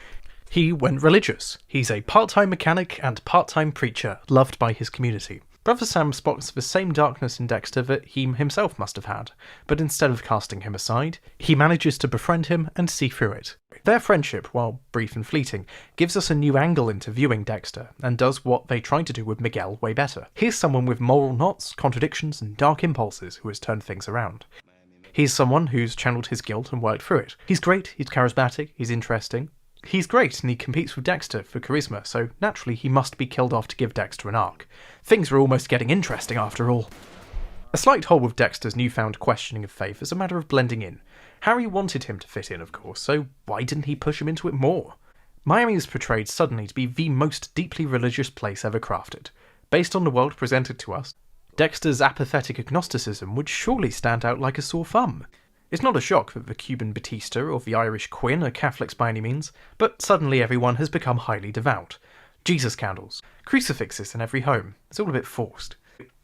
he went religious. He's a part-time mechanic and part-time preacher, loved by his community. Brother Sam spots the same darkness in Dexter that he himself must have had, but instead of casting him aside, he manages to befriend him and see through it. Their friendship, while brief and fleeting, gives us a new angle into viewing Dexter, and does what they tried to do with Miguel way better. Here's someone with moral knots, contradictions, and dark impulses who has turned things around. He's someone who's channeled his guilt and worked through it. He's great, he's charismatic, he's interesting. He's great, and he competes with Dexter for charisma, so naturally he must be killed off to give Dexter an arc. Things are almost getting interesting after all. A slight hole with Dexter's newfound questioning of faith is a matter of blending in. Harry wanted him to fit in, of course, so why didn't he push him into it more? Miami is portrayed suddenly to be the most deeply religious place ever crafted. Based on the world presented to us, Dexter's apathetic agnosticism would surely stand out like a sore thumb. It's not a shock that the Cuban Batista or the Irish Quinn are Catholics by any means, but suddenly everyone has become highly devout. Jesus candles, crucifixes in every home. It's all a bit forced.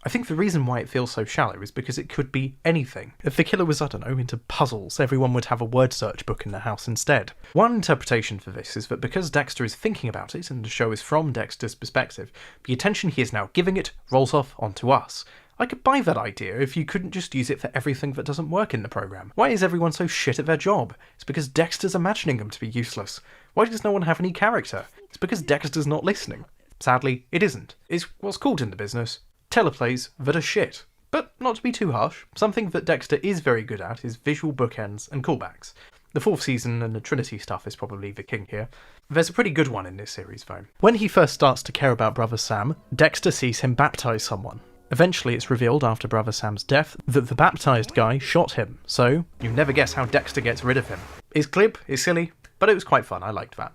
I think the reason why it feels so shallow is because it could be anything. If the killer was, I don't know, into puzzles, everyone would have a word search book in the house instead. One interpretation for this is that because Dexter is thinking about it and the show is from Dexter's perspective, the attention he is now giving it rolls off onto us. I could buy that idea if you couldn't just use it for everything that doesn't work in the programme. Why is everyone so shit at their job? It's because Dexter's imagining them to be useless. Why does no one have any character? It's because Dexter's not listening. Sadly, it isn't. It's what's called in the business teleplays that are shit. But not to be too harsh, something that Dexter is very good at is visual bookends and callbacks. The 4th season and the Trinity stuff is probably the king here. There's a pretty good one in this series though. When he first starts to care about Brother Sam, Dexter sees him baptise someone. Eventually it's revealed after Brother Sam's death that the baptised guy shot him, so you never guess how Dexter gets rid of him. It's glib, it's silly, but it was quite fun, I liked that.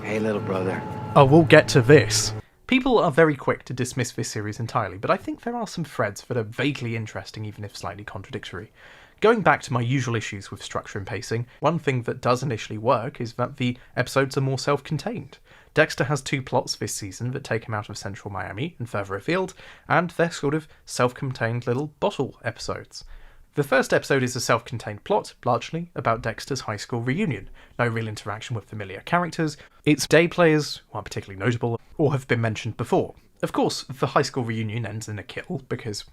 Hey little brother. Oh, we'll get to this. People are very quick to dismiss this series entirely, but I think there are some threads that are vaguely interesting even if slightly contradictory. Going back to my usual issues with structure and pacing, one thing that does initially work is that the episodes are more self-contained. Dexter has 2 plots this season that take him out of central Miami and further afield, and they're sort of self-contained little bottle episodes. The first episode is a self-contained plot, largely about Dexter's high school reunion. No real interaction with familiar characters. Its day players, who aren't particularly notable, or have been mentioned before. Of course, the high school reunion ends in a kill, because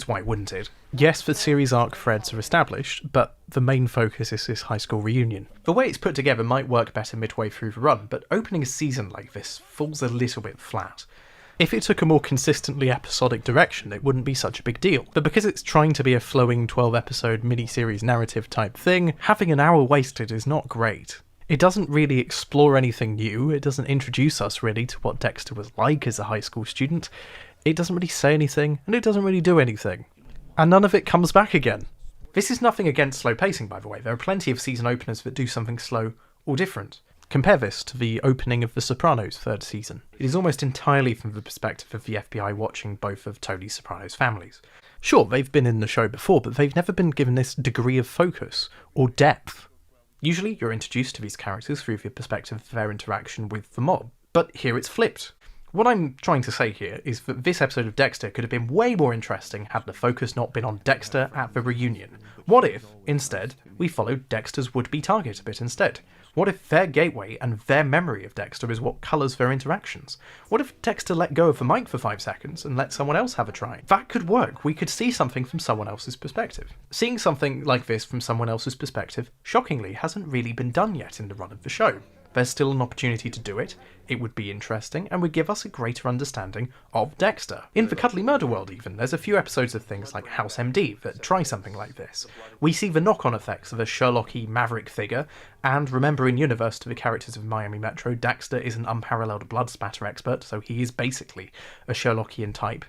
why wouldn't it? Yes, the series arc threads are established, but the main focus is this high school reunion. The way it's put together might work better midway through the run, but opening a season like this falls a little bit flat. If it took a more consistently episodic direction, it wouldn't be such a big deal. But because it's trying to be a flowing 12-episode miniseries narrative type thing, having an hour wasted is not great. It doesn't really explore anything new, it doesn't introduce us really to what Dexter was like as a high school student, it doesn't really say anything, and it doesn't really do anything. And none of it comes back again. This is nothing against slow pacing, by the way. There are plenty of season openers that do something slow or different. Compare this to the opening of The Sopranos' 3rd season. It is almost entirely from the perspective of the FBI watching both of Tony Soprano's families. Sure, they've been in the show before, but they've never been given this degree of focus or depth. Usually you're introduced to these characters through the perspective of their interaction with the mob, but here it's flipped. What I'm trying to say here is that this episode of Dexter could have been way more interesting had the focus not been on Dexter at the reunion. What if, instead, we followed Dexter's would-be target a bit instead? What if their gateway and their memory of Dexter is what colours their interactions? What if Dexter let go of the mic for 5 seconds and let someone else have a try? That could work. We could see something from someone else's perspective. Seeing something like this from someone else's perspective, shockingly, hasn't really been done yet in the run of the show. There's still an opportunity to do it, it would be interesting, and would give us a greater understanding of Dexter. In the Cuddly Murder world even, there's a few episodes of things like House MD that try something like this. We see the knock-on effects of a Sherlock-y maverick figure, and remember in universe to the characters of Miami Metro, Dexter is an unparalleled blood spatter expert, so he is basically a Sherlockian type.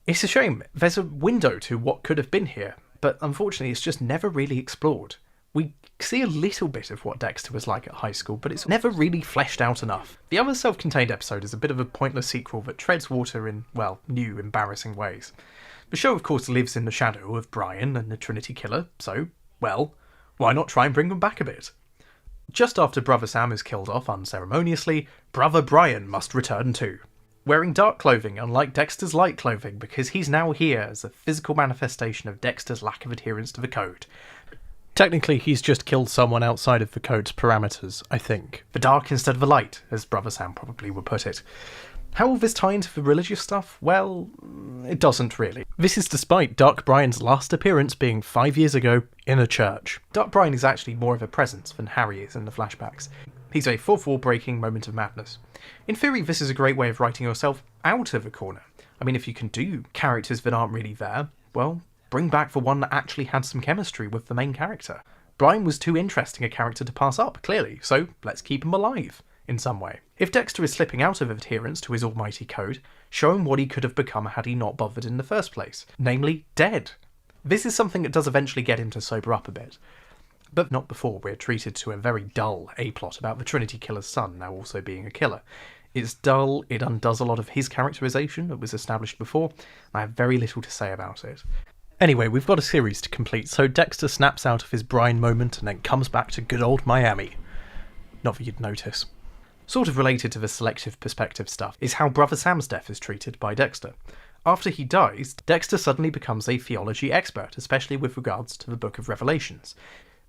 It's a shame, there's a window to what could have been here, but unfortunately it's just never really explored. We see a little bit of what Dexter was like at high school, but it's never really fleshed out enough. The other self-contained episode is a bit of a pointless sequel that treads water in, well, new, embarrassing ways. The show, of course, lives in the shadow of Brian and the Trinity Killer, so, well, why not try and bring them back a bit? Just after Brother Sam is killed off unceremoniously, Brother Brian must return too. Wearing dark clothing, unlike Dexter's light clothing, because he's now here as a physical manifestation of Dexter's lack of adherence to the code. Technically, he's just killed someone outside of the code's parameters, I think. The dark instead of the light, as Brother Sam probably would put it. How will this tie into the religious stuff? Well, it doesn't really. This is despite Dark Brian's last appearance being 5 years ago in a church. Dark Brian is actually more of a presence than Harry is in the flashbacks. He's a fourth wall breaking moment of madness. In theory, this is a great way of writing yourself out of a corner. I mean, if you can do characters that aren't really there, well, bring back the one that actually had some chemistry with the main character. Brian was too interesting a character to pass up, clearly, so let's keep him alive, in some way. If Dexter is slipping out of adherence to his almighty code, show him what he could have become had he not bothered in the first place, namely dead. This is something that does eventually get him to sober up a bit, but not before we're treated to a very dull A-plot about the Trinity Killer's son now also being a killer. It's dull, it undoes a lot of his characterization that was established before, and I have very little to say about it. Anyway, we've got a series to complete, so Dexter snaps out of his Brian moment and then comes back to good old Miami. Not that you'd notice. Sort of related to the selective perspective stuff is how Brother Sam's death is treated by Dexter. After he dies, Dexter suddenly becomes a theology expert, especially with regards to the Book of Revelations.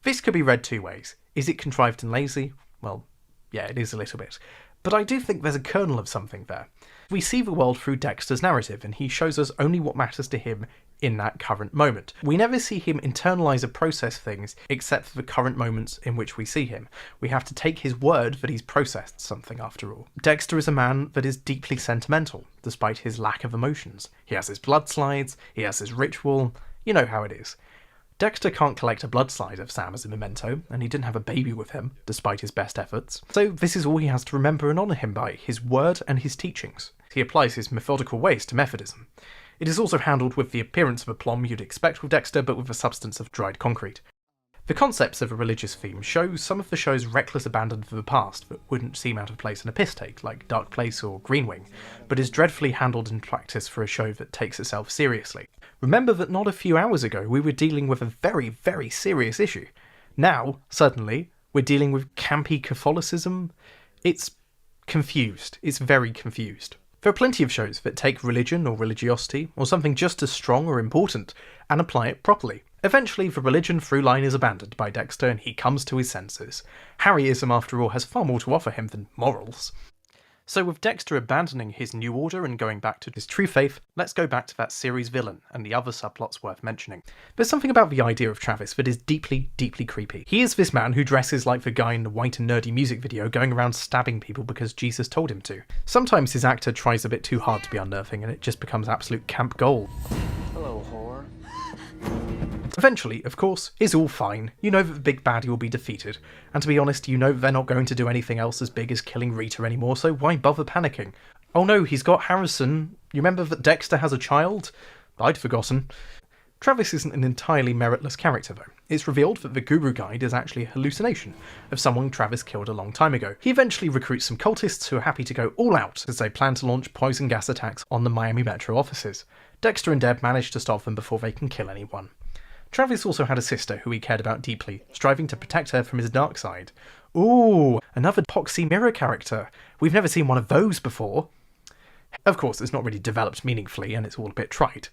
This could be read two ways. Is it contrived and lazy? Well, yeah, it is a little bit. But I do think there's a kernel of something there. We see the world through Dexter's narrative, and he shows us only what matters to him in that current moment. We never see him internalise or process things except for the current moments in which we see him. We have to take his word that he's processed something after all. Dexter is a man that is deeply sentimental, despite his lack of emotions. He has his blood slides, he has his ritual, you know how it is. Dexter can't collect a blood slide of Sam as a memento, and he didn't have a baby with him, despite his best efforts. So this is all he has to remember and honour him by, his word and his teachings. He applies his methodical ways to Methodism. It is also handled with the appearance of aplomb you'd expect with Dexter, but with the substance of dried concrete. The concepts of a religious theme show some of the show's reckless abandon for the past that wouldn't seem out of place in a piss take, like Dark Place or Green Wing, but is dreadfully handled in practice for a show that takes itself seriously. Remember that not a few hours ago we were dealing with a very, very serious issue. Now, suddenly, we're dealing with campy Catholicism. It's confused. It's very confused. There are plenty of shows that take religion or religiosity, or something just as strong or important, and apply it properly. Eventually, the religion through line is abandoned by Dexter and he comes to his senses. Harryism, after all, has far more to offer him than morals. So with Dexter abandoning his new order and going back to his true faith, let's go back to that series villain and the other subplots worth mentioning. There's something about the idea of Travis that is deeply, deeply creepy. He is this man who dresses like the guy in the white and nerdy music video going around stabbing people because Jesus told him to. Sometimes his actor tries a bit too hard to be unnerving and it just becomes absolute camp gold. Hello, whore. Eventually, of course, is all fine. You know that the big baddie will be defeated, and to be honest, you know they're not going to do anything else as big as killing Rita anymore, so why bother panicking? Oh no, he's got Harrison. You remember that Dexter has a child? I'd forgotten. Travis isn't an entirely meritless character though. It's revealed that the Guru Guide is actually a hallucination of someone Travis killed a long time ago. He eventually recruits some cultists who are happy to go all out as they plan to launch poison gas attacks on the Miami Metro offices. Dexter and Deb manage to stop them before they can kill anyone. Travis also had a sister who he cared about deeply, striving to protect her from his dark side. Ooh, another epoxy mirror character. We've never seen one of those before. Of course, it's not really developed meaningfully, and it's all a bit trite.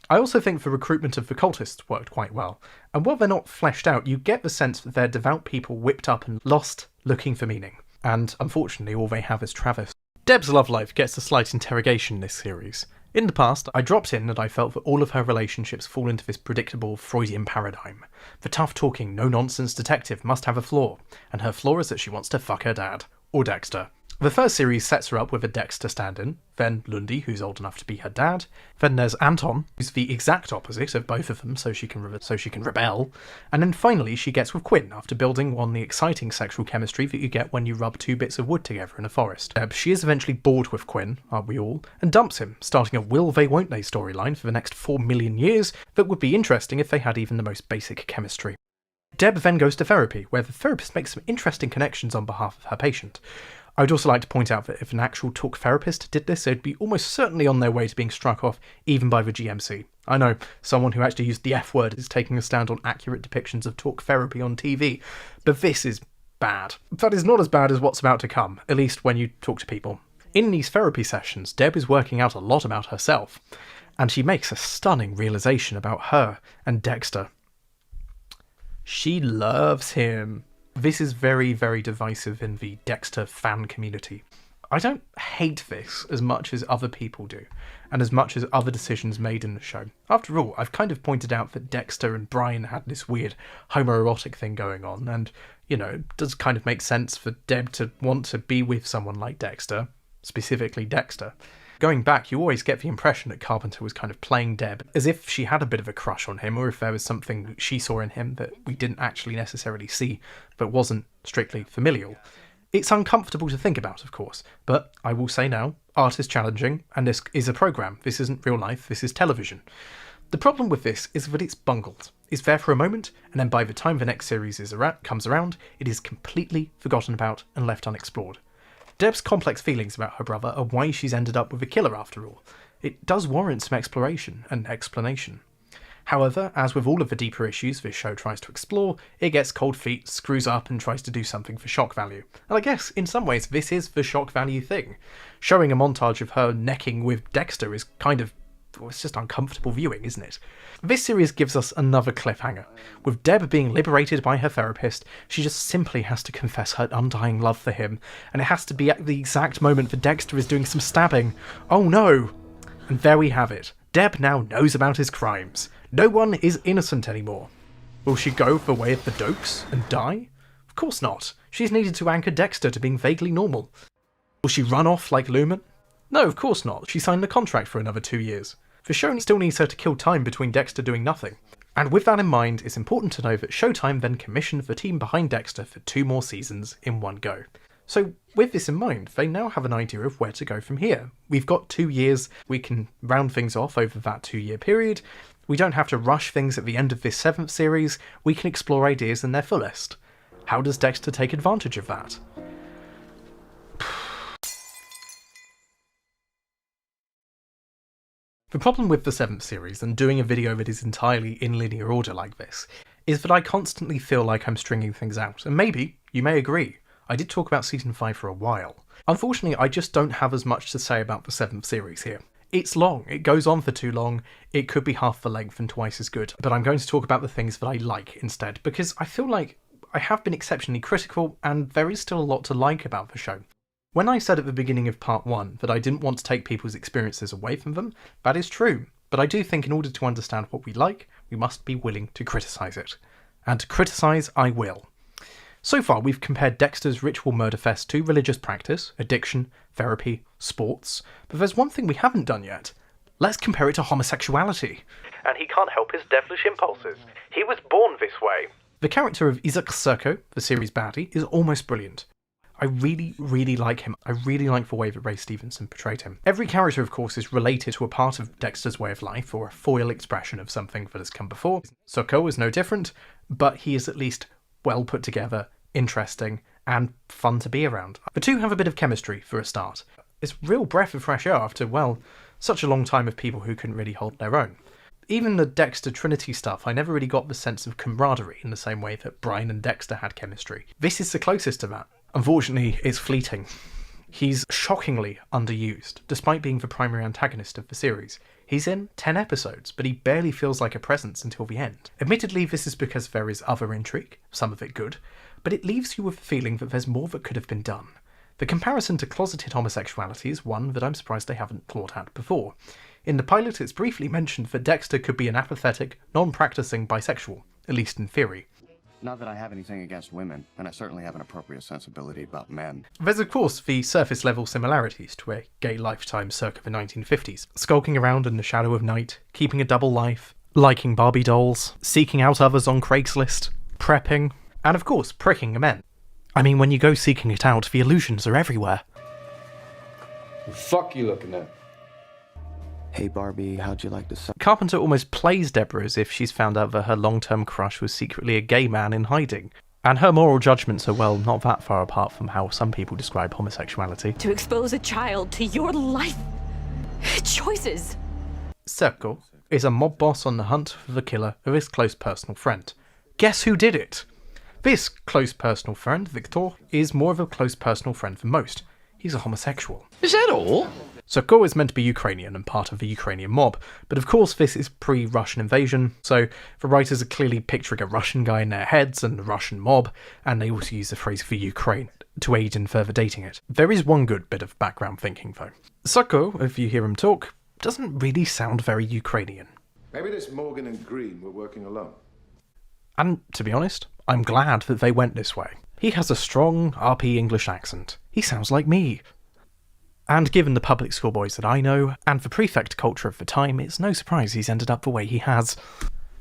I also think the recruitment of the cultists worked quite well, and while they're not fleshed out, you get the sense that they're devout people whipped up and lost looking for meaning. And, unfortunately, all they have is Travis. Deb's love life gets a slight interrogation in this series. In the past, I dropped in that I felt that all of her relationships fall into this predictable Freudian paradigm. The tough-talking, no-nonsense detective must have a flaw, and her flaw is that she wants to fuck her dad, or Dexter. The first series sets her up with a Dexter stand-in, then Lundy, who's old enough to be her dad, then there's Anton, who's the exact opposite of both of them, so she can rebel, and then finally she gets with Quinn after building on the exciting sexual chemistry that you get when you rub two bits of wood together in a forest. She is eventually bored with Quinn, aren't we all, and dumps him, starting a will they won't they storyline for the next 4 million years that would be interesting if they had even the most basic chemistry. Deb then goes to therapy, where the therapist makes some interesting connections on behalf of her patient. I would also like to point out that if an actual talk therapist did this, they'd be almost certainly on their way to being struck off, even by the GMC. I know, someone who actually used the F word is taking a stand on accurate depictions of talk therapy on TV, but this is bad. That is not as bad as what's about to come, at least when you talk to people. In these therapy sessions, Deb is working out a lot about herself, and she makes a stunning realization about her and Dexter. She loves him. This is very, very divisive in the Dexter fan community. I don't hate this as much as other people do, and as much as other decisions made in the show. After all, I've kind of pointed out that Dexter and Brian had this weird homoerotic thing going on, and, you know, it does kind of make sense for Deb to want to be with someone like Dexter, specifically Dexter. Going back, you always get the impression that Carpenter was kind of playing Deb, as if she had a bit of a crush on him, or if there was something she saw in him that we didn't actually necessarily see, but wasn't strictly familial. It's uncomfortable to think about, of course, but I will say now, art is challenging, and this is a programme. This isn't real life, this is television. The problem with this is that it's bungled. It's there for a moment, and then by the time the next series comes around, it is completely forgotten about and left unexplored. Deb's complex feelings about her brother are why she's ended up with a killer after all. It does warrant some exploration and explanation. However, as with all of the deeper issues this show tries to explore, it gets cold feet, screws up, and tries to do something for shock value. And I guess, in some ways, this is the shock value thing. Showing a montage of her necking with Dexter is kind of... it's just uncomfortable viewing, isn't it? This series gives us another cliffhanger. With Deb being liberated by her therapist, she just simply has to confess her undying love for him, and it has to be at the exact moment that Dexter is doing some stabbing. Oh no! And there we have it. Deb now knows about his crimes. No one is innocent anymore. Will she go the way of the Dokes and die? Of course not. She's needed to anchor Dexter to being vaguely normal. Will she run off like Lumen? No, of course not. She signed the contract for another 2 years. The show still needs her to kill time between Dexter doing nothing. And with that in mind, it's important to know that Showtime then commissioned the team behind Dexter for 2 more seasons in one go. So with this in mind, they now have an idea of where to go from here. We've got 2 years, we can round things off over that 2-year period, we don't have to rush things at the end of this 7th series, we can explore ideas in their fullest. How does Dexter take advantage of that? The problem with the 7th series, and doing a video that is entirely in linear order like this, is that I constantly feel like I'm stringing things out, and maybe you may agree. I did talk about Season 5 for a while. Unfortunately, I just don't have as much to say about the 7th series here. It's long, it goes on for too long, it could be half the length and twice as good, but I'm going to talk about the things that I like instead, because I feel like I have been exceptionally critical, and there is still a lot to like about the show. When I said at the beginning of part 1 that I didn't want to take people's experiences away from them, that is true, but I do think in order to understand what we like, we must be willing to criticise it. And to criticise, I will. So far, we've compared Dexter's ritual murder fest to religious practice, addiction, therapy, sports, but there's one thing we haven't done yet. Let's compare it to homosexuality. And he can't help his devilish impulses. He was born this way. The character of Isaac Serco, the series baddie, is almost brilliant. I really, really like him. I really like the way that Ray Stevenson portrayed him. Every character, of course, is related to a part of Dexter's way of life, or a foil expression of something that has come before. Serco is no different, but he is at least well put together, interesting, and fun to be around. The two have a bit of chemistry for a start. It's a real breath of fresh air after, well, such a long time of people who couldn't really hold their own. Even the Dexter Trinity stuff, I never really got the sense of camaraderie in the same way that Brian and Dexter had chemistry. This is the closest to that. Unfortunately, it's fleeting. He's shockingly underused, despite being the primary antagonist of the series. He's in 10 episodes, but he barely feels like a presence until the end. Admittedly, this is because there is other intrigue, some of it good, but it leaves you with the feeling that there's more that could have been done. The comparison to closeted homosexuality is one that I'm surprised they haven't thought at before. In the pilot, it's briefly mentioned that Dexter could be an apathetic, non-practicing bisexual, at least in theory. Not that I have anything against women, and I certainly have an appropriate sensibility about men. There's of course the surface-level similarities to a gay lifetime circa the 1950s. Skulking around in the shadow of night, keeping a double life, liking Barbie dolls, seeking out others on Craigslist, prepping, and of course pricking men. I mean, when you go seeking it out, the illusions are everywhere. The fuck you looking at? Hey Barbie, how'd you like to Carpenter almost plays Deborah as if she's found out that her long-term crush was secretly a gay man in hiding. And her moral judgments are, well, not that far apart from how some people describe homosexuality. To expose a child to your life choices. Serco is a mob boss on the hunt for the killer of his close personal friend. Guess who did it? This close personal friend, Victor, is more of a close personal friend than most. He's a homosexual. Is that all? Serco is meant to be Ukrainian and part of the Ukrainian mob, but of course this is pre-Russian invasion, so the writers are clearly picturing a Russian guy in their heads and a Russian mob, and they also use the phrase for Ukraine to aid in further dating it. There is one good bit of background thinking though. Serco, if you hear him talk, doesn't really sound very Ukrainian. Maybe this Morgan and Green were working alone. And to be honest, I'm glad that they went this way. He has a strong RP English accent. He sounds like me. And given the public school boys that I know, and the prefect culture of the time, it's no surprise he's ended up the way he has.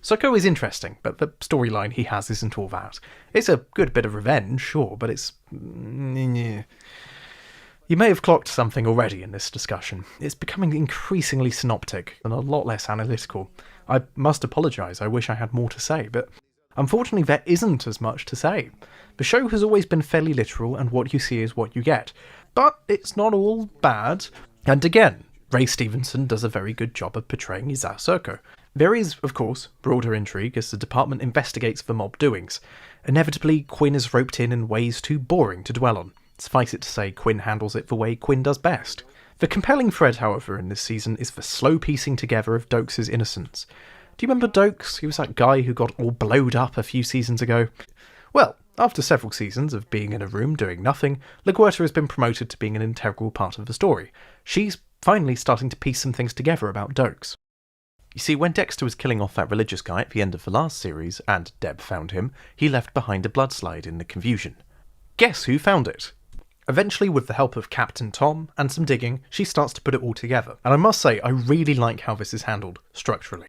Soko is interesting, but the storyline he has isn't all that. It's a good bit of revenge, sure, but it's... You may have clocked something already in this discussion. It's becoming increasingly synoptic and a lot less analytical. I must apologise, I wish I had more to say, but unfortunately there isn't as much to say. The show has always been fairly literal, and what you see is what you get. But it's not all bad. And again, Ray Stevenson does a very good job of portraying Isao Soko. There is, of course, broader intrigue as the department investigates the mob doings. Inevitably, Quinn is roped in ways too boring to dwell on. Suffice it to say, Quinn handles it the way Quinn does best. The compelling thread, however, in this season is the slow piecing together of Dokes' innocence. Do you remember Dokes? He was that guy who got all blowed up a few seasons ago. Well, after several seasons of being in a room doing nothing, LaGuerta has been promoted to being an integral part of the story. She's finally starting to piece some things together about Dokes. You see, when Dexter was killing off that religious guy at the end of the last series, and Deb found him, he left behind a bloodslide in the confusion. Guess who found it? Eventually, with the help of Captain Tom and some digging, she starts to put it all together. And I must say, I really like how this is handled structurally.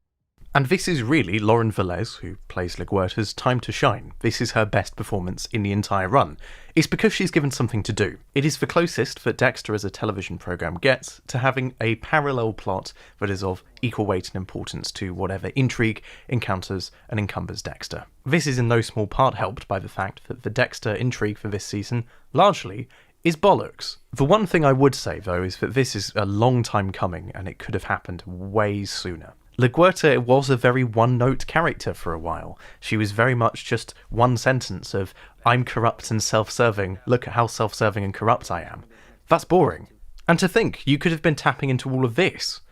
And this is really Lauren Velez, who plays LaGuerta's, time to shine. This is her best performance in the entire run. It's because she's given something to do. It is the closest that Dexter as a television programme gets to having a parallel plot that is of equal weight and importance to whatever intrigue encounters and encumbers Dexter. This is in no small part helped by the fact that the Dexter intrigue for this season, largely, is bollocks. The one thing I would say, though, is that this is a long time coming and it could have happened way sooner. LaGuerta was a very one-note character for a while. She was very much just one sentence of, I'm corrupt and self-serving, look at how self-serving and corrupt I am. That's boring. And to think, you could have been tapping into all of this.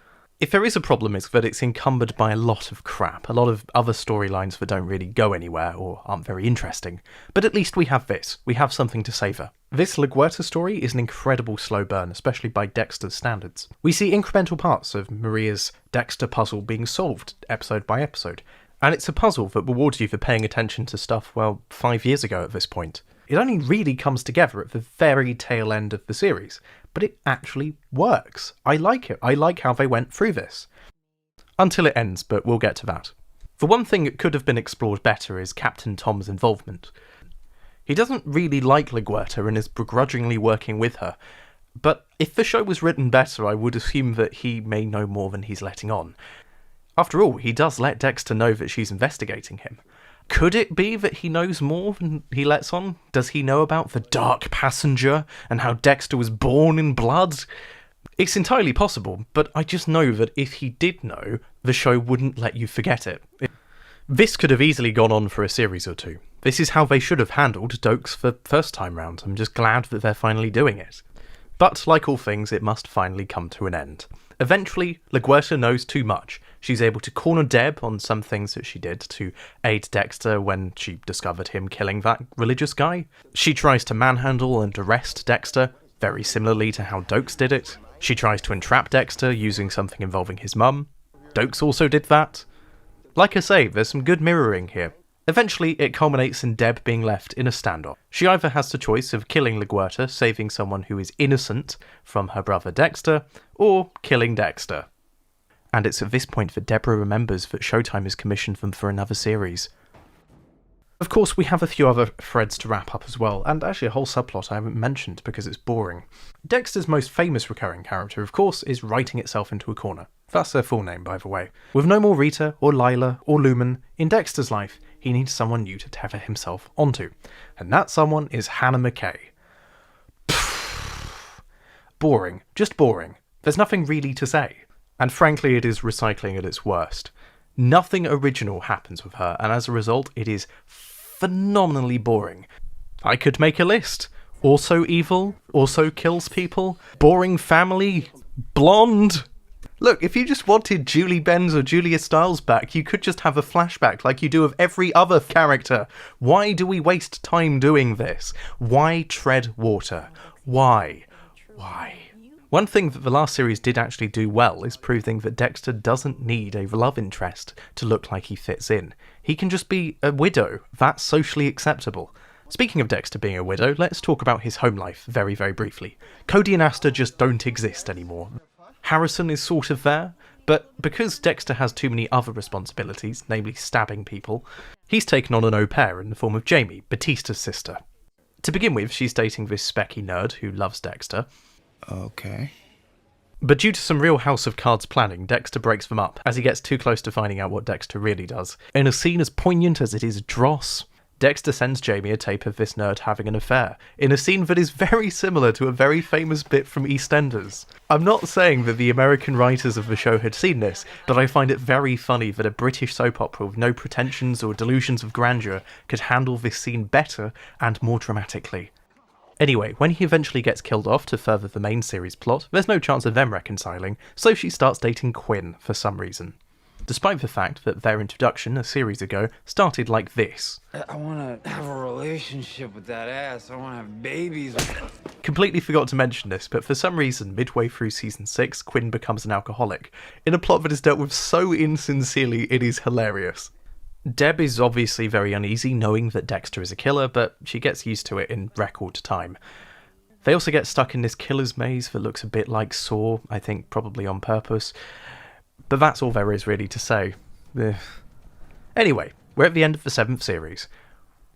If there is a problem, it's that it's encumbered by a lot of crap, a lot of other storylines that don't really go anywhere or aren't very interesting. But at least we have this. We have something to savour. This LaGuerta story is an incredible slow burn, especially by Dexter's standards. We see incremental parts of Maria's Dexter puzzle being solved episode by episode, and it's a puzzle that rewards you for paying attention to stuff, 5 years ago at this point. It only really comes together at the very tail end of the series, but it actually works. I like it. I like how they went through this. Until it ends, but we'll get to that. The one thing that could have been explored better is Captain Tom's involvement. He doesn't really like LaGuerta and is begrudgingly working with her, but if the show was written better, I would assume that he may know more than he's letting on. After all, he does let Dexter know that she's investigating him. Could it be that he knows more than he lets on? Does he know about the Dark Passenger and how Dexter was born in blood? It's entirely possible, but I just know that if he did know, the show wouldn't let you forget it. This could have easily gone on for a series or two. This is how they should have handled Dokes the first time round. I'm just glad that they're finally doing it. But, like all things, it must finally come to an end. Eventually, LaGuerta knows too much. She's able to corner Deb on some things that she did to aid Dexter when she discovered him killing that religious guy. She tries to manhandle and arrest Dexter, very similarly to how Dokes did it. She tries to entrap Dexter using something involving his mum. Dokes also did that. Like I say, there's some good mirroring here. Eventually, it culminates in Deb being left in a standoff. She either has the choice of killing LaGuerta, saving someone who is innocent from her brother Dexter, or killing Dexter. And it's at this point that Deborah remembers that Showtime has commissioned them for another series. Of course, we have a few other threads to wrap up as well, and actually a whole subplot I haven't mentioned because it's boring. Dexter's most famous recurring character, of course, is writing itself into a corner. That's her full name, by the way. With no more Rita, or Lila, or Lumen, in Dexter's life, he needs someone new to tether himself onto. And that someone is Hannah McKay. Boring. Just boring. There's nothing really to say. And frankly, it is recycling at its worst. Nothing original happens with her, and as a result, it is phenomenally boring. I could make a list. Also evil, also kills people, boring family, blonde. Look, if you just wanted Julie Benz or Julia Stiles back, you could just have a flashback like you do of every other character. Why do we waste time doing this? Why tread water? Why? One thing that the last series did actually do well is proving that Dexter doesn't need a love interest to look like he fits in. He can just be a widow. That's socially acceptable. Speaking of Dexter being a widow, let's talk about his home life very, very briefly. Cody and Asta just don't exist anymore. Harrison is sort of there, but because Dexter has too many other responsibilities, namely stabbing people, he's taken on an au pair in the form of Jamie, Batista's sister. To begin with, she's dating this specky nerd who loves Dexter. Okay. But due to some real House of Cards planning, Dexter breaks them up as he gets too close to finding out what Dexter really does. In a scene as poignant as it is dross, Dexter sends Jamie a tape of this nerd having an affair, in a scene that is very similar to a very famous bit from EastEnders. I'm not saying that the American writers of the show had seen this, but I find it very funny that a British soap opera with no pretensions or delusions of grandeur could handle this scene better and more dramatically. Anyway, when he eventually gets killed off to further the main series plot, there's no chance of them reconciling, so she starts dating Quinn for some reason. Despite the fact that their introduction a series ago started like this. I want to have a relationship with that ass. I want to have babies. Completely forgot to mention this, but for some reason, midway through season 6, Quinn becomes an alcoholic, in a plot that is dealt with so insincerely it is hilarious. Deb is obviously very uneasy knowing that Dexter is a killer, but she gets used to it in record time. They also get stuck in this killer's maze that looks a bit like Saw, I think probably on purpose. But that's all there is really to say. Anyway, we're at the end of the 7th series.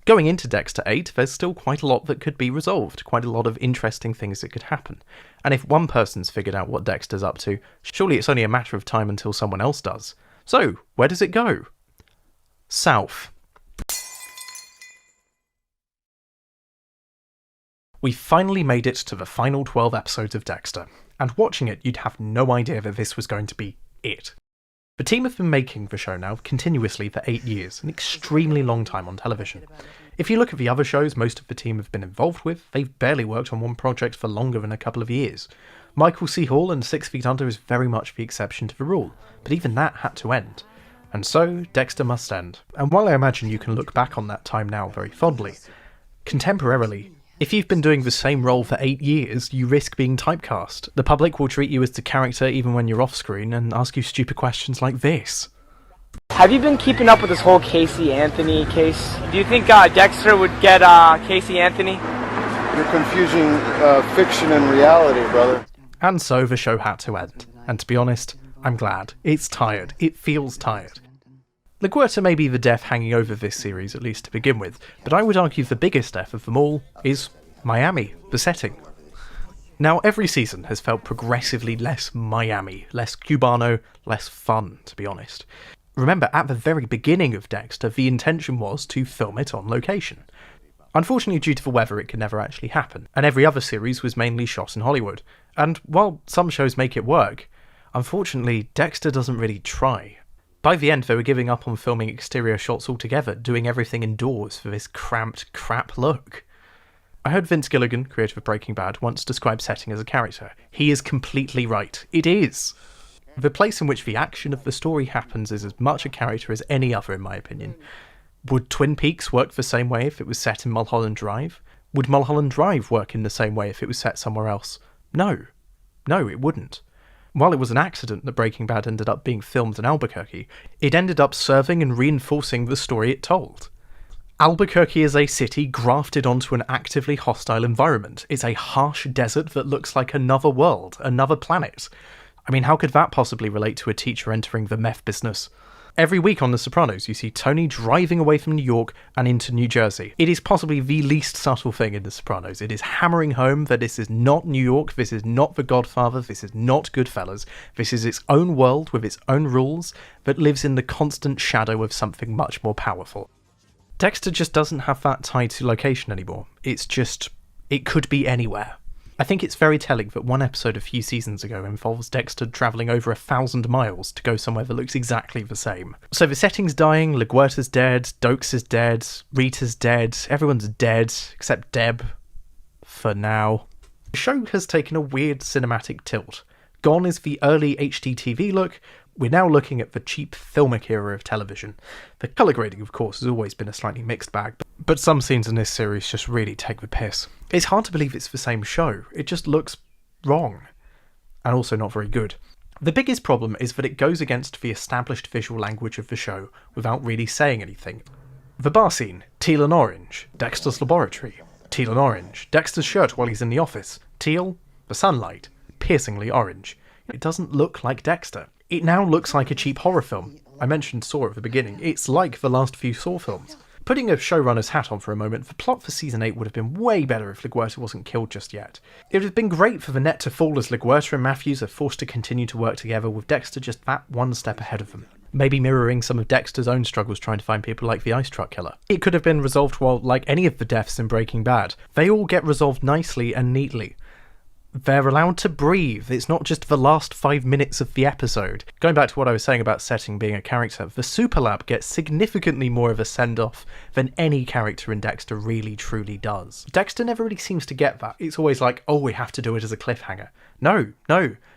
Going into Dexter 8, there's still quite a lot that could be resolved, quite a lot of interesting things that could happen. And if one person's figured out what Dexter's up to, surely it's only a matter of time until someone else does. So, where does it go? South. We finally made it to the final 12 episodes of Dexter, and watching it you'd have no idea that this was going to be it. The team have been making the show now continuously for 8 years, an extremely long time on television. If you look at the other shows most of the team have been involved with, they've barely worked on one project for longer than a couple of years. Michael C. Hall and 6 Feet Under is very much the exception to the rule, but even that had to end. And so, Dexter must end. And while I imagine you can look back on that time now very fondly, contemporarily, if you've been doing the same role for 8 years, you risk being typecast. The public will treat you as the character even when you're off-screen and ask you stupid questions like this. Have you been keeping up with this whole Casey Anthony case? Do you think Dexter would get Casey Anthony? You're confusing fiction and reality, brother. And so the show had to end. And to be honest, I'm glad. It's tired. It feels tired. LaGuerta may be the death hanging over this series, at least to begin with, but I would argue the biggest death of them all is Miami, the setting. Now, every season has felt progressively less Miami, less Cubano, less fun, to be honest. Remember, at the very beginning of Dexter, the intention was to film it on location. Unfortunately, due to the weather, it could never actually happen, and every other series was mainly shot in Hollywood. And while some shows make it work, unfortunately, Dexter doesn't really try. By the end, they were giving up on filming exterior shots altogether, doing everything indoors for this cramped, crap look. I heard Vince Gilligan, creator of Breaking Bad, once describe setting as a character. He is completely right. It is. The place in which the action of the story happens is as much a character as any other, in my opinion. Would Twin Peaks work the same way if it was set in Mulholland Drive? Would Mulholland Drive work in the same way if it was set somewhere else? No. No, it wouldn't. While it was an accident that Breaking Bad ended up being filmed in Albuquerque, it ended up serving and reinforcing the story it told. Albuquerque is a city grafted onto an actively hostile environment. It's a harsh desert that looks like another world, another planet. I mean, how could that possibly relate to a teacher entering the meth business? Every week on The Sopranos, you see Tony driving away from New York and into New Jersey. It is possibly the least subtle thing in The Sopranos. It is hammering home that this is not New York, this is not The Godfather, this is not Goodfellas. This is its own world with its own rules that lives in the constant shadow of something much more powerful. Dexter just doesn't have that tied to location anymore. It's just, it could be anywhere. I think it's very telling that one episode a few seasons ago involves Dexter travelling over 1,000 miles to go somewhere that looks exactly the same. So the setting's dying, LaGuerta's dead, Dokes is dead, Rita's dead, everyone's dead, except Deb. For now. The show has taken a weird cinematic tilt. Gone is the early HDTV look, we're now looking at the cheap filmic era of television. The colour grading, of course, has always been a slightly mixed bag, but some scenes in this series just really take the piss. It's hard to believe it's the same show, it just looks wrong, and also not very good. The biggest problem is that it goes against the established visual language of the show without really saying anything. The bar scene, teal and orange. Dexter's laboratory, teal and orange. Dexter's shirt while he's in the office, teal. The sunlight, piercingly orange. It doesn't look like Dexter. It now looks like a cheap horror film. I mentioned Saw at the beginning. It's like the last few Saw films. Putting a showrunner's hat on for a moment, the plot for Season 8 would have been way better if LaGuerta wasn't killed just yet. It would have been great for the net to fall as LaGuerta and Matthews are forced to continue to work together, with Dexter just that one step ahead of them. Maybe mirroring some of Dexter's own struggles trying to find people like the ice truck killer. It could have been resolved well, like any of the deaths in Breaking Bad. They all get resolved nicely and neatly. They're allowed to breathe. It's not just the last 5 minutes of the episode. Going back to what I was saying about Setting being a character, the Superlab gets significantly more of a send-off than any character in Dexter really truly does. Dexter never really seems to get that. It's always like, oh, we have to do it as a cliffhanger. No,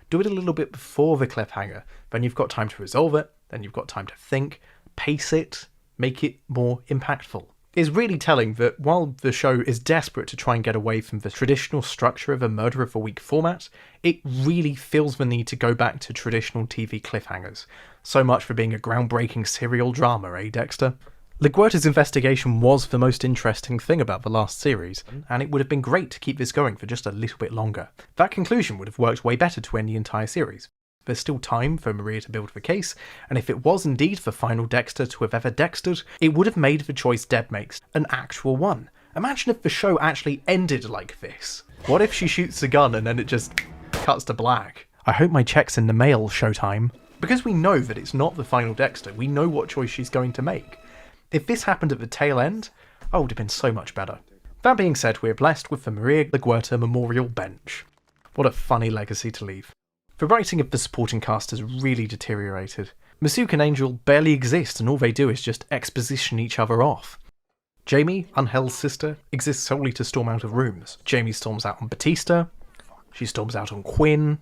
do it a little bit before the cliffhanger. Then you've got time to resolve it, then you've got time to think, pace it, make it more impactful. Is really telling that while the show is desperate to try and get away from the traditional structure of a Murder of the Week format, it really feels the need to go back to traditional TV cliffhangers. So much for being a groundbreaking serial drama, eh, Dexter? LaGuerta's investigation was the most interesting thing about the last series, and it would have been great to keep this going for just a little bit longer. That conclusion would have worked way better to end the entire series. There's still time for Maria to build the case, and if it was indeed the final Dexter to have ever Dextered, it would have made the choice Deb makes an actual one. Imagine if the show actually ended like this. What if she shoots a gun and then it just cuts to black? I hope my check's in the mail, Showtime. Because we know that it's not the final Dexter, we know what choice she's going to make. If this happened at the tail end, it would have been so much better. That being said, we're blessed with the Maria LaGuerta Memorial Bench. What a funny legacy to leave. The writing of the supporting cast has really deteriorated. Masuk and Angel barely exist, and all they do is just exposition each other off. Jamie, Angel's sister, exists solely to storm out of rooms. Jamie storms out on Batista, she storms out on Quinn,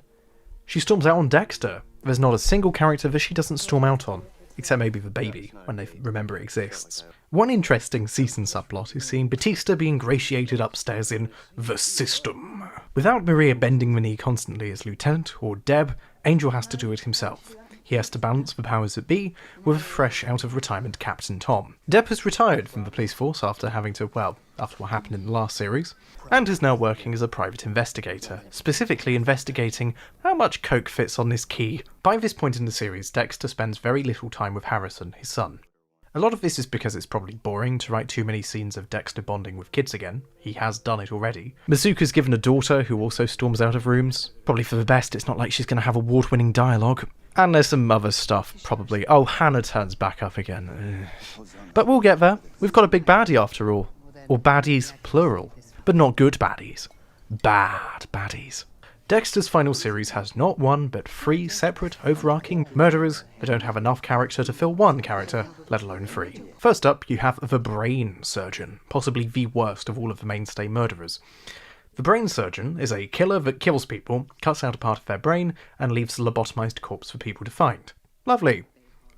she storms out on Dexter. There's not a single character that she doesn't storm out on, except maybe the baby, when they remember it exists. One interesting season subplot is seeing Batista be ingratiated upstairs in the system. Without Maria bending the knee constantly as Lieutenant or Deb, Angel has to do it himself. He has to balance the powers that be with a fresh out of retirement Captain Tom. Deb has retired from the police force after after what happened in the last series, and is now working as a private investigator, specifically investigating how much coke fits on this key. By this point in the series, Dexter spends very little time with Harrison, his son. A lot of this is because it's probably boring to write too many scenes of Dexter bonding with kids again. He has done it already. Masuka's given a daughter who also storms out of rooms. Probably for the best, it's not like she's going to have award-winning dialogue. And there's some other stuff, probably. Oh, Hannah turns back up again. But we'll get there. We've got a big baddie after all. Or baddies, plural. But not good baddies. Bad baddies. Dexter's final series has not one, but 3 separate, overarching murderers that don't have enough character to fill one character, let alone 3. First up, you have the Brain Surgeon, possibly the worst of all of the mainstay murderers. The Brain Surgeon is a killer that kills people, cuts out a part of their brain, and leaves a lobotomized corpse for people to find. Lovely.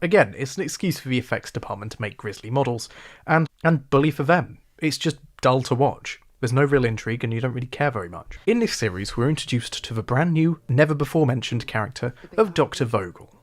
Again, it's an excuse for the effects department to make grisly models, and bully for them. It's just dull to watch. There's no real intrigue and you don't really care very much. In this series, we're introduced to the brand new, never-before-mentioned character of Dr. Vogel.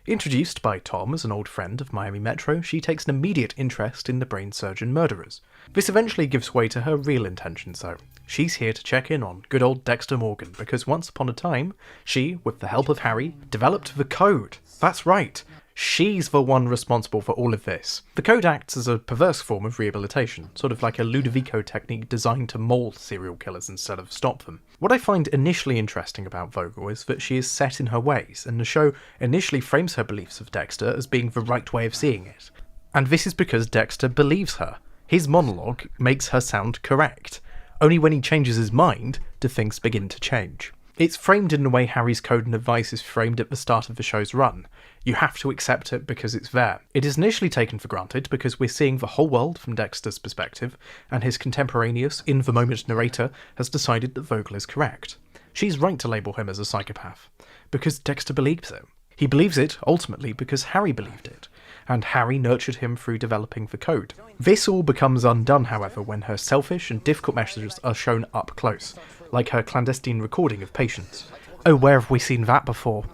Introduced by Tom as an old friend of Miami Metro, she takes an immediate interest in the brain surgeon murderers. This eventually gives way to her real intentions though. She's here to check in on good old Dexter Morgan, because once upon a time, she, with the help of Harry, developed the code. That's right. She's the one responsible for all of this. The code acts as a perverse form of rehabilitation, sort of like a Ludovico technique designed to mould serial killers instead of stop them. What I find initially interesting about Vogel is that she is set in her ways, and the show initially frames her beliefs of Dexter as being the right way of seeing it. And this is because Dexter believes her. His monologue makes her sound correct. Only when he changes his mind do things begin to change. It's framed in the way Harry's code and advice is framed at the start of the show's run. You have to accept it because it's there. It is initially taken for granted because we're seeing the whole world from Dexter's perspective, and his contemporaneous, in-the-moment narrator has decided that Vogel is correct. She's right to label him as a psychopath, because Dexter believes it. He believes it, ultimately, because Harry believed it, and Harry nurtured him through developing the code. This all becomes undone, however, when her selfish and difficult messages are shown up close, like her clandestine recording of patients. Oh, where have we seen that before?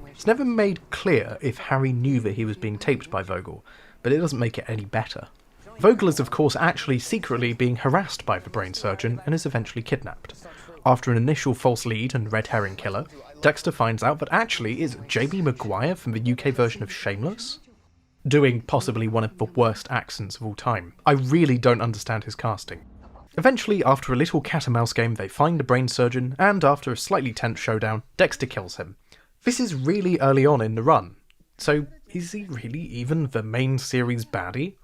It's never made clear if Harry knew that he was being taped by Vogel, but it doesn't make it any better. Vogel is of course actually secretly being harassed by the brain surgeon and is eventually kidnapped. After an initial false lead and red herring killer, Dexter finds out that actually is Jamie Maguire from the UK version of Shameless, doing possibly one of the worst accents of all time. I really don't understand his casting. Eventually, after a little cat and mouse game, they find the brain surgeon, and after a slightly tense showdown, Dexter kills him. This is really early on in the run, so is he really even the main series baddie?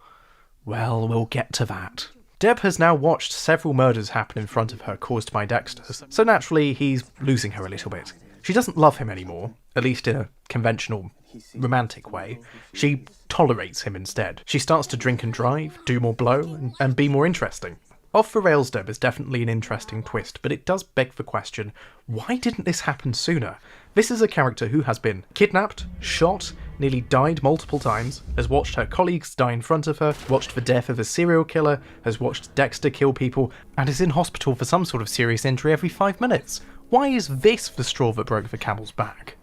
Well, we'll get to that. Deb has now watched several murders happen in front of her caused by Dexter, so naturally he's losing her a little bit. She doesn't love him anymore, at least in a conventional, romantic way. She tolerates him instead. She starts to drink and drive, do more blow, and be more interesting. Off the Rails Deb is definitely an interesting twist, but it does beg the question, why didn't this happen sooner? This is a character who has been kidnapped, shot, nearly died multiple times, has watched her colleagues die in front of her, watched the death of a serial killer, has watched Dexter kill people, and is in hospital for some sort of serious injury every 5 minutes. Why is this the straw that broke the camel's back?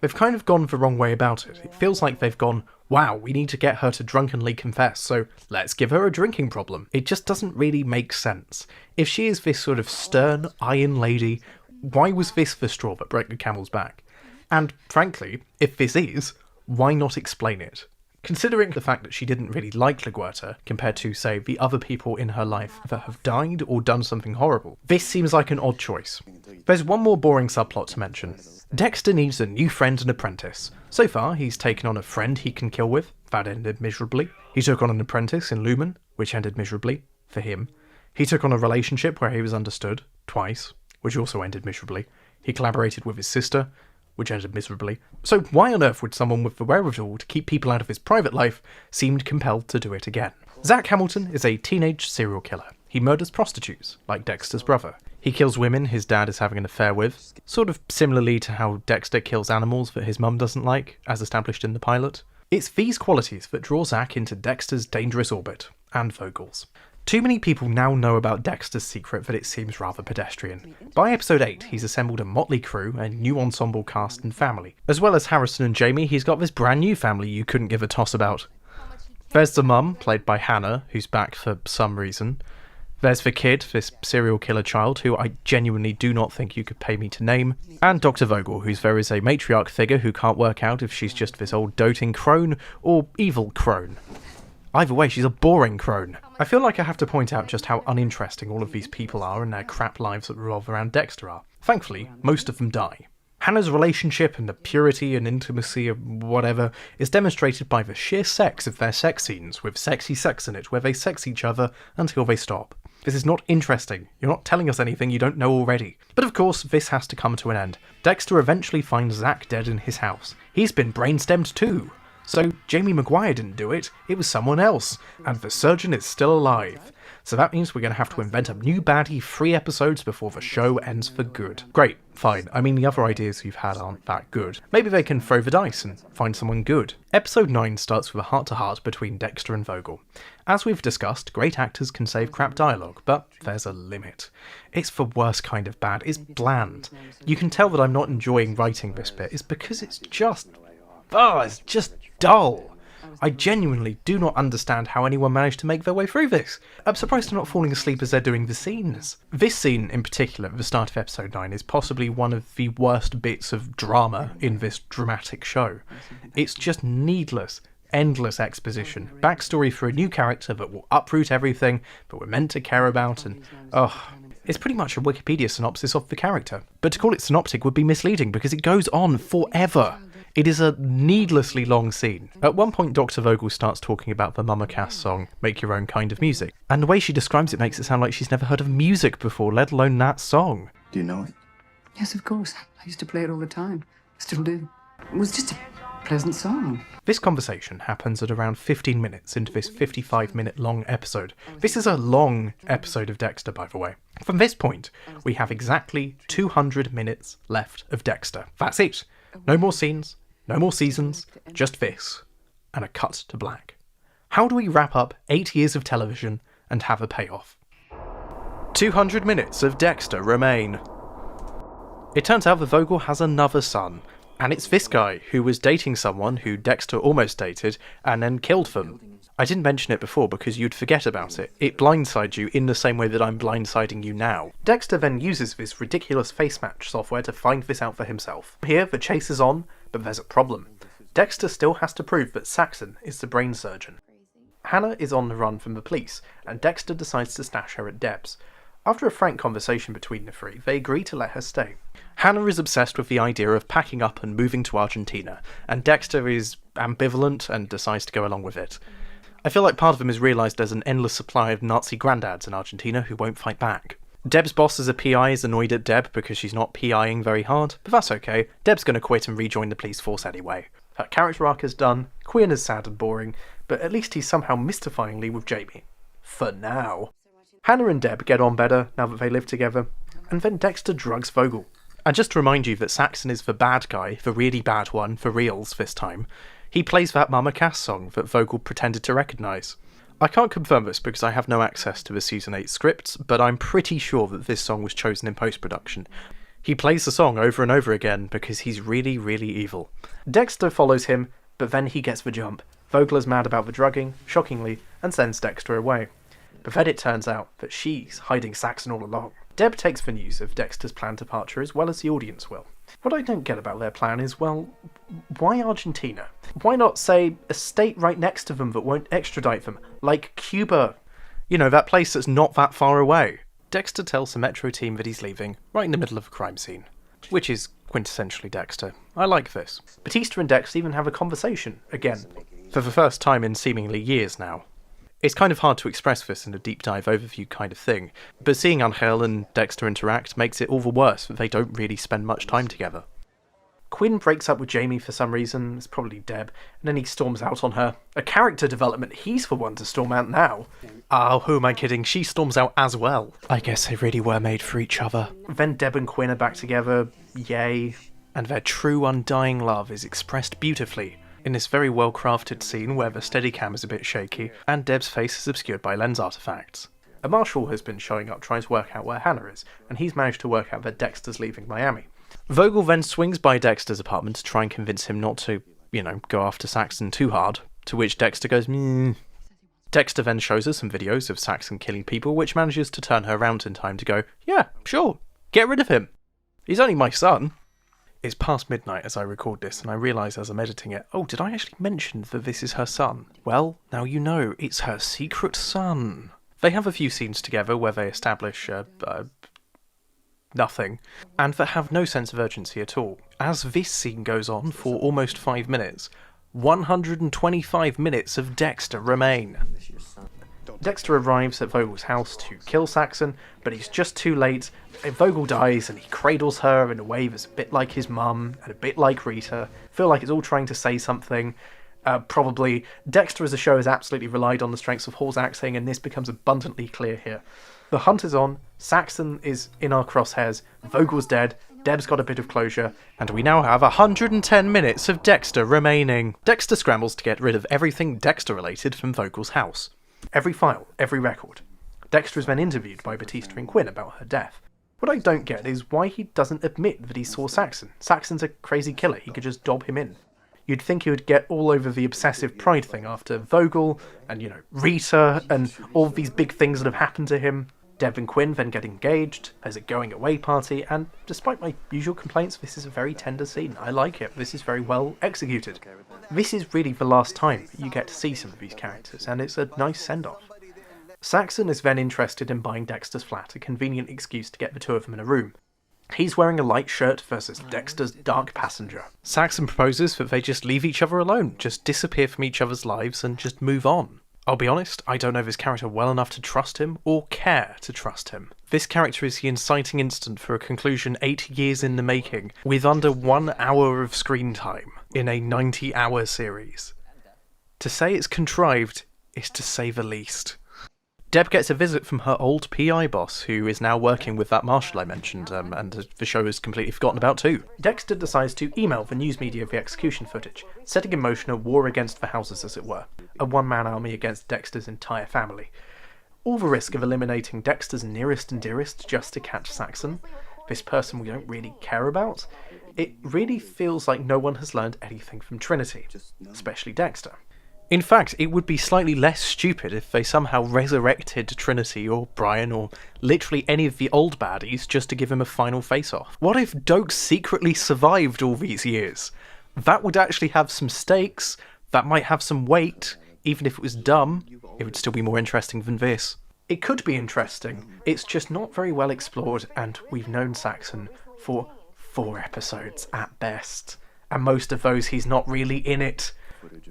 They've kind of gone the wrong way about it. It feels like they've gone, wow, we need to get her to drunkenly confess, so let's give her a drinking problem. It just doesn't really make sense. If she is this sort of stern, iron lady, why was this the straw that broke the camel's back? And frankly, if this is, why not explain it? Considering the fact that she didn't really like LaGuerta compared to, say, the other people in her life that have died or done something horrible, this seems like an odd choice. There's one more boring subplot to mention. Dexter needs a new friend and apprentice. So far, he's taken on a friend he can kill with. That ended miserably. He took on an apprentice in Lumen, which ended miserably, for him. He took on a relationship where he was understood, twice, which also ended miserably. He collaborated with his sister, which ended miserably. So why on earth would someone with the wherewithal to keep people out of his private life seem compelled to do it again? Zach Hamilton is a teenage serial killer. He murders prostitutes, like Dexter's brother. He kills women his dad is having an affair with, sort of similarly to how Dexter kills animals that his mum doesn't like, as established in the pilot. It's these qualities that draw Zach into Dexter's dangerous orbit, and Vogel's. Too many people now know about Dexter's secret that it seems rather pedestrian. By episode 8, he's assembled a motley crew, a new ensemble cast and family. As well as Harrison and Jamie, he's got this brand new family you couldn't give a toss about. There's the mum, played by Hannah, who's back for some reason. There's the kid, this serial killer child, who I genuinely do not think you could pay me to name. And Dr. Vogel, who's there is a matriarch figure who can't work out if she's just this old doting crone or evil crone. Either way, she's a boring crone. I feel like I have to point out just how uninteresting all of these people are and their crap lives that revolve around Dexter are. Thankfully, most of them die. Hannah's relationship and the purity and intimacy of whatever is demonstrated by the sheer sex of their sex scenes, with sexy sex in it, where they sex each other until they stop. This is not interesting. You're not telling us anything you don't know already. But of course, this has to come to an end. Dexter eventually finds Zach dead in his house. He's been brainstemmed too. So Jamie Maguire didn't do it, it was someone else, and the surgeon is still alive. So that means we're going to have to invent a new baddie 3 episodes before the show ends for good. Great, fine, I mean the other ideas you've had aren't that good. Maybe they can throw the dice and find someone good. Episode 9 starts with a heart-to-heart between Dexter and Vogel. As we've discussed, great actors can save crap dialogue, but there's a limit. It's the worst kind of bad, it's bland. You can tell that I'm not enjoying writing this bit, it's because it's just dull. I genuinely do not understand how anyone managed to make their way through this. I'm surprised they're not falling asleep as they're doing the scenes. This scene in particular, at the start of episode 9, is possibly one of the worst bits of drama in this dramatic show. It's just needless, endless exposition. Backstory for a new character that will uproot everything that we're meant to care about, and it's pretty much a Wikipedia synopsis of the character. But to call it synoptic would be misleading because it goes on forever. It is a needlessly long scene. At one point, Dr. Vogel starts talking about the Mama Cass song, Make Your Own Kind of Music, and the way she describes it makes it sound like she's never heard of music before, let alone that song. Do you know it? Yes, of course. I used to play it all the time. Still do. It was just a pleasant song. This conversation happens at around 15 minutes into this 55-minute long episode. This is a long episode of Dexter, by the way. From this point, we have exactly 200 minutes left of Dexter. That's it. No more scenes. No more seasons, just this, and a cut to black. How do we wrap up 8 years of television and have a payoff? 200 minutes of Dexter remain. It turns out that Vogel has another son, and it's this guy who was dating someone who Dexter almost dated and then killed them. I didn't mention it before because you'd forget about it. It blindsides you in the same way that I'm blindsiding you now. Dexter then uses this ridiculous face match software to find this out for himself. Here, the chase is on, but there's a problem. Dexter still has to prove that Saxon is the brain surgeon. Hannah is on the run from the police, and Dexter decides to stash her at Deb's. After a frank conversation between the three, they agree to let her stay. Hannah is obsessed with the idea of packing up and moving to Argentina, and Dexter is ambivalent and decides to go along with it. I feel like part of him has realised there's an endless supply of Nazi granddads in Argentina who won't fight back. Deb's boss as a PI is annoyed at Deb because she's not PIing very hard, but that's okay. Deb's going to quit and rejoin the police force anyway. Her character arc is done, Quinn is sad and boring, but at least he's somehow mystifyingly with Jamie. For now. Hannah and Deb get on better now that they live together, and then Dexter drugs Vogel. And just to remind you that Saxon is the bad guy, the really bad one, for reals this time, he plays that Mama Cass song that Vogel pretended to recognise. I can't confirm this because I have no access to the Season 8 scripts, but I'm pretty sure that this song was chosen in post-production. He plays the song over and over again because he's really, really evil. Dexter follows him, but then he gets the jump. Vogel is mad about the drugging, shockingly, and sends Dexter away. But then it turns out that she's hiding Saxon all along. Deb takes the news of Dexter's planned departure as well as the audience will. What I don't get about their plan is, well, why Argentina? Why not, say, a state right next to them that won't extradite them, like Cuba? You know, that place that's not that far away. Dexter tells the Metro team that he's leaving, right in the middle of a crime scene. Which is quintessentially Dexter. I like this. Batista and Dexter even have a conversation, again, for the first time in seemingly years now. It's kind of hard to express this in a deep dive overview kind of thing, but seeing Angel and Dexter interact makes it all the worse that they don't really spend much time together. Quinn breaks up with Jamie for some reason, it's probably Deb, and then he storms out on her. A character development, he's the one to storm out now. Oh, who am I kidding, she storms out as well. I guess they really were made for each other. Then Deb and Quinn are back together, yay. And their true undying love is expressed beautifully in this very well-crafted scene where the Steadicam is a bit shaky, and Deb's face is obscured by lens artifacts. A marshal has been showing up trying to work out where Hannah is, and he's managed to work out that Dexter's leaving Miami. Vogel then swings by Dexter's apartment to try and convince him not to, go after Saxon too hard, to which Dexter goes, Dexter then shows her some videos of Saxon killing people, which manages to turn her around in time to go, yeah, sure, get rid of him. He's only my son. It's past midnight as I record this, and I realise as I'm editing it, oh, did I actually mention that this is her son? Well, now you know, it's her secret son. They have a few scenes together where they establish, nothing, and that have no sense of urgency at all. As this scene goes on for almost 5 minutes, 125 minutes of Dexter remain. Dexter arrives at Vogel's house to kill Saxon, but he's just too late. Vogel dies and he cradles her in a way that's a bit like his mum and a bit like Rita. I feel like it's all trying to say something. Probably. Dexter as a show has absolutely relied on the strengths of Hall's acting, and this becomes abundantly clear here. The hunt is on, Saxon is in our crosshairs, Vogel's dead, Deb's got a bit of closure, and we now have 110 minutes of Dexter remaining. Dexter scrambles to get rid of everything Dexter-related from Vogel's house. Every file, every record. Dexter is then interviewed by Batista and Quinn about her death. What I don't get is why he doesn't admit that he saw Saxon. Saxon's a crazy killer, he could just dob him in. You'd think he would get all over the obsessive pride thing after Vogel, and, Rita, and all these big things that have happened to him. Deb and Quinn then get engaged, there's a going-away party, and despite my usual complaints, this is a very tender scene. I like it, this is very well executed. This is really the last time you get to see some of these characters, and it's a nice send-off. Saxon is then interested in buying Dexter's flat, a convenient excuse to get the two of them in a room. He's wearing a light shirt versus Dexter's dark passenger. Saxon proposes that they just leave each other alone, just disappear from each other's lives and just move on. I'll be honest, I don't know this character well enough to trust him, or care to trust him. This character is the inciting incident for a conclusion 8 years in the making, with under 1 hour of screen time, in a 90-hour series. To say it's contrived is to say the least. Deb gets a visit from her old PI boss, who is now working with that marshal I mentioned, and the show is completely forgotten about too. Dexter decides to email the news media of the execution footage, setting in motion a war against the houses, as it were. A one-man army against Dexter's entire family. All the risk of eliminating Dexter's nearest and dearest just to catch Saxon, this person we don't really care about. It really feels like no one has learned anything from Trinity, especially Dexter. In fact, it would be slightly less stupid if they somehow resurrected Trinity or Brian or literally any of the old baddies just to give him a final face-off. What if Doak secretly survived all these years? That would actually have some stakes, that might have some weight. Even if it was dumb, it would still be more interesting than this. It could be interesting, it's just not very well explored, and we've known Saxon for 4 episodes at best, and most of those he's not really in it.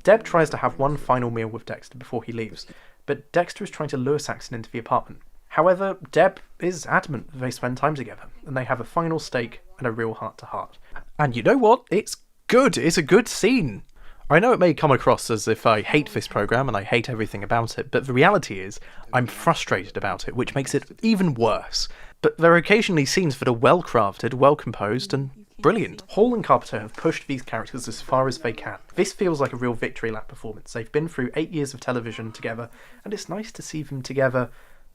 Deb tries to have one final meal with Dexter before he leaves, but Dexter is trying to lure Saxon into the apartment. However, Deb is adamant that they spend time together, and they have a final steak and a real heart-to-heart. And you know what? It's good. It's a good scene. I know it may come across as if I hate this programme and I hate everything about it, but the reality is I'm frustrated about it, which makes it even worse. But there are occasionally scenes that are well-crafted, well-composed, and brilliant. Hall and Carpenter have pushed these characters as far as they can. This feels like a real victory lap performance. They've been through 8 years of television together, and it's nice to see them together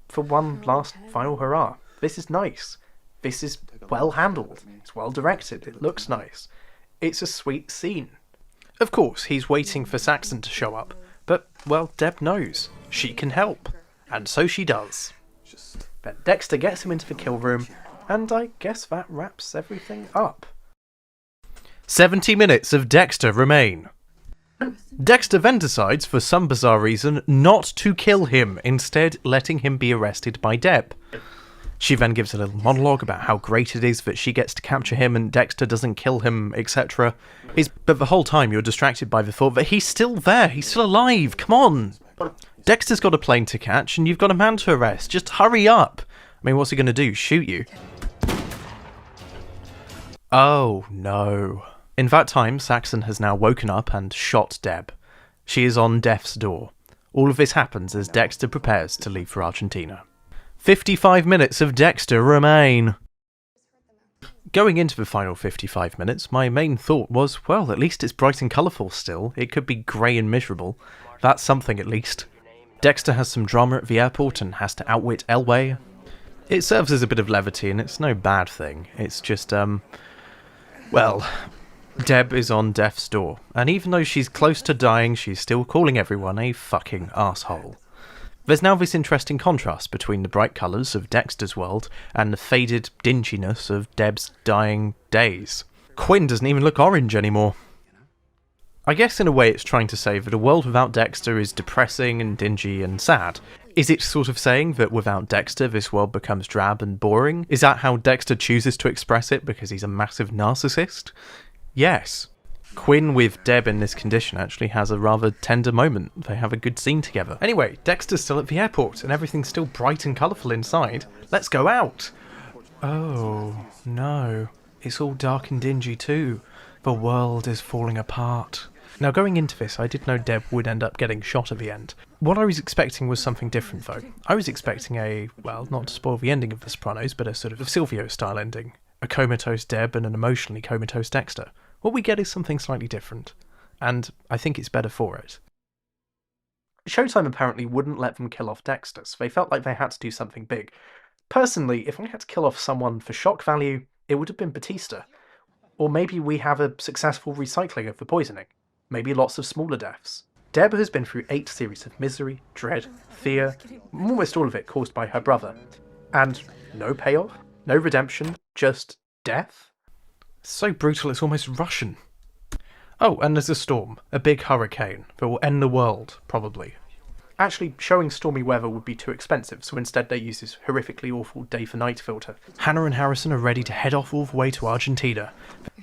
for one last final hurrah. This is nice. This is well handled. It's well directed. It looks nice. It's a sweet scene. Of course, he's waiting for Saxon to show up, but, well, Deb knows. She can help. And so she does. Then Dexter gets him into the kill room, and I guess that wraps everything up. 70 minutes of Dexter remain. Dexter then decides, for some bizarre reason, not to kill him, instead letting him be arrested by Deb. She then gives a little monologue about how great it is that she gets to capture him and Dexter doesn't kill him, etc. But the whole time you're distracted by the thought that he's still there, he's still alive, come on! Dexter's got a plane to catch and you've got a man to arrest, just hurry up! I mean, what's he going to do, shoot you? Oh no. In that time, Saxon has now woken up and shot Deb. She is on death's door. All of this happens as Dexter prepares to leave for Argentina. 55 minutes of Dexter remain. Going into the final 55 minutes, my main thought was, well, at least it's bright and colourful still. It could be grey and miserable. That's something at least. Dexter has some drama at the airport and has to outwit Elway. It serves as a bit of levity and it's no bad thing. It's just, well, Deb is on death's door. And even though she's close to dying, she's still calling everyone a fucking asshole. There's now this interesting contrast between the bright colours of Dexter's world and the faded dinginess of Deb's dying days. Quinn doesn't even look orange anymore. I guess in a way it's trying to say that a world without Dexter is depressing and dingy and sad. Is it sort of saying that without Dexter this world becomes drab and boring? Is that how Dexter chooses to express it because he's a massive narcissist? Yes. Quinn with Deb in this condition actually has a rather tender moment. They have a good scene together. Anyway, Dexter's still at the airport and everything's still bright and colourful inside. Let's go out! Oh, no. It's all dark and dingy too. The world is falling apart. Now going into this, I did know Deb would end up getting shot at the end. What I was expecting was something different though. I was expecting a, well, not to spoil the ending of The Sopranos, but a sort of Silvio-style ending. A comatose Deb and an emotionally comatose Dexter. What we get is something slightly different, and I think it's better for it. Showtime apparently wouldn't let them kill off Dexter, so they felt like they had to do something big. Personally, if I had to kill off someone for shock value, it would have been Batista. Or maybe we have a successful recycling of the poisoning. Maybe lots of smaller deaths. Deb has been through 8 series of misery, dread, fear, almost all of it caused by her brother. And no payoff, no redemption, just death? So brutal it's almost Russian. Oh, and there's a storm. A big hurricane that will end the world, probably. Actually, showing stormy weather would be too expensive, so instead they use this horrifically awful day-for-night filter. Hannah and Harrison are ready to head off all the way to Argentina.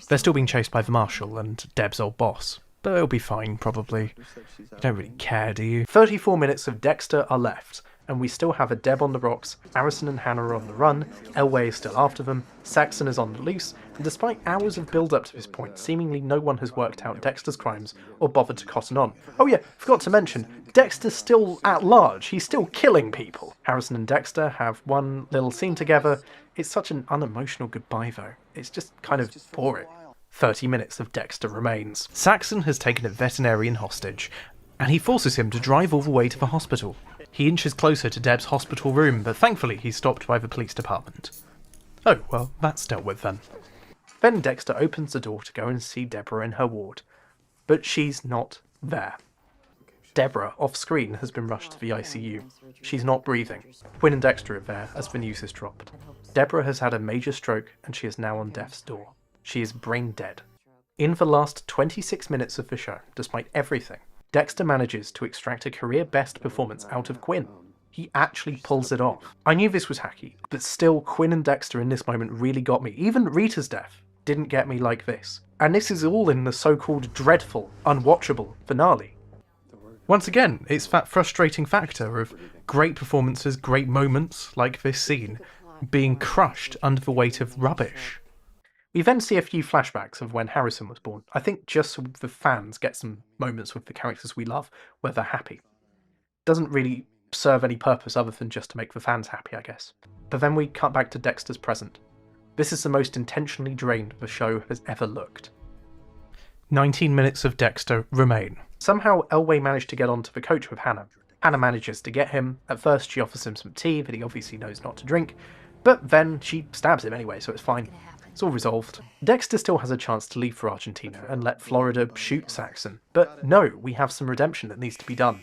They're still being chased by the Marshal and Deb's old boss. But it'll be fine, probably. You don't really care, do you? 34 minutes of Dexter are left, and we still have a Deb on the rocks, Harrison and Hannah are on the run, Elway is still after them, Saxon is on the loose, and despite hours of build-up to this point, seemingly no one has worked out Dexter's crimes or bothered to cotton on. Oh yeah, forgot to mention, Dexter's still at large, he's still killing people. Harrison and Dexter have one little scene together. It's such an unemotional goodbye though. It's just kind of boring. 30 minutes of Dexter remains. Saxon has taken a veterinarian hostage, and he forces him to drive all the way to the hospital. He inches closer to Deb's hospital room, but thankfully he's stopped by the police department. Oh, well, that's dealt with then. Then Dexter opens the door to go and see Deborah in her ward, but she's not there. Deborah, off-screen, has been rushed to the ICU. She's not breathing. Quinn and Dexter are there as the news is dropped. Deborah has had a major stroke and she is now on death's door. She is brain dead. In the last 26 minutes of the show, despite everything, Dexter manages to extract a career-best performance out of Quinn. He actually pulls it off. I knew this was hacky, but still Quinn and Dexter in this moment really got me. Even Rita's death didn't get me like this. And this is all in the so-called dreadful, unwatchable finale. Once again, it's that frustrating factor of great performances, great moments, like this scene, being crushed under the weight of rubbish. We then see a few flashbacks of when Harrison was born. I think just so the fans get some moments with the characters we love, where they're happy. Doesn't really serve any purpose other than just to make the fans happy, I guess. But then we cut back to Dexter's present. This is the most intentionally drained the show has ever looked. 19 minutes of Dexter remain. Somehow Elway managed to get onto the coach with Hannah. Hannah manages to get him. At first she offers him some tea that he obviously knows not to drink, but then she stabs him anyway, so it's fine. It's all resolved. Dexter still has a chance to leave for Argentina and let Florida shoot Saxon, but no, we have some redemption that needs to be done.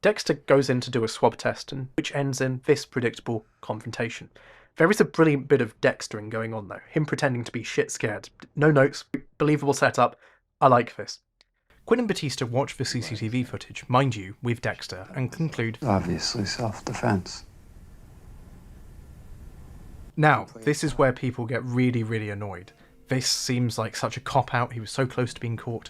Dexter goes in to do a swab test, which ends in this predictable confrontation. There is a brilliant bit of Dextering going on though, him pretending to be shit scared. No notes, believable setup, I like this. Quinn and Batista watch the CCTV footage, mind you, with Dexter, and conclude, obviously self-defense. Now, this is where people get really, really annoyed. This seems like such a cop-out, he was so close to being caught.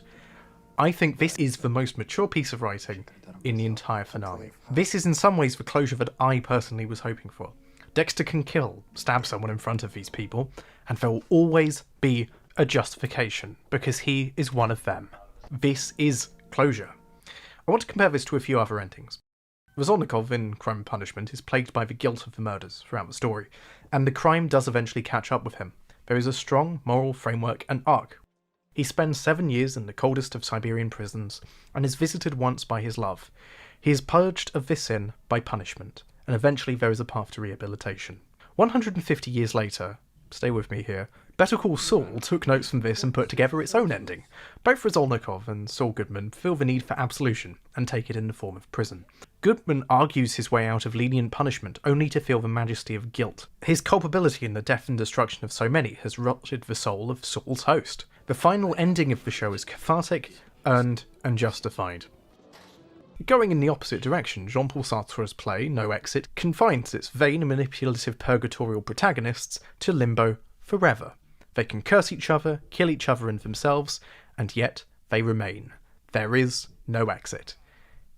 I think this is the most mature piece of writing in the entire finale. This is in some ways the closure that I personally was hoping for. Dexter can stab someone in front of these people, and there will always be a justification, because he is one of them. This is closure. I want to compare this to a few other endings. Razornikov in Crime and Punishment is plagued by the guilt of the murders throughout the story, and the crime does eventually catch up with him. There is a strong moral framework and arc. He spends 7 years in the coldest of Siberian prisons, and is visited once by his love. He is purged of this sin by punishment, and eventually there is a path to rehabilitation. 150 years later, stay with me here, Better Call Saul took notes from this and put together its own ending. Both Razornikov and Saul Goodman feel the need for absolution, and take it in the form of prison. Goodman argues his way out of lenient punishment only to feel the majesty of guilt. His culpability in the death and destruction of so many has rotted the soul of Saul's host. The final ending of the show is cathartic, earned, and justified. Going in the opposite direction, Jean-Paul Sartre's play, No Exit, confines its vain and manipulative purgatorial protagonists to limbo forever. They can curse each other, kill each other and themselves, and yet they remain. There is no exit.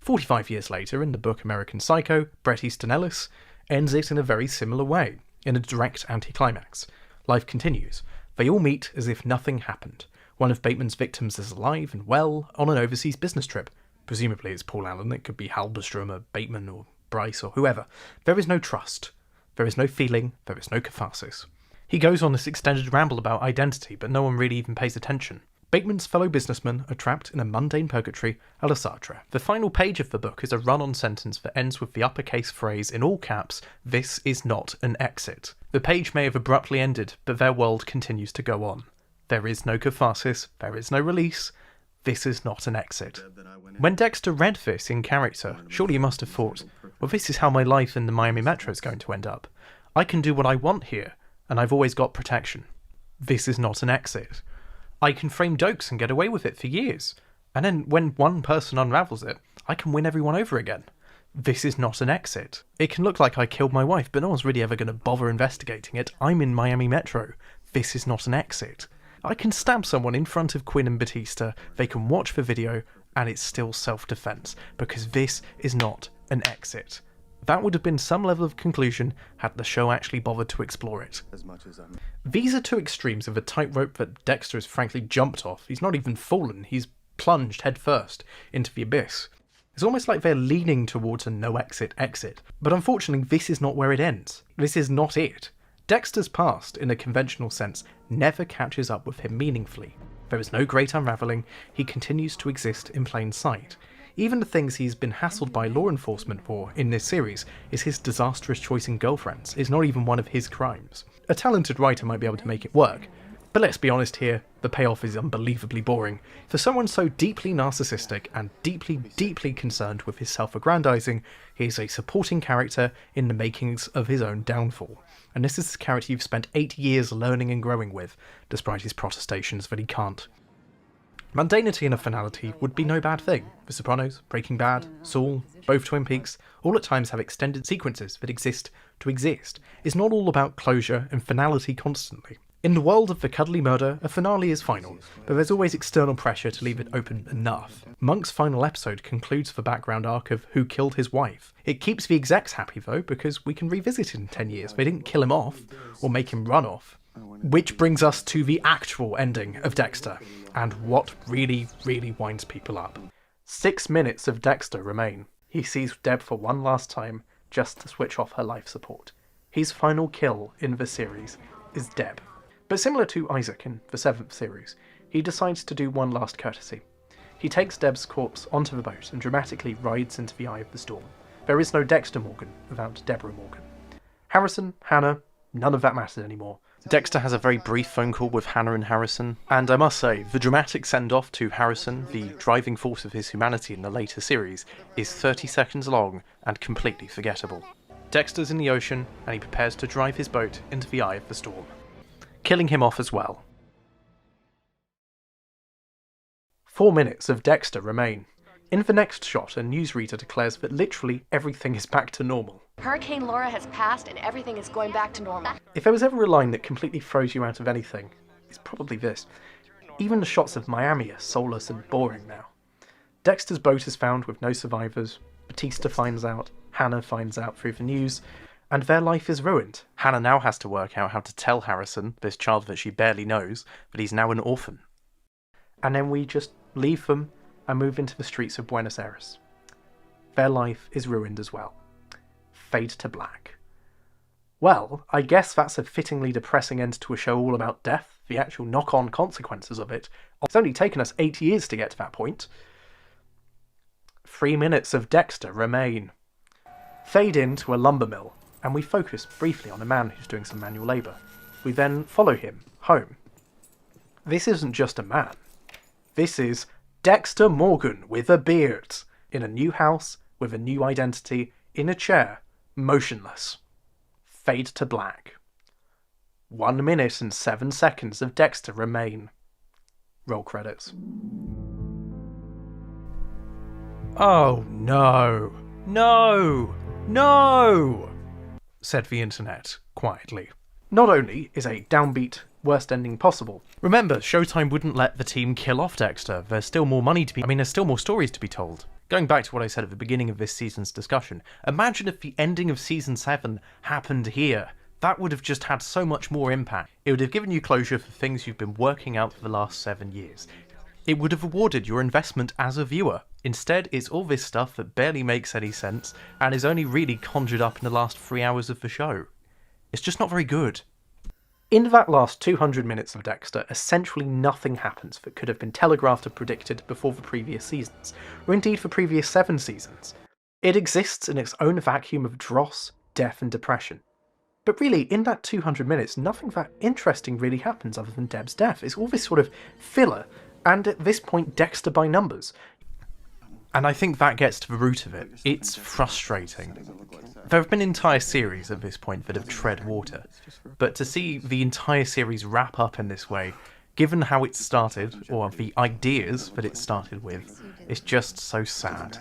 45 years later, in the book American Psycho, Bret Easton Ellis ends it in a very similar way, in a direct anticlimax. Life continues. They all meet as if nothing happened. One of Bateman's victims is alive and well on an overseas business trip. Presumably it's Paul Allen, it could be Halberstrom or Bateman or Bryce or whoever. There is no trust. There is no feeling. There is no catharsis. He goes on this extended ramble about identity, but no one really even pays attention. Bateman's fellow businessmen are trapped in a mundane purgatory a la Sartre. The final page of the book is a run-on sentence that ends with the uppercase phrase in all caps, "This is not an exit." The page may have abruptly ended, but their world continues to go on. There is no catharsis, there is no release. This is not an exit. When Dexter read this in character, surely he must have thought, well, this is how my life in the Miami Metro is going to end up. I can do what I want here, and I've always got protection. This is not an exit. I can frame jokes and get away with it for years, and then when one person unravels it, I can win everyone over again. This is not an exit. It can look like I killed my wife, but no one's really ever going to bother investigating it. I'm in Miami Metro. This is not an exit. I can stab someone in front of Quinn and Batista, they can watch the video, and it's still self-defense, because this is not an exit. That would have been some level of conclusion had the show actually bothered to explore it. These are two extremes of a tightrope that Dexter has frankly jumped off. He's not even fallen, he's plunged headfirst into the abyss. It's almost like they're leaning towards a no-exit exit, but unfortunately this is not where it ends. This is not it. Dexter's past, in a conventional sense, never catches up with him meaningfully. There is no great unravelling, he continues to exist in plain sight. Even the things he's been hassled by law enforcement for in this series is his disastrous choice in girlfriends, is not even one of his crimes. A talented writer might be able to make it work, But let's be honest here, the payoff is unbelievably boring. For someone so deeply narcissistic and deeply, deeply concerned with his self-aggrandizing, he is a supporting character in the makings of his own downfall. And this is the character you've spent 8 years learning and growing with, despite his protestations that he can't. Mundanity and a finality would be no bad thing. The Sopranos, Breaking Bad, Saul, both Twin Peaks, all at times have extended sequences that exist to exist. It's not all about closure and finality constantly. In the world of the cuddly murder, a finale is final, but there's always external pressure to leave it open enough. Monk's final episode concludes the background arc of who killed his wife. It keeps the execs happy though, because we can revisit it in 10 years. They didn't kill him off, or make him run off. Which brings us to the actual ending of Dexter, and what really, really winds people up. 6 minutes of Dexter remain. He sees Deb for one last time, just to switch off her life support. His final kill in the series is Deb. But similar to Isaac in the 7th series, he decides to do one last courtesy. He takes Deb's corpse onto the boat and dramatically rides into the eye of the storm. There is no Dexter Morgan without Deborah Morgan. Harrison, Hannah, none of that matters anymore. Dexter has a very brief phone call with Hannah and Harrison, and I must say, the dramatic send-off to Harrison, the driving force of his humanity in the later series, is 30 seconds long and completely forgettable. Dexter's in the ocean, and he prepares to drive his boat into the eye of the storm, killing him off as well. 4 minutes of Dexter remain. In the next shot, a newsreader declares that literally everything is back to normal. Hurricane Laura has passed and everything is going back to normal. If there was ever a line that completely throws you out of anything, it's probably this. Even the shots of Miami are soulless and boring now. Dexter's boat is found with no survivors, Batista finds out, Hannah finds out through the news, and their life is ruined. Hannah now has to work out how to tell Harrison, this child that she barely knows, that he's now an orphan. And then we just leave them and move into the streets of Buenos Aires. Their life is ruined as well. Fade to black. Well, I guess that's a fittingly depressing end to a show all about death, the actual knock-on consequences of it. It's only taken us 8 years to get to that point. 3 minutes of Dexter remain. Fade into a lumber mill, and we focus briefly on a man who's doing some manual labour. We then follow him home. This isn't just a man. This is Dexter Morgan with a beard, in a new house, with a new identity, in a chair, motionless. Fade to black. 1 minute and 7 seconds of Dexter remain. Roll credits. Oh no, no, no, said the internet quietly. Not only is a downbeat worst ending possible. Remember, Showtime wouldn't let the team kill off Dexter. There's still more money to be... there's still more stories to be told. Going back to what I said at the beginning of this season's discussion, imagine if the ending of Season 7 happened here. That would have just had so much more impact. It would have given you closure for things you've been working out for the last 7 years. It would have rewarded your investment as a viewer. Instead, it's all this stuff that barely makes any sense, and is only really conjured up in the last 3 hours of the show. It's just not very good. In that last 200 minutes of Dexter, essentially nothing happens that could have been telegraphed or predicted before the previous seasons, or indeed the previous 7 seasons. It exists in its own vacuum of dross, death and depression. But really, in that 200 minutes, nothing that interesting really happens other than Deb's death. It's all this sort of filler, and at this point, Dexter by numbers. And I think that gets to the root of it. It's frustrating. There have been entire series at this point that have tread water, but to see the entire series wrap up in this way, given how it started, or the ideas that it started with, is just so sad.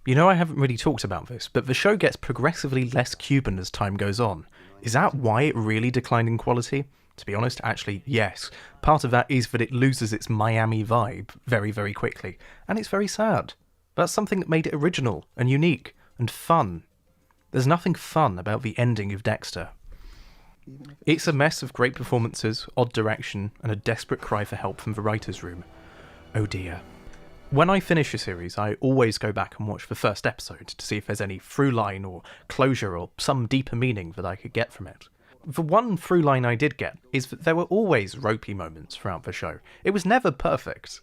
You know, I haven't really talked about this, but the show gets progressively less Cuban as time goes on. Is that why it really declined in quality? To be honest, actually, yes. Part of that is that it loses its Miami vibe very, very quickly, and it's very sad. That's something that made it original and unique and fun. There's nothing fun about the ending of Dexter. It's a mess of great performances, odd direction, and a desperate cry for help from the writer's room. Oh dear. When I finish a series, I always go back and watch the first episode to see if there's any through line or closure or some deeper meaning that I could get from it. The one through line I did get is that there were always ropey moments throughout the show. It was never perfect.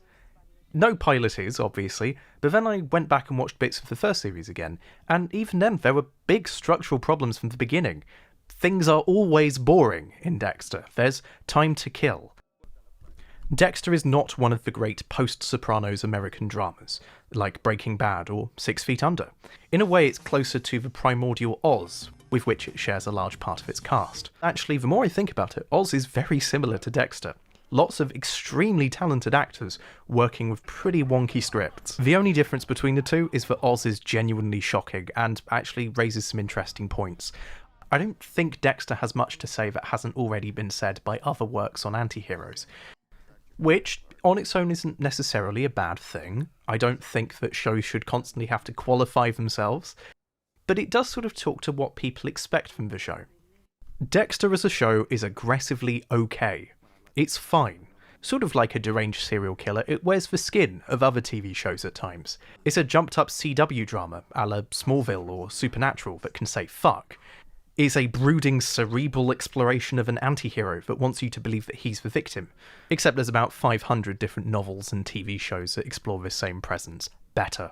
No pilot is, obviously, but then I went back and watched bits of the first series again, and even then there were big structural problems from the beginning. Things are always boring in Dexter. There's time to kill. Dexter is not one of the great post-Sopranos American dramas, like Breaking Bad or 6 Feet Under. In a way, it's closer to the primordial Oz, with which it shares a large part of its cast. Actually, the more I think about it, Oz is very similar to Dexter. Lots of extremely talented actors working with pretty wonky scripts. The only difference between the two is that Oz is genuinely shocking and actually raises some interesting points. I don't think Dexter has much to say that hasn't already been said by other works on anti-heroes. Which, on its own, isn't necessarily a bad thing. I don't think that shows should constantly have to qualify themselves. But it does sort of talk to what people expect from the show. Dexter as a show is aggressively okay. It's fine. Sort of like a deranged serial killer, it wears the skin of other TV shows at times. It's a jumped-up CW drama, a la Smallville or Supernatural, that can say fuck. It's a brooding, cerebral exploration of an anti-hero that wants you to believe that he's the victim. Except there's about 500 different novels and TV shows that explore this same presence better.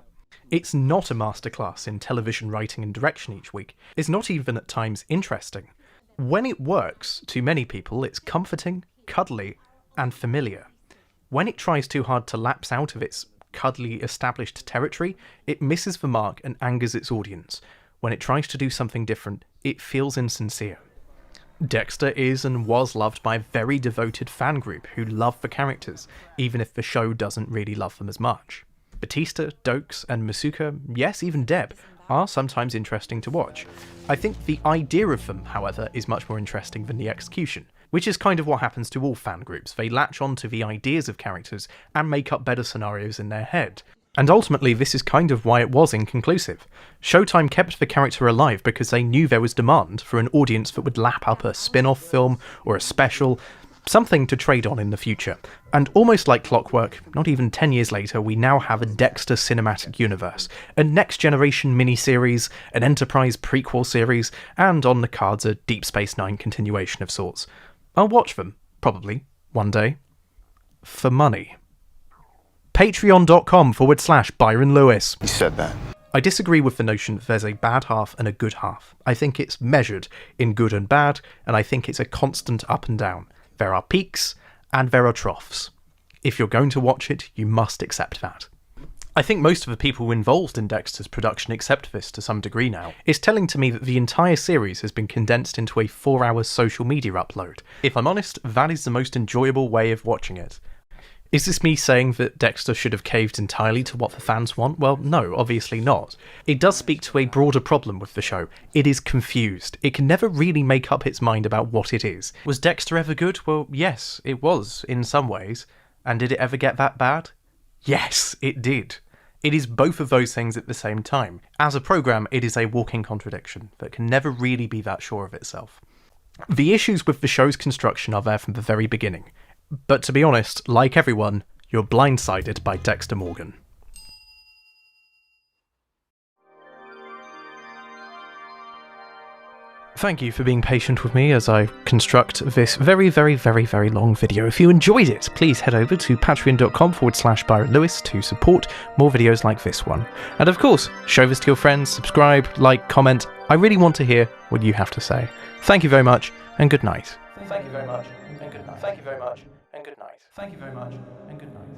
It's not a masterclass in television writing and direction each week. It's not even at times interesting. When it works, to many people, it's comforting, cuddly, and familiar. When it tries too hard to lapse out of its cuddly established territory, it misses the mark and angers its audience. When it tries to do something different, it feels insincere. Dexter is and was loved by a very devoted fan group who love the characters, even if the show doesn't really love them as much. Batista, Dokes, and Masuka, yes, even Deb, are sometimes interesting to watch. I think the idea of them, however, is much more interesting than the execution, which is kind of what happens to all fan groups. They latch on to the ideas of characters and make up better scenarios in their head. And ultimately, this is kind of why it was inconclusive. Showtime kept the character alive because they knew there was demand for an audience that would lap up a spin-off film or a special, something to trade on in the future. And almost like clockwork, not even 10 years later, we now have a Dexter cinematic universe, a next-generation miniseries, an Enterprise prequel series, and on the cards a Deep Space Nine continuation of sorts. I'll watch them, probably, one day. For money. Patreon.com/Byron Lewis. You said that. I disagree with the notion that there's a bad half and a good half. I think it's measured in good and bad, and I think it's a constant up and down. There are peaks, and there are troughs. If you're going to watch it, you must accept that. I think most of the people involved in Dexter's production accept this to some degree now. It's telling to me that the entire series has been condensed into a 4-hour social media upload. If I'm honest, that is the most enjoyable way of watching it. Is this me saying that Dexter should have caved entirely to what the fans want? Well, no, obviously not. It does speak to a broader problem with the show. It is confused. It can never really make up its mind about what it is. Was Dexter ever good? Well, yes, it was, in some ways. And did it ever get that bad? Yes, it did. It is both of those things at the same time. As a programme, it is a walking contradiction that can never really be that sure of itself. The issues with the show's construction are there from the very beginning. But to be honest, like everyone, you're blindsided by Dexter Morgan. Thank you for being patient with me as I construct this very, very, very, very long video. If you enjoyed it, please head over to patreon.com/Byron Lewis to support more videos like this one. And of course, show this to your friends, subscribe, like, comment. I really want to hear what you have to say. Thank you very much, and good night. Thank you very much, and good night. Thank you very much, and good night. Thank you very much, and good night.